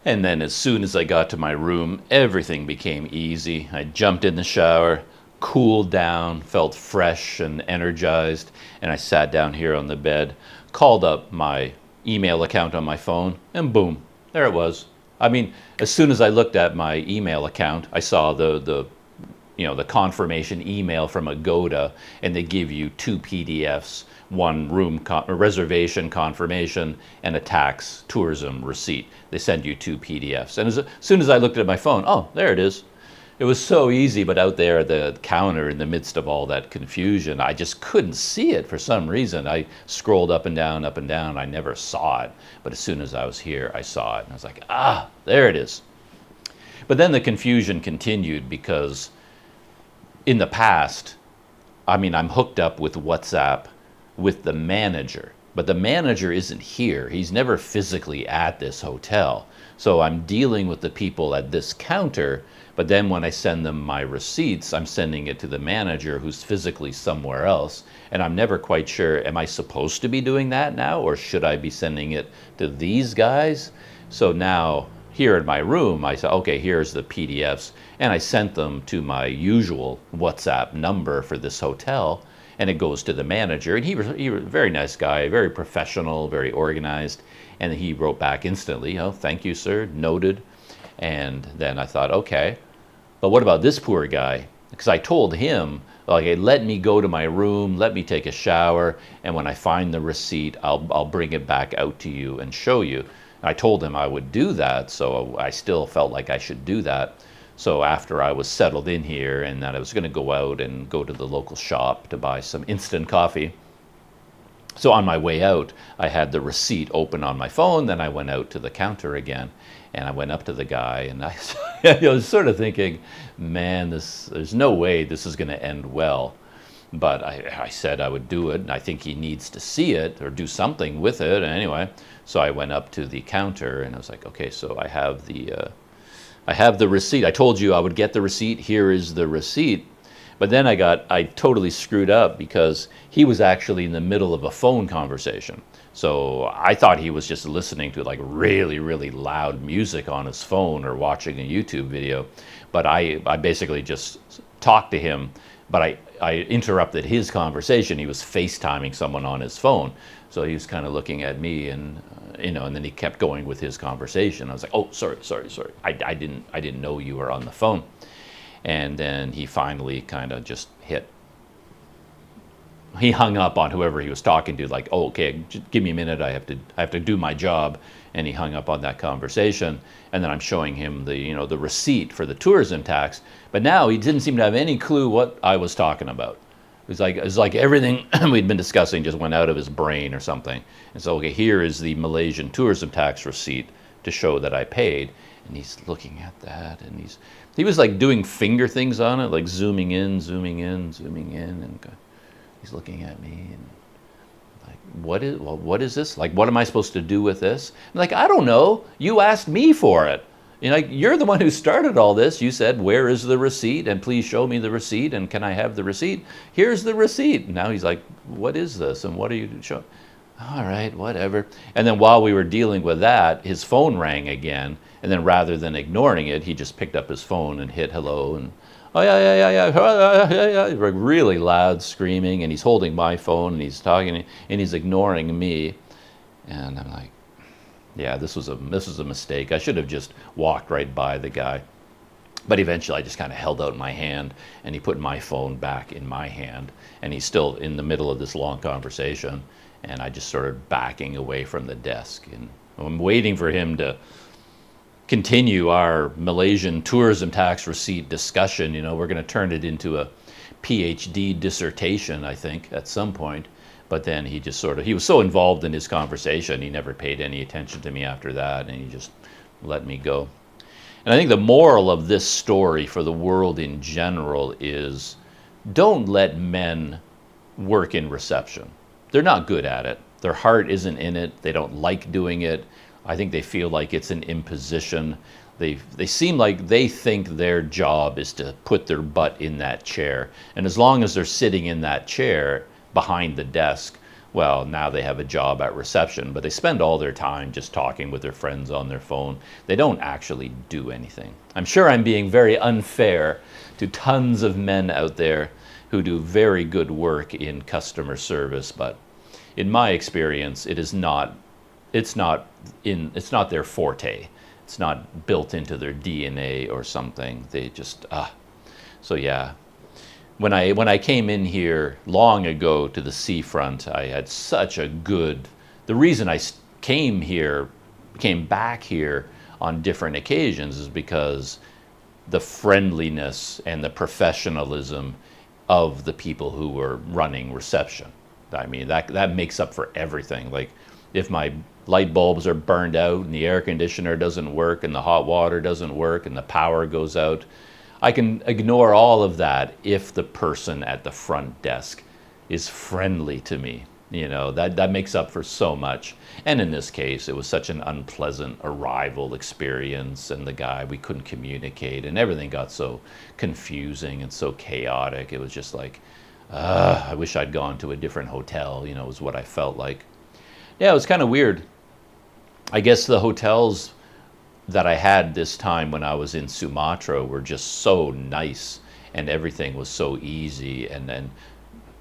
And then as soon as I got to my room, everything became easy. I jumped in the shower, cooled down, felt fresh and energized, and I sat down here on the bed, called up my email account on my phone, and boom, there it was. I mean, as soon as I looked at my email account, I saw the confirmation email from Agoda, and they give you 2 PDFs, one room reservation confirmation and a tax tourism receipt. They send you 2 PDFs. And as soon as I looked at my phone, oh, there it is. It was so easy, but out there at the counter in the midst of all that confusion, I just couldn't see it for some reason. I scrolled up and down, I never saw it. But as soon as I was here, I saw it. And I was like, there it is. But then the confusion continued because in the past, I mean, I'm hooked up with WhatsApp with the manager. But the manager isn't here. He's never physically at this hotel. So I'm dealing with the people at this counter, but then when I send them my receipts, I'm sending it to the manager who's physically somewhere else. And I'm never quite sure, am I supposed to be doing that now, or should I be sending it to these guys? So now, here in my room, I said, okay, here's the PDFs. And I sent them to my usual WhatsApp number for this hotel. And it goes to the manager. And he was a very nice guy, very professional, very organized. And he wrote back instantly, thank you, sir, noted. And then I thought, okay, but what about this poor guy? Because I told him, okay, let me go to my room, let me take a shower, and when I find the receipt, I'll bring it back out to you and show you. And I told him I would do that, so I still felt like I should do that. So after I was settled in here and that I was going to go out and go to the local shop to buy some instant coffee. So on my way out, I had the receipt open on my phone. Then I went out to the counter again, and I went up to the guy, and I was sort of thinking, man, there's no way this is going to end well. But I said I would do it, and I think he needs to see it or do something with it. And anyway, so I went up to the counter, and I was like, okay, so I have the receipt. I told you I would get the receipt. Here is the receipt. But then I totally screwed up because he was actually in the middle of a phone conversation. So I thought he was just listening to like really, really loud music on his phone or watching a YouTube video. But I basically just talked to him, but I interrupted his conversation. He was FaceTiming someone on his phone. So he was kind of looking at me and and then he kept going with his conversation. I was like, oh, sorry. I didn't know you were on the phone. And then he finally kind of just he hung up on whoever he was talking to, like, oh, okay, just give me a minute, I have to do my job. And he hung up on that conversation. And then I'm showing him the receipt for the tourism tax. But now he didn't seem to have any clue what I was talking about. It was like everything we'd been discussing just went out of his brain or something. And so, okay, here is the Malaysian tourism tax receipt to show that I paid. And he's looking at that, and he was like doing finger things on it, like zooming in, and he's looking at me and like, what is this? Like, what am I supposed to do with this? I'm like, I don't know. You asked me for it. You're the one who started all this. You said, where is the receipt? And please show me the receipt. And can I have the receipt? Here's the receipt. And now he's like, what is this? And what are you showing? All right, whatever. And then while we were dealing with that, his phone rang again. And then rather than ignoring it, he just picked up his phone and hit hello. And, oh, yeah, yeah, yeah, yeah, yeah, yeah, really loud screaming. And he's holding my phone and he's talking and he's ignoring me. And I'm like, yeah, this was a mistake. I should have just walked right by the guy. But eventually I just kind of held out my hand and he put my phone back in my hand. And he's still in the middle of this long conversation. And I just started backing away from the desk. And I'm waiting for him to continue our Malaysian tourism tax receipt discussion. You know, we're going to turn it into a PhD dissertation, I think, at some point. But then he just sort of, he was so involved in his conversation, he never paid any attention to me after that, and he just let me go. And I think the moral of this story for the world in general is don't let men work in reception. They're not good at it. Their heart isn't in it. They don't like doing it. I think they feel like it's an imposition. They seem like they think their job is to put their butt in that chair. And as long as they're sitting in that chair behind the desk, well, now they have a job at reception, but they spend all their time just talking with their friends on their phone. They don't actually do anything. I'm sure I'm being very unfair to tons of men out there who do very good work in customer service, but in my experience, it's not their forte. It's not built into their DNA or something. They just so yeah. When I came in here long ago to the seafront, I had such a good. The reason I came back here on different occasions is because the friendliness and the professionalism of the people who were running reception. I mean, that makes up for everything. Like, if my light bulbs are burned out and the air conditioner doesn't work and the hot water doesn't work and the power goes out, I can ignore all of that if the person at the front desk is friendly to me. You know, that makes up for so much. And in this case, it was such an unpleasant arrival experience, and the guy, we couldn't communicate, and everything got so confusing and so chaotic. It was just like, I wish I'd gone to a different hotel, you know, is what I felt like. Yeah, it was kind of weird. I guess the hotels that I had this time when I was in Sumatra were just so nice, and everything was so easy, and then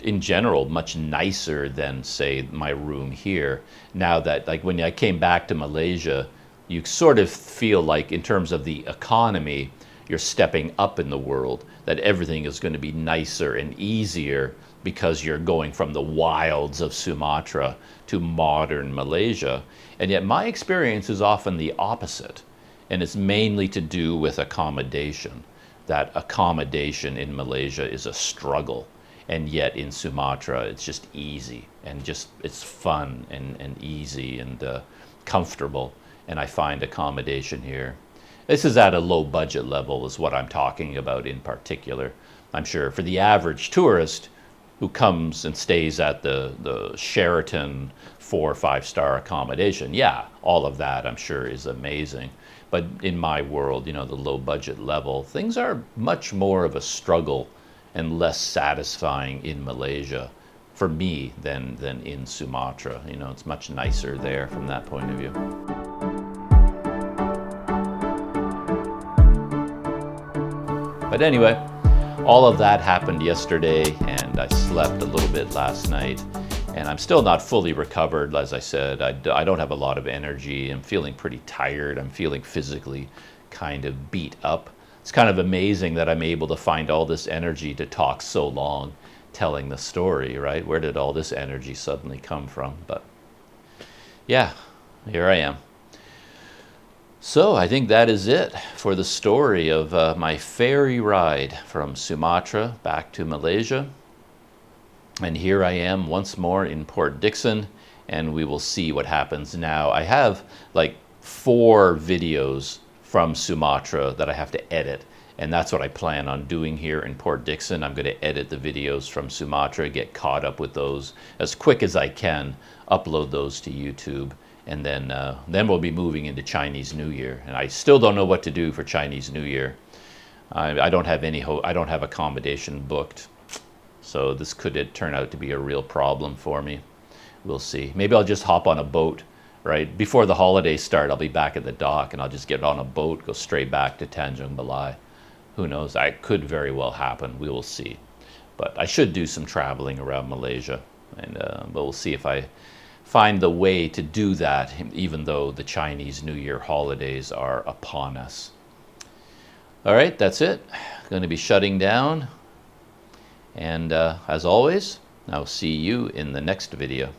in general much nicer than, say, my room here. Now that, like, when I came back to Malaysia, you sort of feel like, in terms of the economy, you're stepping up in the world, that everything is going to be nicer and easier because you're going from the wilds of Sumatra to modern Malaysia. And yet my experience is often the opposite, and it's mainly to do with accommodation. That accommodation in Malaysia is a struggle, and yet in Sumatra it's just easy, and just it's fun and easy and comfortable. And I find accommodation here, this is at a low budget level, is what I'm talking about in particular. I'm sure for the average tourist who comes and stays at the Sheraton 4 or 5 star accommodation, yeah, all of that I'm sure is amazing. But in my world, you know, the low budget level, things are much more of a struggle and less satisfying in Malaysia for me than in Sumatra. You know, it's much nicer there from that point of view. But anyway, all of that happened yesterday, and I slept a little bit last night, and I'm still not fully recovered. As I said, I don't have a lot of energy. I'm feeling pretty tired. I'm feeling physically kind of beat up. It's kind of amazing that I'm able to find all this energy to talk so long telling the story, right? Where did all this energy suddenly come from? But yeah, here I am. So I think that is it for the story of my ferry ride from Sumatra back to Malaysia. And here I am once more in Port Dickson, and we will see what happens now. I have like 4 videos from Sumatra that I have to edit, and that's what I plan on doing here in Port Dickson. I'm going to edit the videos from Sumatra, get caught up with those as quick as I can, upload those to YouTube, and then we'll be moving into Chinese New Year. And I still don't know what to do for Chinese New Year. I don't have I don't have accommodation booked, so this could turn out to be a real problem for me. we'll see. Maybe I'll just hop on a boat, right? Before the holidays start, I'll be back at the dock and I'll just get on a boat, go straight back to Tanjung Balai. Who knows? That could very well happen. We will see. But I should do some traveling around Malaysia. And but we'll see if I find the way to do that, even though the Chinese New Year holidays are upon us. All right, that's it. Going to be shutting down. And as always, I'll see you in the next video.